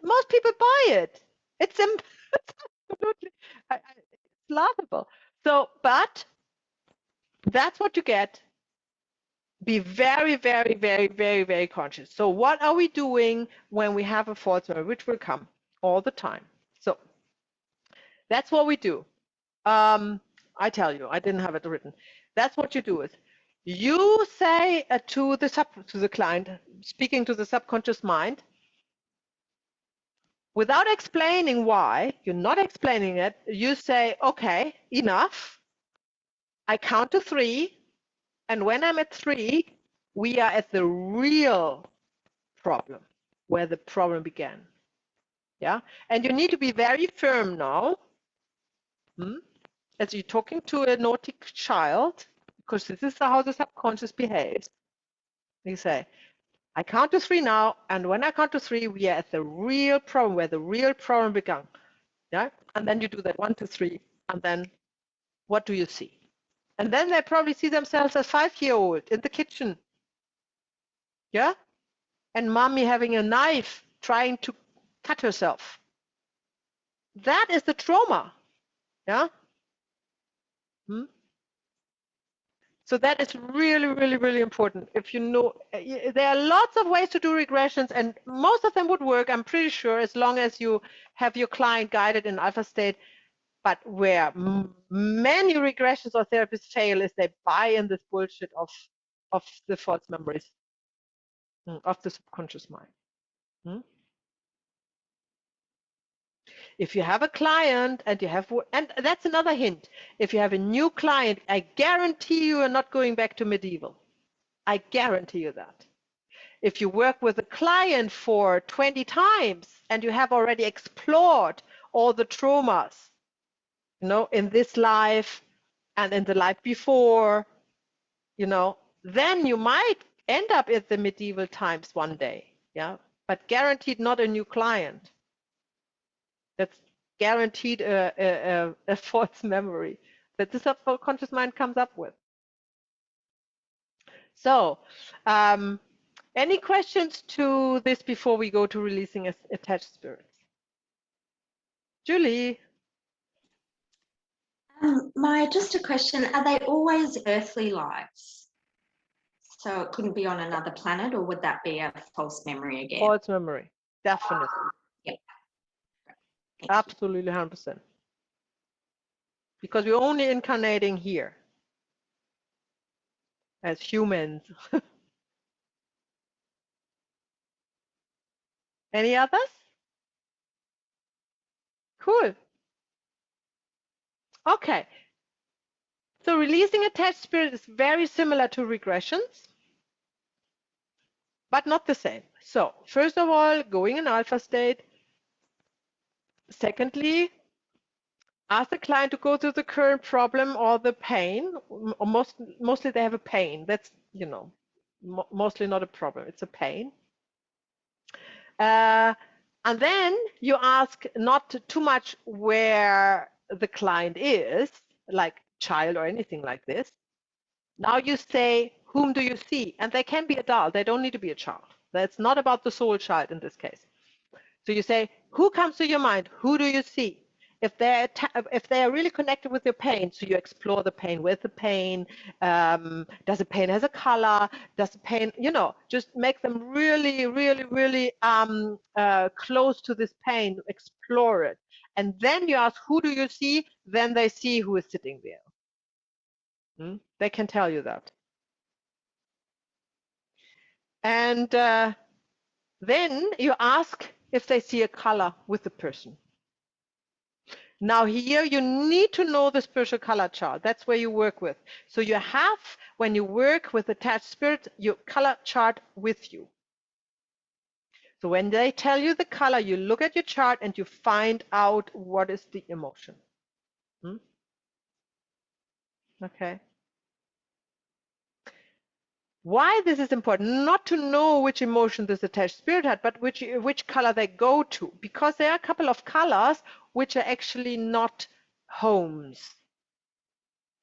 most people buy it. It's absolutely it's laughable. So, but that's what you get. Be very, very, very, very, very conscious. So what are we doing when we have a false memory, which will come all the time? So that's what we do. I tell you, I didn't have it written. That's what you do is you say to the client, speaking to the subconscious mind, without explaining why, you're not explaining it, you say, okay, enough. I count to 3. And when I'm at 3, we are at the real problem, where the problem began. Yeah, and you need to be very firm now. As you're talking to a naughty child, because this is how the subconscious behaves. You say, I count to 3 now, and when I count to 3, we are at the real problem, where the real problem began. Yeah, and then you do that 1, 2, 3, and then what do you see? And then they probably see themselves as 5-year-old in the kitchen. Yeah, and mommy having a knife trying to cut herself. That is the trauma. Yeah. So that is really, really, really important. If you know, there are lots of ways to do regressions, and most of them would work, I'm pretty sure, as long as you have your client guided in alpha state. But where many regressions or therapists fail is they buy in this bullshit of the false memories, of the subconscious mind. If you have a client and you have, and that's another hint, if you have a new client, I guarantee you are not going back to medieval. I guarantee you that. If you work with a client for 20 times and you have already explored all the traumas, you know, in this life and in the life before, you know, then you might end up at the medieval times one day. Yeah, but guaranteed not a new client. That's guaranteed a false memory that the subconscious mind comes up with. So, any questions to this before we go to releasing attached spirits? Julie? Just a question, are they always earthly lives? So it couldn't be on another planet, or would that be a false memory again? False memory, definitely. Yep. Absolutely 100%. Because we're only incarnating here as humans. Any others? Cool. Okay. So releasing attached spirit is very similar to regressions, but not the same. So first of all, going in alpha state. Secondly, ask the client to go through the current problem or the pain. Or mostly they have a pain. That's, you know, mostly not a problem. It's a pain. And then you ask not too much where the client is, like child or anything like this. Now you say, whom do you see? And they can be adult. They don't need to be a child. That's not about the soul child in this case. So you say, who comes to your mind? Who do you see? If they're really connected with your pain, so you explore the pain with the pain. Does the pain has a color? Does the pain, you know, just make them really, really, really close to this pain. Explore it, and then you ask, who do you see? Then they see who is sitting there. They can tell you that. And then you ask if they see a color with the person. Now here you need to know the spiritual color chart. That's where you work with. So you have, when you work with attached spirit, your color chart with you. So when they tell you the color, you look at your chart and you find out what is the emotion. Okay. Why this is important, not to know which emotion this attached spirit had, but which color they go to, because there are a couple of colors which are actually not homes.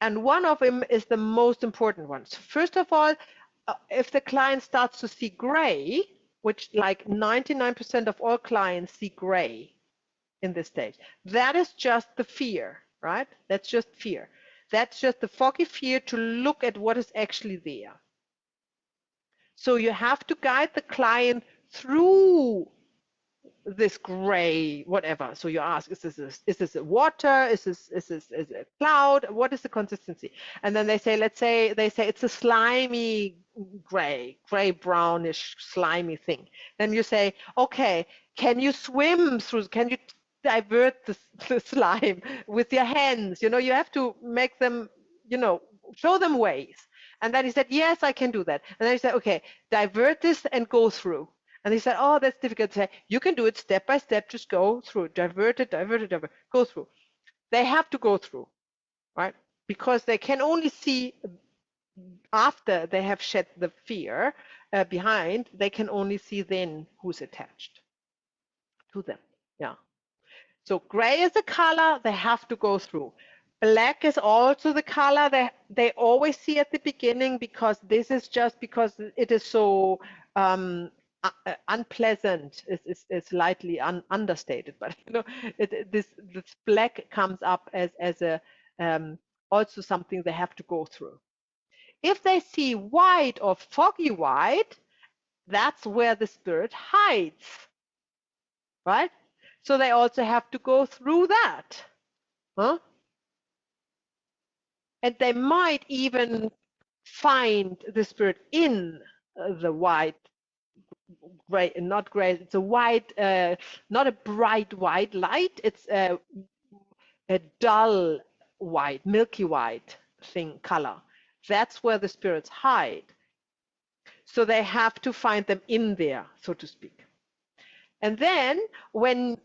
And one of them is the most important one. So first of all, if the client starts to see gray, which like 99% of all clients see gray in this stage, that is just the fear, right? That's just fear. That's just the foggy fear to look at what is actually there. So you have to guide the client through this gray, whatever. So you ask, is this a water? Is it a cloud? What is the consistency? And then they say, let's say they say it's a slimy gray brownish slimy thing. Then you say, okay, can you swim through? Can you divert the slime with your hands? You know, you have to make them, you know, show them ways. And then he said, yes, I can do that. And then he said, okay, divert this and go through. And he said, oh, that's difficult to say. You can do it step by step. Just go through, divert it, go through. They have to go through, right? Because they can only see after they have shed the fear behind, they can only see then who's attached to them. Yeah. So gray is a color they have to go through. Black is also the color they always see at the beginning, because this is just because it is so unpleasant. Is slightly understated, but you know, this black comes up as a also something they have to go through. If they see white or foggy white, that's where the spirit hides, right? So they also have to go through that. Huh? And they might even find the spirit in the white, gray, not gray, it's a white, not a bright white light, it's a dull white, milky white thing color. That's where the spirits hide. So they have to find them in there, so to speak. And then when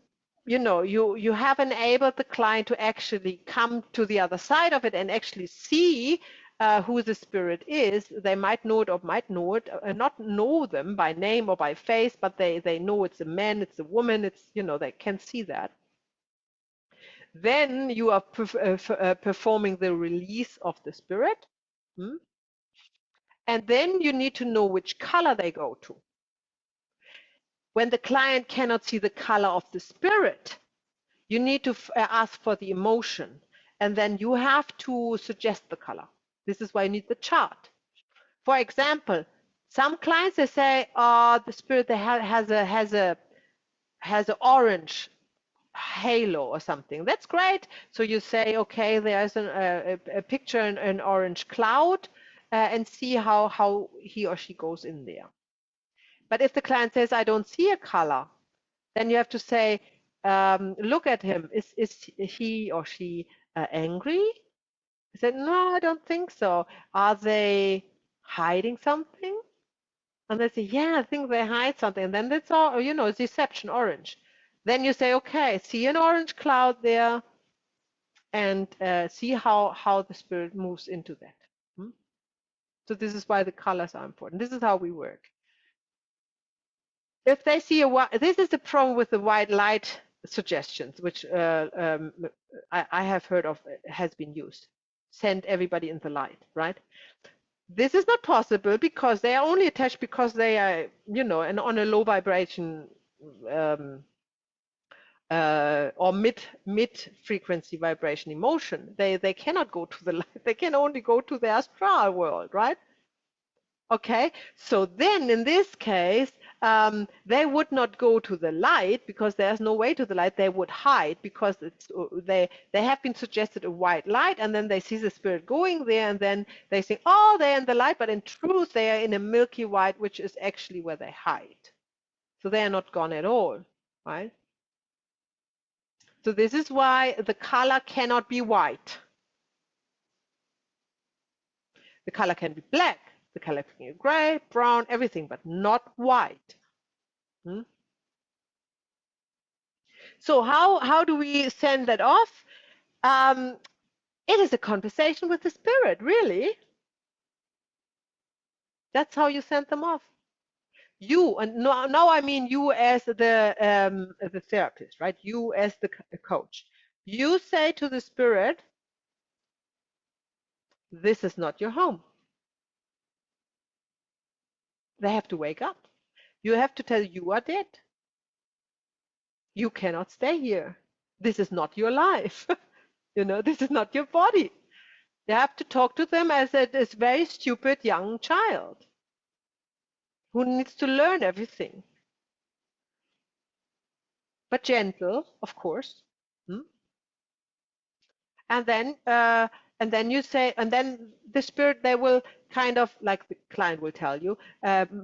you have enabled the client to actually come to the other side of it and actually see who the spirit is, they might know it or might know it, not know them by name or by face, but they know it's a man, it's a woman, it's, they can see that. Then you are performing the release of the spirit. And then you need to know which color they go to. When the client cannot see the color of the spirit, you need to ask for the emotion, and then you have to suggest the color. This is why you need the chart. For example, some clients, they say, the spirit has an orange halo or something. That's great. So you say, okay, there's a picture in an orange cloud, and see how he or she goes in there. But if the client says, I don't see a color, then you have to say, look at him. Is he or she angry? I said, no, I don't think so. Are they hiding something? And they say, yeah, I think they hide something. And then that's all, it's deception, orange. Then you say, okay, see an orange cloud there, and see how the spirit moves into that. So this is why the colors are important. This is how we work. If they see this is the problem with the white light suggestions, which I have heard of, has been used. Send everybody in the light, right? This is not possible because they are only attached because they are, and on a low vibration or mid frequency vibration emotion. They cannot go to the light. They can only go to the astral world, right? Okay, so then in this case, they would not go to the light because there's no way to the light. They would hide because they have been suggested a white light, and then they see the spirit going there, and then they think, oh, they're in the light, but in truth they are in a milky white, which is actually where they hide. So they are not gone at all, right? So this is why the color cannot be white. The color can be black. The color can be gray, brown, everything, but not white. So how do we send that off? It is a conversation with the spirit, really. That's how you send them off. You, and now I mean you as the therapist, right? You as the coach. You say to the spirit, this is not your home. They have to wake up. You have to tell you are dead. You cannot stay here. This is not your life. This is not your body. You have to talk to them as this very stupid young child who needs to learn everything. But gentle, of course. And then you say, and then the spirit, they will kind of, like the client will tell you,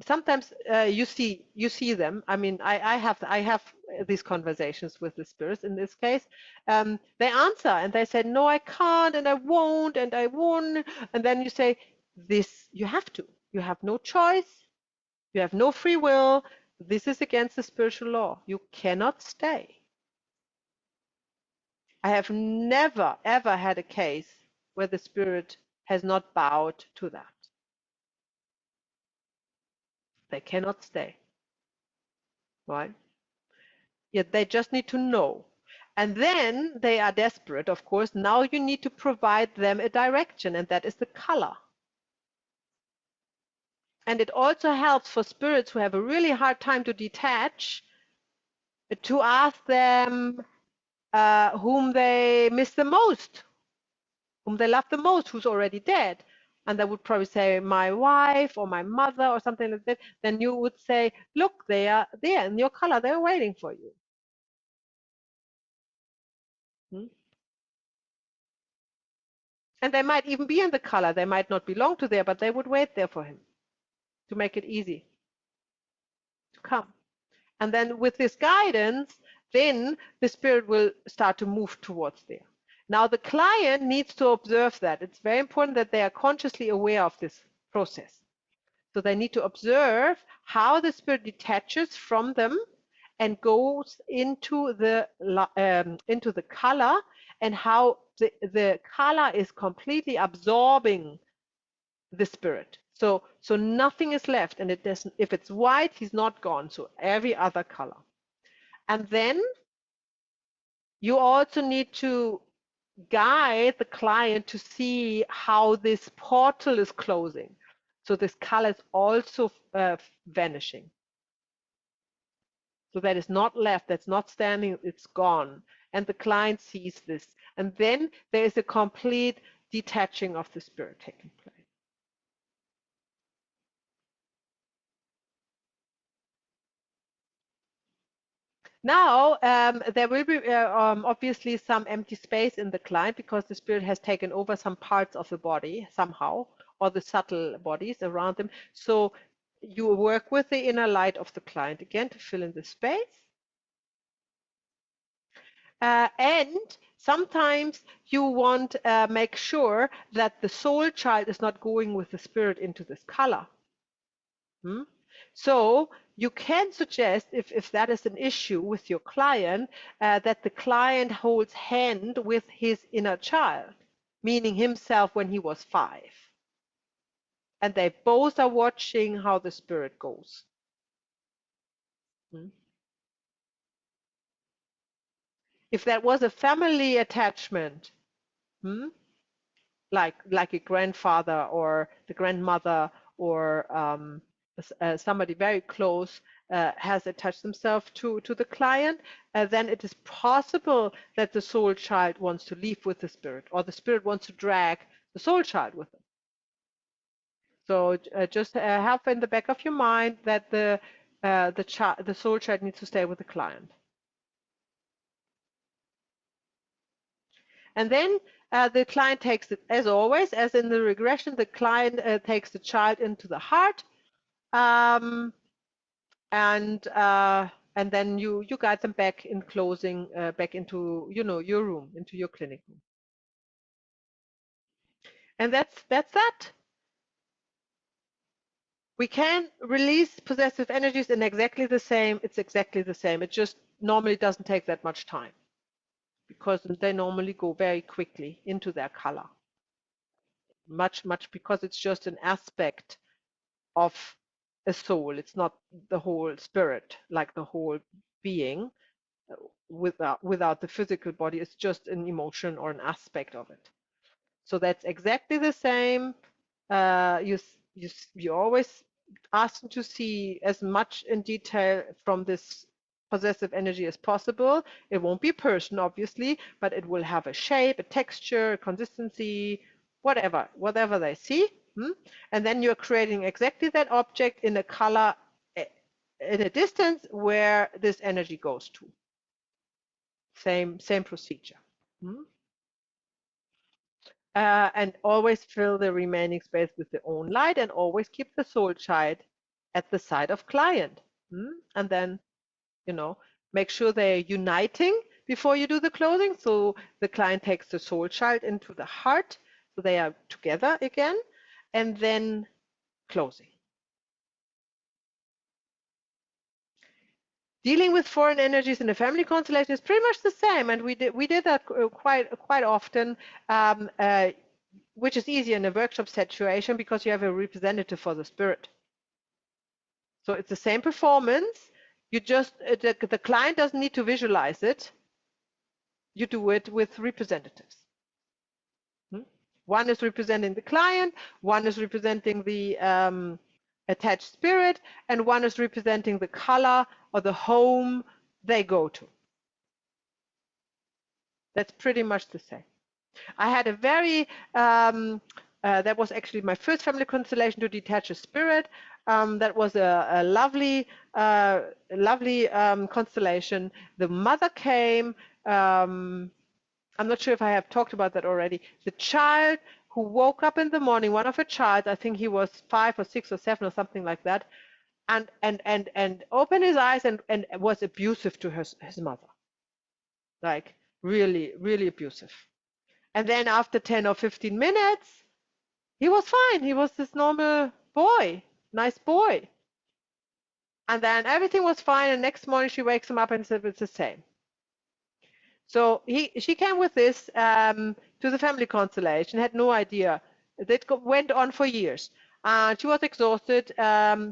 sometimes you see them. I mean, I have these conversations with the spirits in this case. They answer and they say, no, I can't, and I won't, and I won't. And then you say, this, you have to. You have no choice. You have no free will. This is against the spiritual law. You cannot stay. I have never, ever had a case where the spirit has not bowed to that. They cannot stay, right? Yet they just need to know. And then they are desperate, of course. Now you need to provide them a direction, and that is the color. And it also helps for spirits who have a really hard time to detach to ask them whom they miss the most, whom they love the most, who's already dead. And they would probably say, my wife or my mother or something like that. Then you would say, look, they are there in your color. They're waiting for you. And they might even be in the color. They might not belong to there, but they would wait there for him to make it easy to come. And then with this guidance, then the spirit will start to move towards there. Now the client needs to observe that. It's very important that they are consciously aware of this process. So they need to observe how the spirit detaches from them and goes into the color, and how the color is completely absorbing the spirit. So nothing is left, and it doesn't. If it's white, he's not gone. So every other color. And then you also need to guide the client to see how this portal is closing. So this color is also vanishing. So that is not left, that's not standing, it's gone. And the client sees this. And then there is a complete detaching of the spirit taking place. Now, there will be obviously some empty space in the client because the spirit has taken over some parts of the body somehow, or the subtle bodies around them. So you work with the inner light of the client again to fill in the space. And sometimes you want to make sure that the soul child is not going with the spirit into this color. So you can suggest, if that is an issue with your client, that the client holds hand with his inner child, meaning himself when he was 5. And they both are watching how the spirit goes. If that was a family attachment, like a grandfather or the grandmother or somebody very close has attached themselves to the client, then it is possible that the soul child wants to leave with the spirit, or the spirit wants to drag the soul child with them. So just have in the back of your mind that the soul child needs to stay with the client. And then the client takes it, as always, as in the regression, the client takes the child into the heart, and then you guide them back in closing, back into your room, into your clinic room. And that's that. We can release possessive energies in exactly the same. It's exactly the same. It just normally doesn't take that much time, because they normally go very quickly into their color. Much because it's just an aspect of a soul. It's not the whole spirit, like the whole being without the physical body. It's just an emotion or an aspect of it. So that's exactly the same. You always ask them to see as much in detail from this possessive energy as possible. It won't be a person, obviously, but it will have a shape, a texture, a consistency, whatever they see. And then you're creating exactly that object in a color in a distance where this energy goes to. Same procedure. And always fill the remaining space with their own light, and always keep the soul child at the side of client. And then, make sure they're uniting before you do the closing. So the client takes the soul child into the heart, so they are together again, and then closing. Dealing with foreign energies in a family constellation is pretty much the same, and we did that quite often, which is easier in a workshop situation because you have a representative for the spirit. So it's the same performance. You just the client doesn't need to visualize it. You do it with representatives. One is representing the client, one is representing the attached spirit, and one is representing the color or the home they go to. That's pretty much the same. I had a very, that was actually my first family constellation to detach a spirit. That was a lovely, lovely constellation. The mother came. I'm not sure if I have talked about that already. The child who woke up in the morning, one of her child, I think he was 5 or 6 or 7 or something like that, and opened his eyes and was abusive to his mother. Like really, really abusive. And then after 10 or 15 minutes, he was fine. He was this normal boy, nice boy. And then everything was fine. And next morning she wakes him up and said it's the same. So she came with this to the family constellation, had no idea. It went on for years. She was exhausted,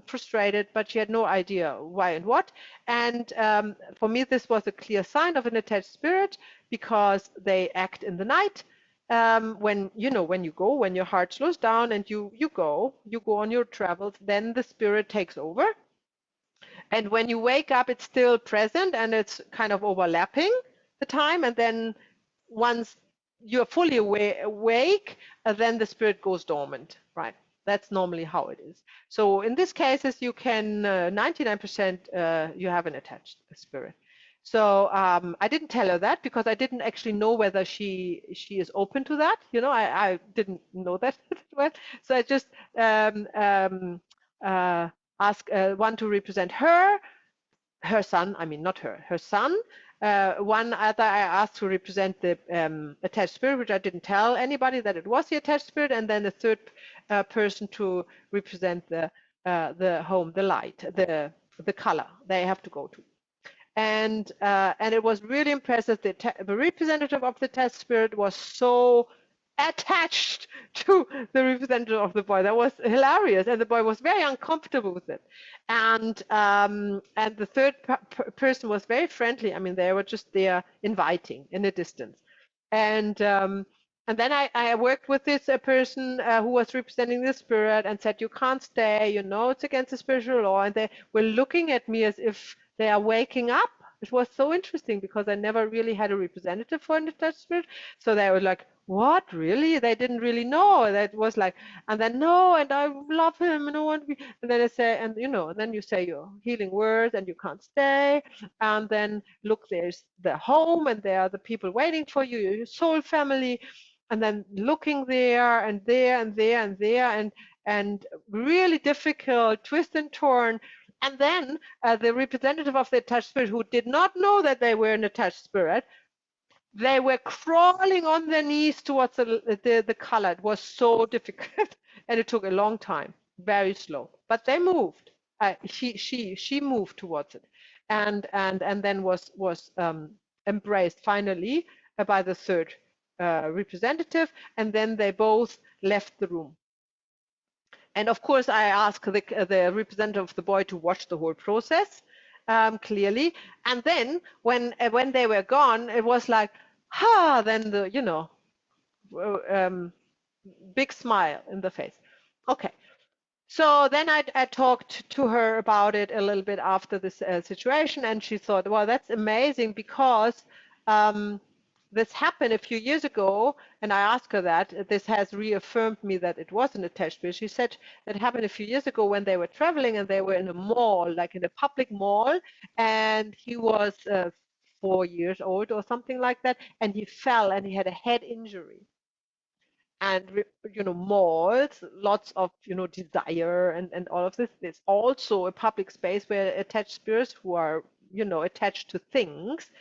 frustrated, but she had no idea why and what. And for me, this was a clear sign of an attached spirit because they act in the night. When when your heart slows down and you go on your travels, then the spirit takes over. And when you wake up, it's still present and it's kind of overlapping the time. And then once you're fully awake, then the spirit goes dormant, right? That's normally how it is. So in these cases, you can 99% you have an attached spirit. So I didn't tell her that because I didn't actually know whether she is open to that. I didn't know that well. So I just asked one to represent her son. I mean, not her son. One other I asked to represent the attached spirit, which I didn't tell anybody that it was the attached spirit, and then the third person to represent the home, the light, the color they have to go to. And it was really impressive. The representative of the attached spirit was so attached to the representative of the boy. That was hilarious, and the boy was very uncomfortable with it. And the third person was very friendly. I mean, they were just there inviting in the distance. And then I worked with this person who was representing the spirit and said, you can't stay, it's against the spiritual law. And they were looking at me as if they are waking up. It was so interesting because I never really had a representative for an attached spirit. So they were like, what, really? They didn't really know. That was like, and then no, and I love him, and I want to be. And then I say, and then you say your healing words, and you can't stay. And then look, there's the home, and there are the people waiting for you, your soul family. And then looking there and there and there and there, and really difficult, twist and turn. And then the representative of the attached spirit, who did not know that they were an attached spirit, they were crawling on their knees towards the color. It was so difficult, and it took a long time, very slow. But they moved. She moved towards it, and then was embraced finally by the third representative, and then they both left the room. And of course, I asked the representative of the boy to watch the whole process clearly. And then when they were gone, it was like, then the big smile in the face. Okay. So then I talked to her about it a little bit after this situation, and she thought, well, that's amazing because this happened a few years ago, and I asked her that. This has reaffirmed me that it was an attached spirit. She said it happened a few years ago when they were traveling and they were in a mall, like in a public mall, and he was 4 years old or something like that, and he fell and he had a head injury. And malls, lots of desire and all of this. There's also a public space where attached spirits who are attached to things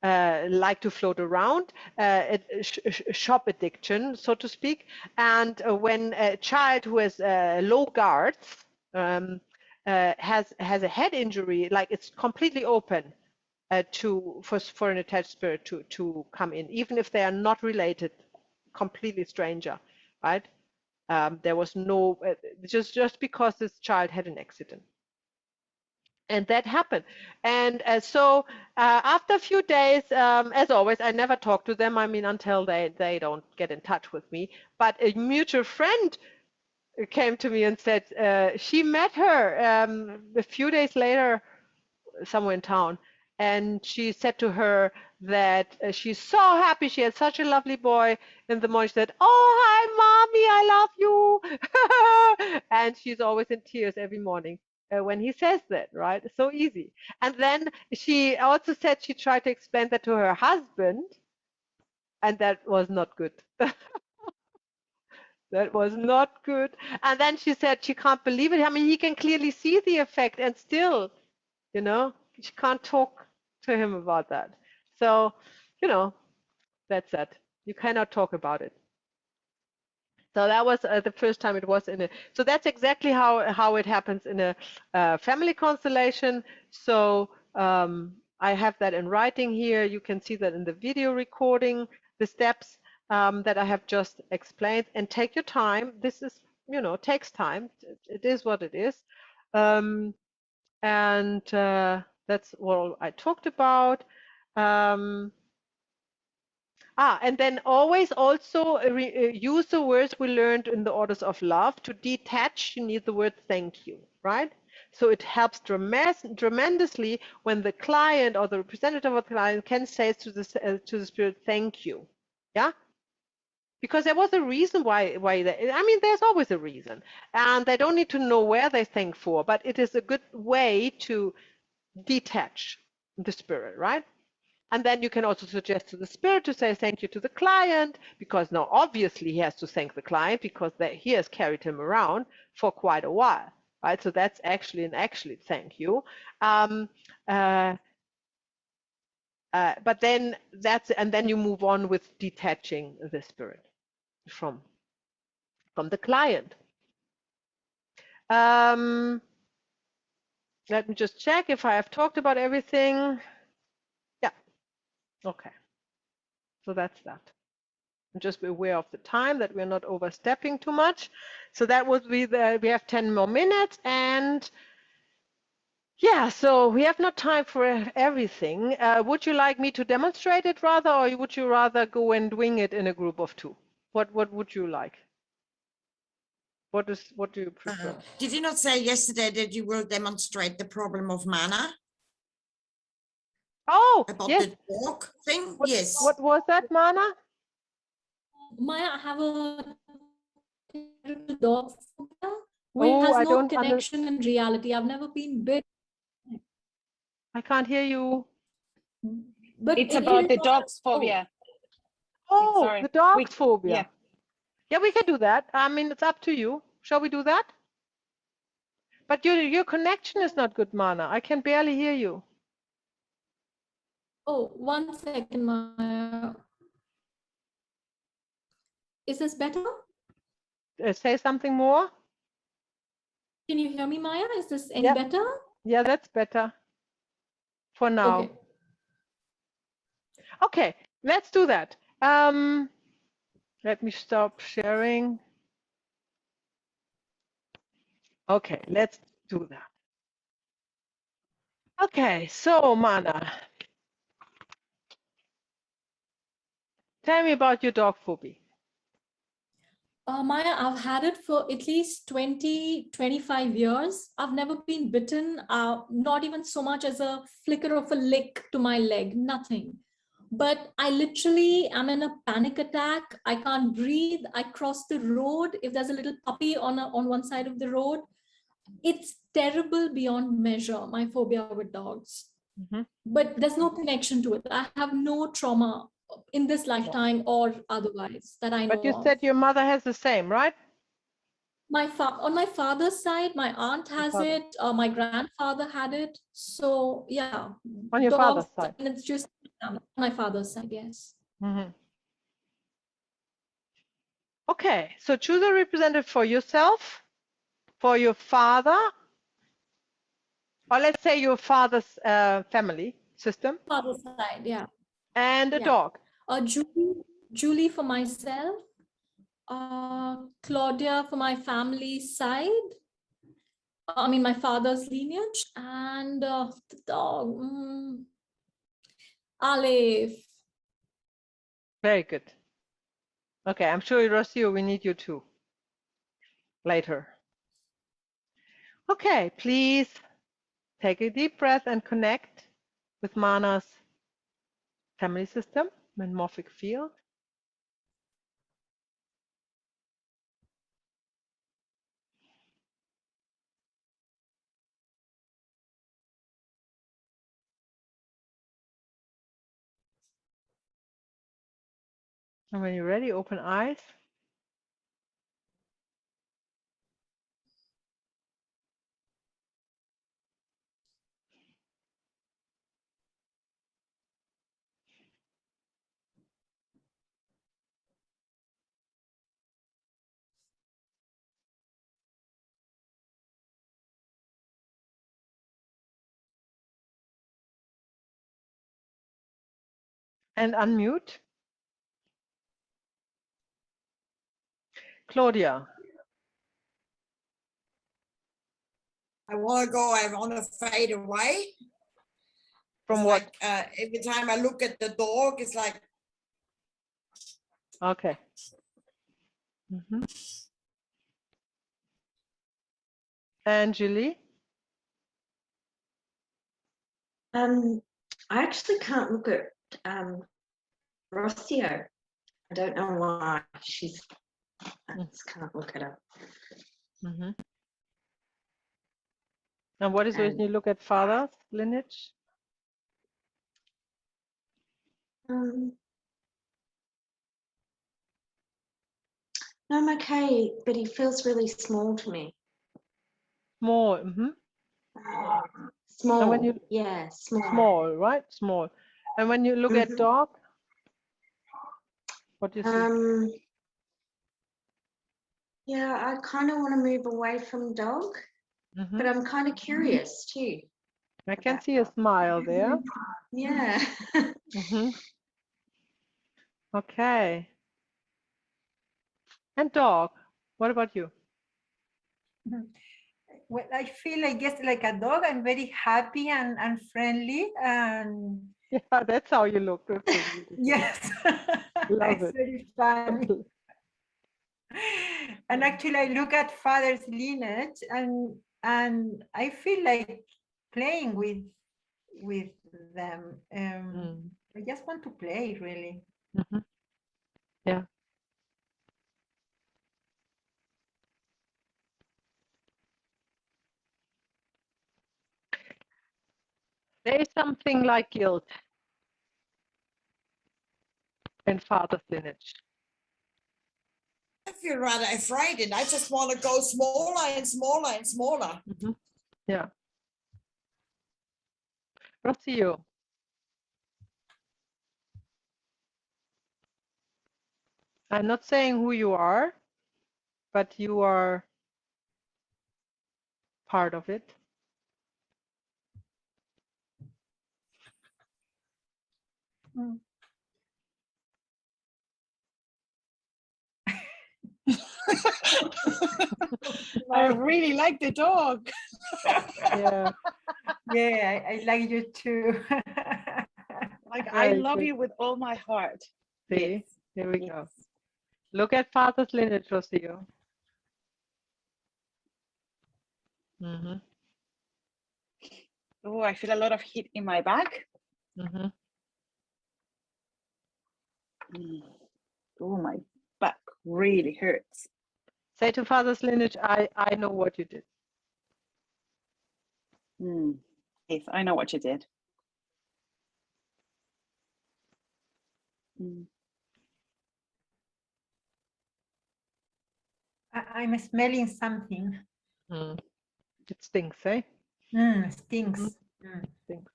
like to float around, shop addiction, so to speak. And when a child who has low guards has a head injury, like it's completely open for an attached spirit to come in, even if they are not related, completely stranger, right? There was no, just because this child had an accident. And that happened. And so after a few days, as always, I never talk to them. I mean, until they don't get in touch with me. But a mutual friend came to me and said she met her a few days later somewhere in town. And she said to her that she's so happy. She had such a lovely boy. In the morning, she said, "Oh, hi, mommy, I love you." And she's always in tears every morning when he says that, right? It's so easy. And then she also said she tried to explain that to her husband, and that was not good. That was not good. And then she said she can't believe it. I mean, he can clearly see the effect, and still, you know, she can't talk to him about that. So, you know, that's it. You cannot talk about it. So that was the first time it was in a. So that's exactly how it happens in a family constellation. So I have that in writing here. You can see that in the video recording, the steps that I have just explained. And take your time. This is, you know, takes time. It is what it is. And that's what I talked about. And then always also use the words we learned in the orders of love. To detach, you need the word thank you, right? So it helps tremendously when the client or the representative of the client can say to the spirit, thank you. Yeah? Because there was a reason why they, I mean, there's always a reason. And they don't need to know where they thank for, but it is a good way to detach the spirit, right? And then you can also suggest to the spirit to say thank you to the client, because now obviously he has to thank the client because he has carried him around for quite a while, right? So that's actually thank you. But then and then you move on with detaching the spirit from the client. Let me just check if I have talked about everything. Yeah. Okay. So that's that. Just be aware of the time, that we're not overstepping too much. So that would be we have 10 more minutes, and yeah, so we have not time for everything. Would you like me to demonstrate it rather, or would you rather go and wing it in a group of two? What would you like? What do you prefer? Did you not say yesterday that you will demonstrate the problem of mana? Oh, About yes. the dog thing? Yes. What was that, Mana? Maya, I have a dog phobia, which Oh, has I no don't connection in reality. I've never been bit. I can't hear you. But It's it about the is dog's phobia. Oh, Sorry. the dog's phobia. Yeah. Yeah, we can do that. I mean, it's up to you. Shall we do that? But your connection is not good, Mana. I can barely hear you. Oh, 1 second, Maya. Is this better? Say something more. Can you hear me, Maya? Is this any better? Yeah, that's better for now. Okay. Okay, let's do that. Let me stop sharing. Okay, let's do that. Okay, so Mana, tell me about your dog phobia. Maya, I've had it for at least 20, 25 years. I've never been bitten, not even so much as a flicker of a lick to my leg, nothing. But I literally am in a panic attack. I can't breathe. I cross the road. If there's a little puppy on one side of the road, it's terrible beyond measure, my phobia with dogs. But there's no connection to it. I have no trauma in this lifetime or otherwise that I know. But you said your mother has the same, right? On my father's side, my aunt has it. My grandfather had it. So yeah, on your father's side, and it's just on my father's side. Yes. Okay, so choose a representative for yourself, for your father, or let's say your father's family system. Father's side, yeah. And a dog. Julie for myself. Claudia for my family side. I mean, my father's lineage, and the dog, Aleph. Very good. Okay, I'm sure, Rocio, we need you too later. Okay, please take a deep breath and connect with Mana's family system and morphic field. And when you're ready, open eyes. And unmute. Claudia. I want to go, I want to fade away. From It's what? like every time I look at the dog, it's like, Okay. Mm-hmm. And Julie? I actually can't look at Rocio. I don't know why I just can't look at her. Mm-hmm. And what is when And you look at father's lineage? no, I'm okay, but he feels really small to me. Small. Mm-hmm. Small, And when you yeah, small. small, right? Small. And when you look at Mhm. dog, what do you see? Yeah, I kind of want to move away from dog, Mm-hmm. but I'm kind of curious too. I can about see a dog. smile there. Yeah. Mm-hmm. Okay. And dog, what about you? Well, I feel, I guess, like a dog. I'm very happy and friendly. And Yeah, that's how you look. That's so beautiful. yes, Love it's it. very funny. And actually, I look at father's lineage, and I feel like playing with them. I just want to play, really. Mm-hmm. Yeah. There is something like guilt in father's lineage. I feel rather afraid and I just want to go smaller and smaller and smaller. Mm-hmm. Yeah. Rocio. I'm not saying who you are, but you are part of it. I really like the dog. Yeah. Yeah, I like you too. Like, I Very love good. you with all my heart. See, Yes. here we Yes. go. Look at father's lineage, Rocio. Mm-hmm. Oh, I feel a lot of heat in my back. Mm-hmm. Oh, my back really hurts. Say to father's lineage, I know what you did. Yes, I know what you did. I'm smelling something. It stinks, eh? Stinks. Stinks.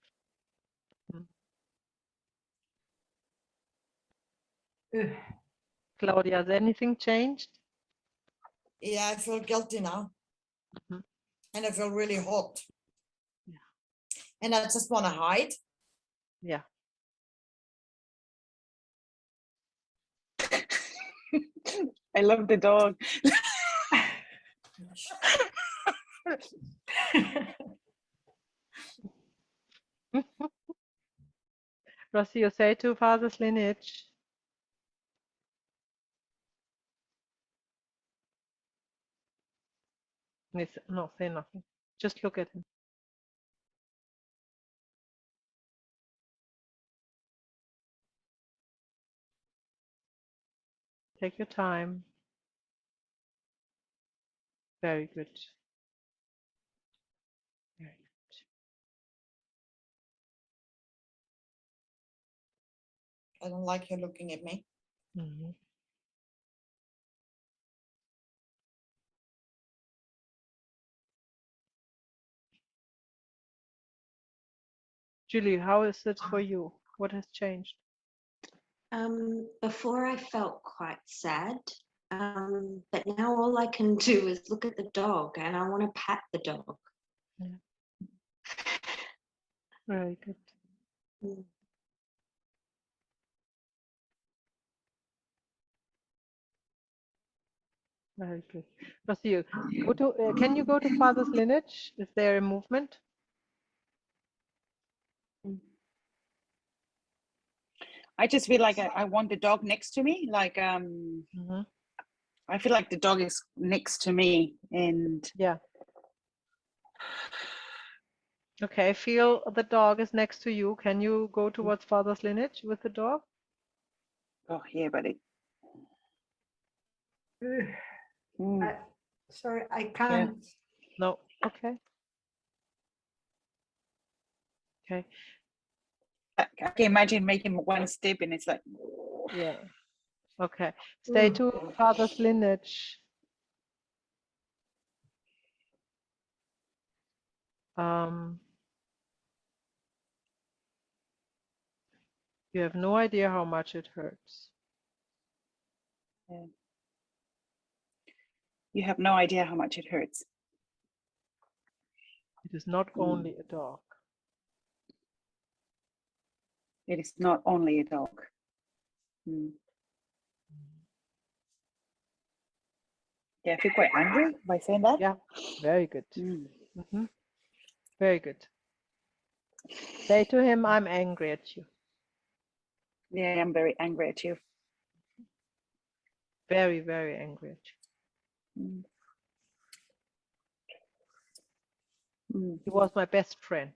Ugh. Claudia, has anything changed? Yeah, I feel guilty now. Mhm. And I feel really hot. Yeah. And I just want to hide. Yeah. I love the dog. Rossi, you say to father's lineage. No, say nothing. Just look at him. Take your time. Very good. Very I don't like you looking at me. good. Mhm. Julie, how is it for you? What has changed? Before I felt quite sad, but now all I can do is look at the dog and I want to pat the dog. Yeah. Very good. Mm. Very good. Rossi, go to. Can you go to father's lineage? Is there a movement? I just feel like I want the dog next to me. Like Mhm. I feel like the dog is next to me, and Yeah. Okay. Feel the dog is next to you. Can you go towards father's lineage with the dog? oh yeah, but it. Mm, Sorry, I yeah. can't. No. Okay. Okay. I can imagine making one step, and it's like. Yeah. Okay. Stay to father's lineage. You have no idea how much it hurts. Yeah. You have no idea how much it hurts. It is not only a dog. It is not only a dog. Mm. Yeah, I feel quite angry by saying that. Yeah. Very good. Mm. Mhm. Very good. Say to him, I'm angry at you. Yeah, I'm very angry at you. Very, very angry at you. Mm. Mm. He was my best friend.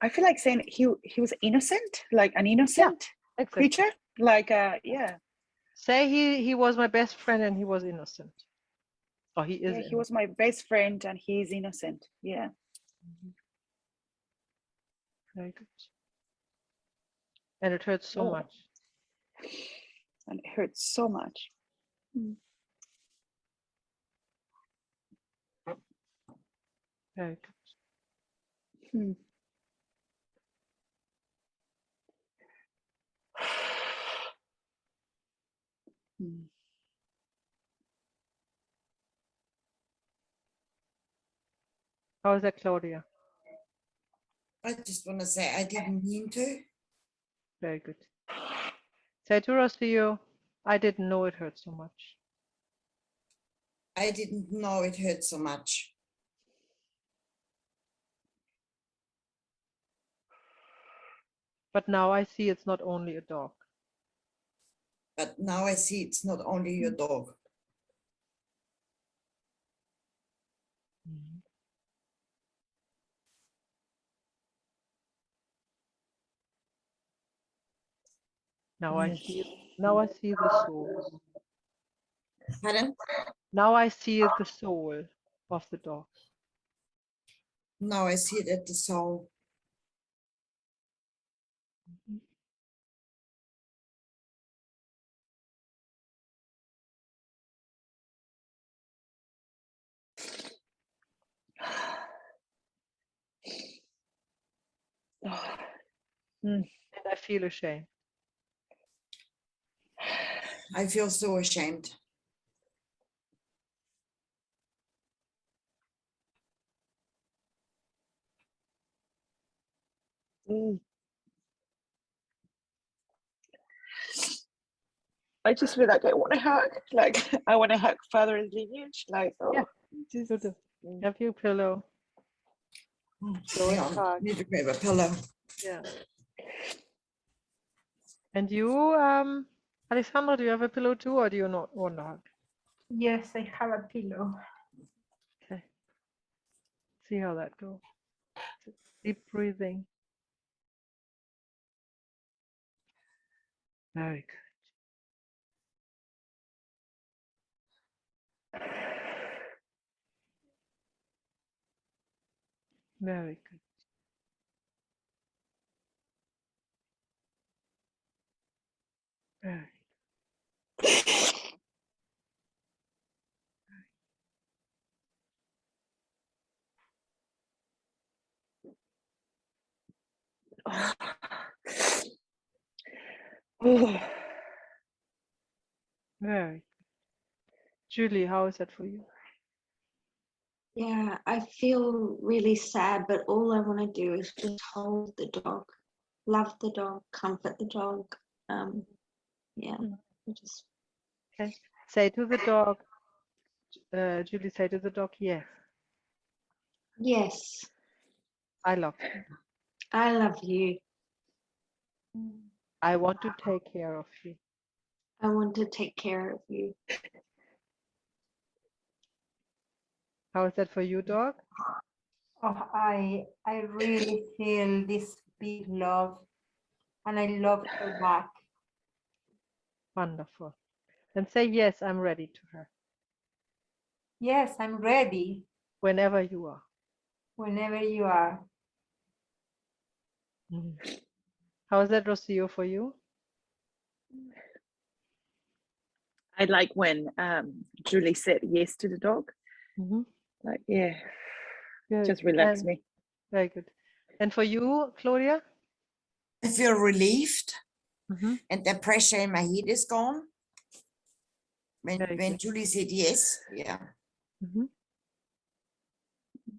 I feel like saying he was innocent, like an innocent Exactly. creature. Like yeah. Say he was my best friend and he was innocent. Or he is Yeah, innocent. he was my best friend and he is innocent. Yeah. Very good. And it hurts so Oh. much. And it hurts so much. Mm. Very good. Hmm. Hmm. How is that, Claudia? I just want to say I didn't mean to. Very good. Say to Rocio, I didn't know it hurt so much. I didn't know it hurt so much. But now I see it's not only a dog. But now I see it's not only your dog. Mhm. Now I see the soul. Pardon? Now I see the soul of the dog. Now I see it at the soul. And I feel ashamed. I feel so ashamed. Mm. I just feel like I want to hug. Like I want to hug father's lineage. Like Yeah. just, Good. Have you a pillow? Go Hang and on, hug. need to grab a pillow. Yeah. And you, Alexandra, do you have a pillow too, or do you not want to hug? Yes, I have a pillow. Okay. See how that goes. Deep breathing. Very good. Very good. Very oh. Very good. Julie, how is that for you? Yeah, I feel really sad, but all I want to do is just hold the dog, love the dog, comfort the dog. Yeah, I just Okay. Say to the dog, Julie, say to the dog, yes, yes, I love you. I love you. I want to take care of you. I want to take care of you. How is that for you, dog? Oh, I really feel this big love, and I love her back. Wonderful. Then say, yes, I'm ready to her, Yes, I'm ready whenever you are. whenever you are. Mhm. How is that, Rocio, for you? I like when Julie said yes to the dog. Mm-hmm. Like, yeah, Good. just relax And, me. very good. And for you, Claudia? I feel relieved Mm-hmm. and the pressure in my head is gone. Very When good. Julie said yes, yeah. Mm-hmm.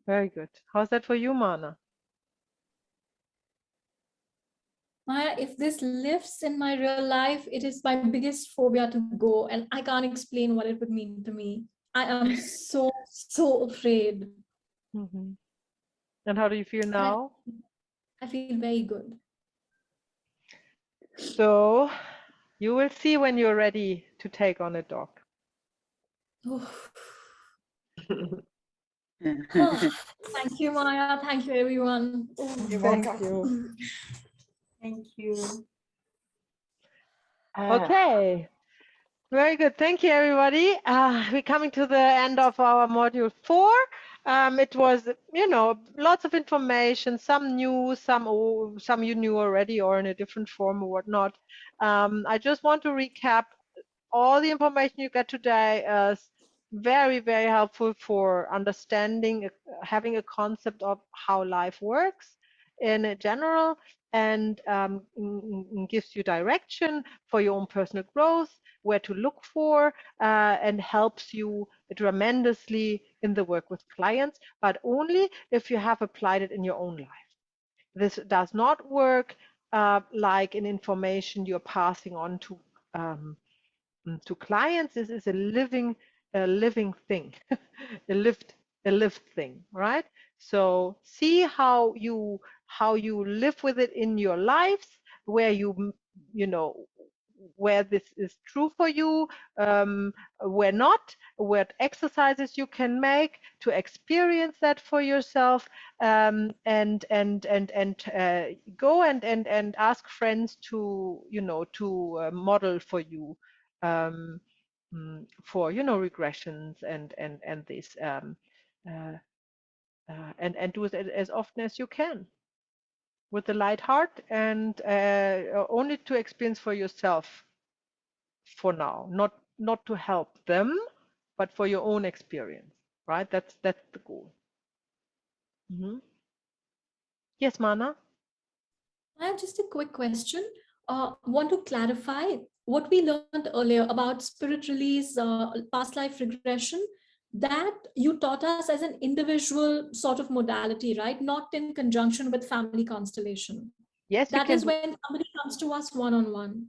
Very good. How's that for you, Mana? Maya, if this lives in my real life, it is my biggest phobia to go, and I can't explain what it would mean to me. I am so, so afraid. Mm-hmm. And how do you feel And now? I feel very good. So you will see when you're ready to take on a dog. Thank you, Maya. Thank you, everyone. You're Thank welcome. you. Thank you. Okay. Very good. Thank you, everybody. We're coming to the end of our module 4. It was, lots of information, some new, some old, some you knew already or in a different form or whatnot. I just want to recap all the information you get today is very, very helpful for understanding, having a concept of how life works in general, and gives you direction for your own personal growth, where to look for, and helps you tremendously in the work with clients, but only if you have applied it in your own life. This does not work like an information you're passing on to clients. This is a living thing, a lived thing, right? So see how you live with it in your lives, where where this is true for you, where not, what exercises you can make to experience that for yourself, and go and ask friends to model for you, for regressions and this, and do it as often as you can with a light heart, and only to experience for yourself for now, not to help them, but for your own experience, right? That's the goal. Yes, Mana. I have just a quick question. Want to clarify what we learned earlier about spirit release, past life regression, that you taught us as an individual sort of modality, right? Not in conjunction with family constellation. Yes, you That can is do. when somebody comes to us one-on-one.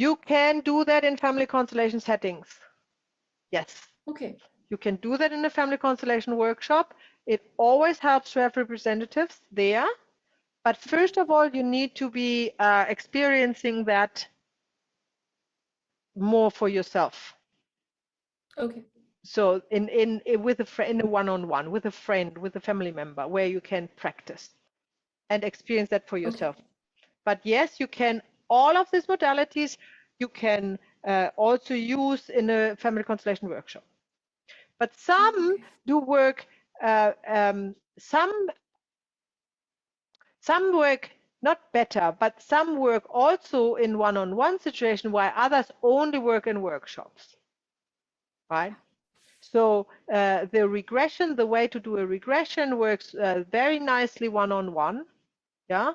You can do that in family constellation settings. Yes. Okay. You can do that in a family constellation workshop. It always helps to have representatives there. But first of all, you need to be experiencing that more for yourself. Okay. So in with a friend, in a one-on-one, with a friend, with a family member, where you can practice and experience that for yourself. Okay. But yes, you can, all of these modalities you can also use in a family constellation workshop. But some Okay. do work, some work not better, but some work also in one-on-one situation, while others only work in workshops, right? So the regression, the way to do a regression works very nicely one-on-one, yeah?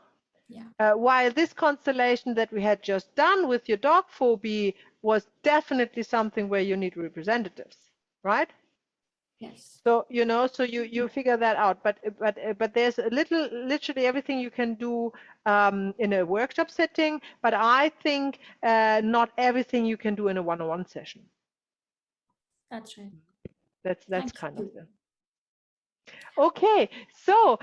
Yeah. While this constellation that we had just done with your dog phobia was definitely something where you need representatives, right? Yes. So you know, so you figure that out. But there's a literally everything you can do in a workshop setting. But I think not everything you can do in a one-on-one session. That's right. That's Thank kind you. of the. Okay, so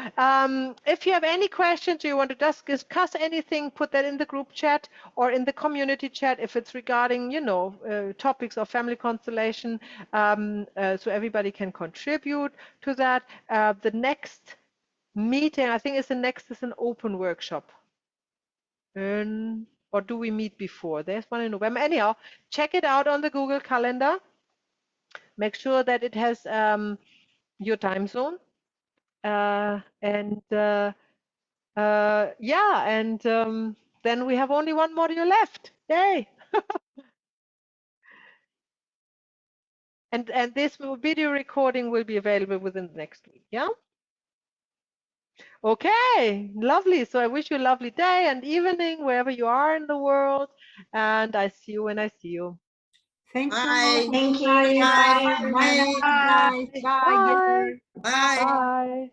if you have any questions or you want to discuss anything, put that in the group chat or in the community chat if it's regarding, you know, topics of family constellation, so everybody can contribute to that. The next meeting, I think, is an open workshop. Or do we meet before? There's one in November. Anyhow, check it out on the Google Calendar. Make sure that it has your time zone. Yeah, and then we have only one module left. Yay! and this video recording will be available within the next week. Yeah. Okay, lovely. So I wish you a lovely day and evening wherever you are in the world, and I see you when I see you. Thank Bye. you. Thank you. Bye. Bye. Bye. Bye. Bye. Bye. Bye. Bye.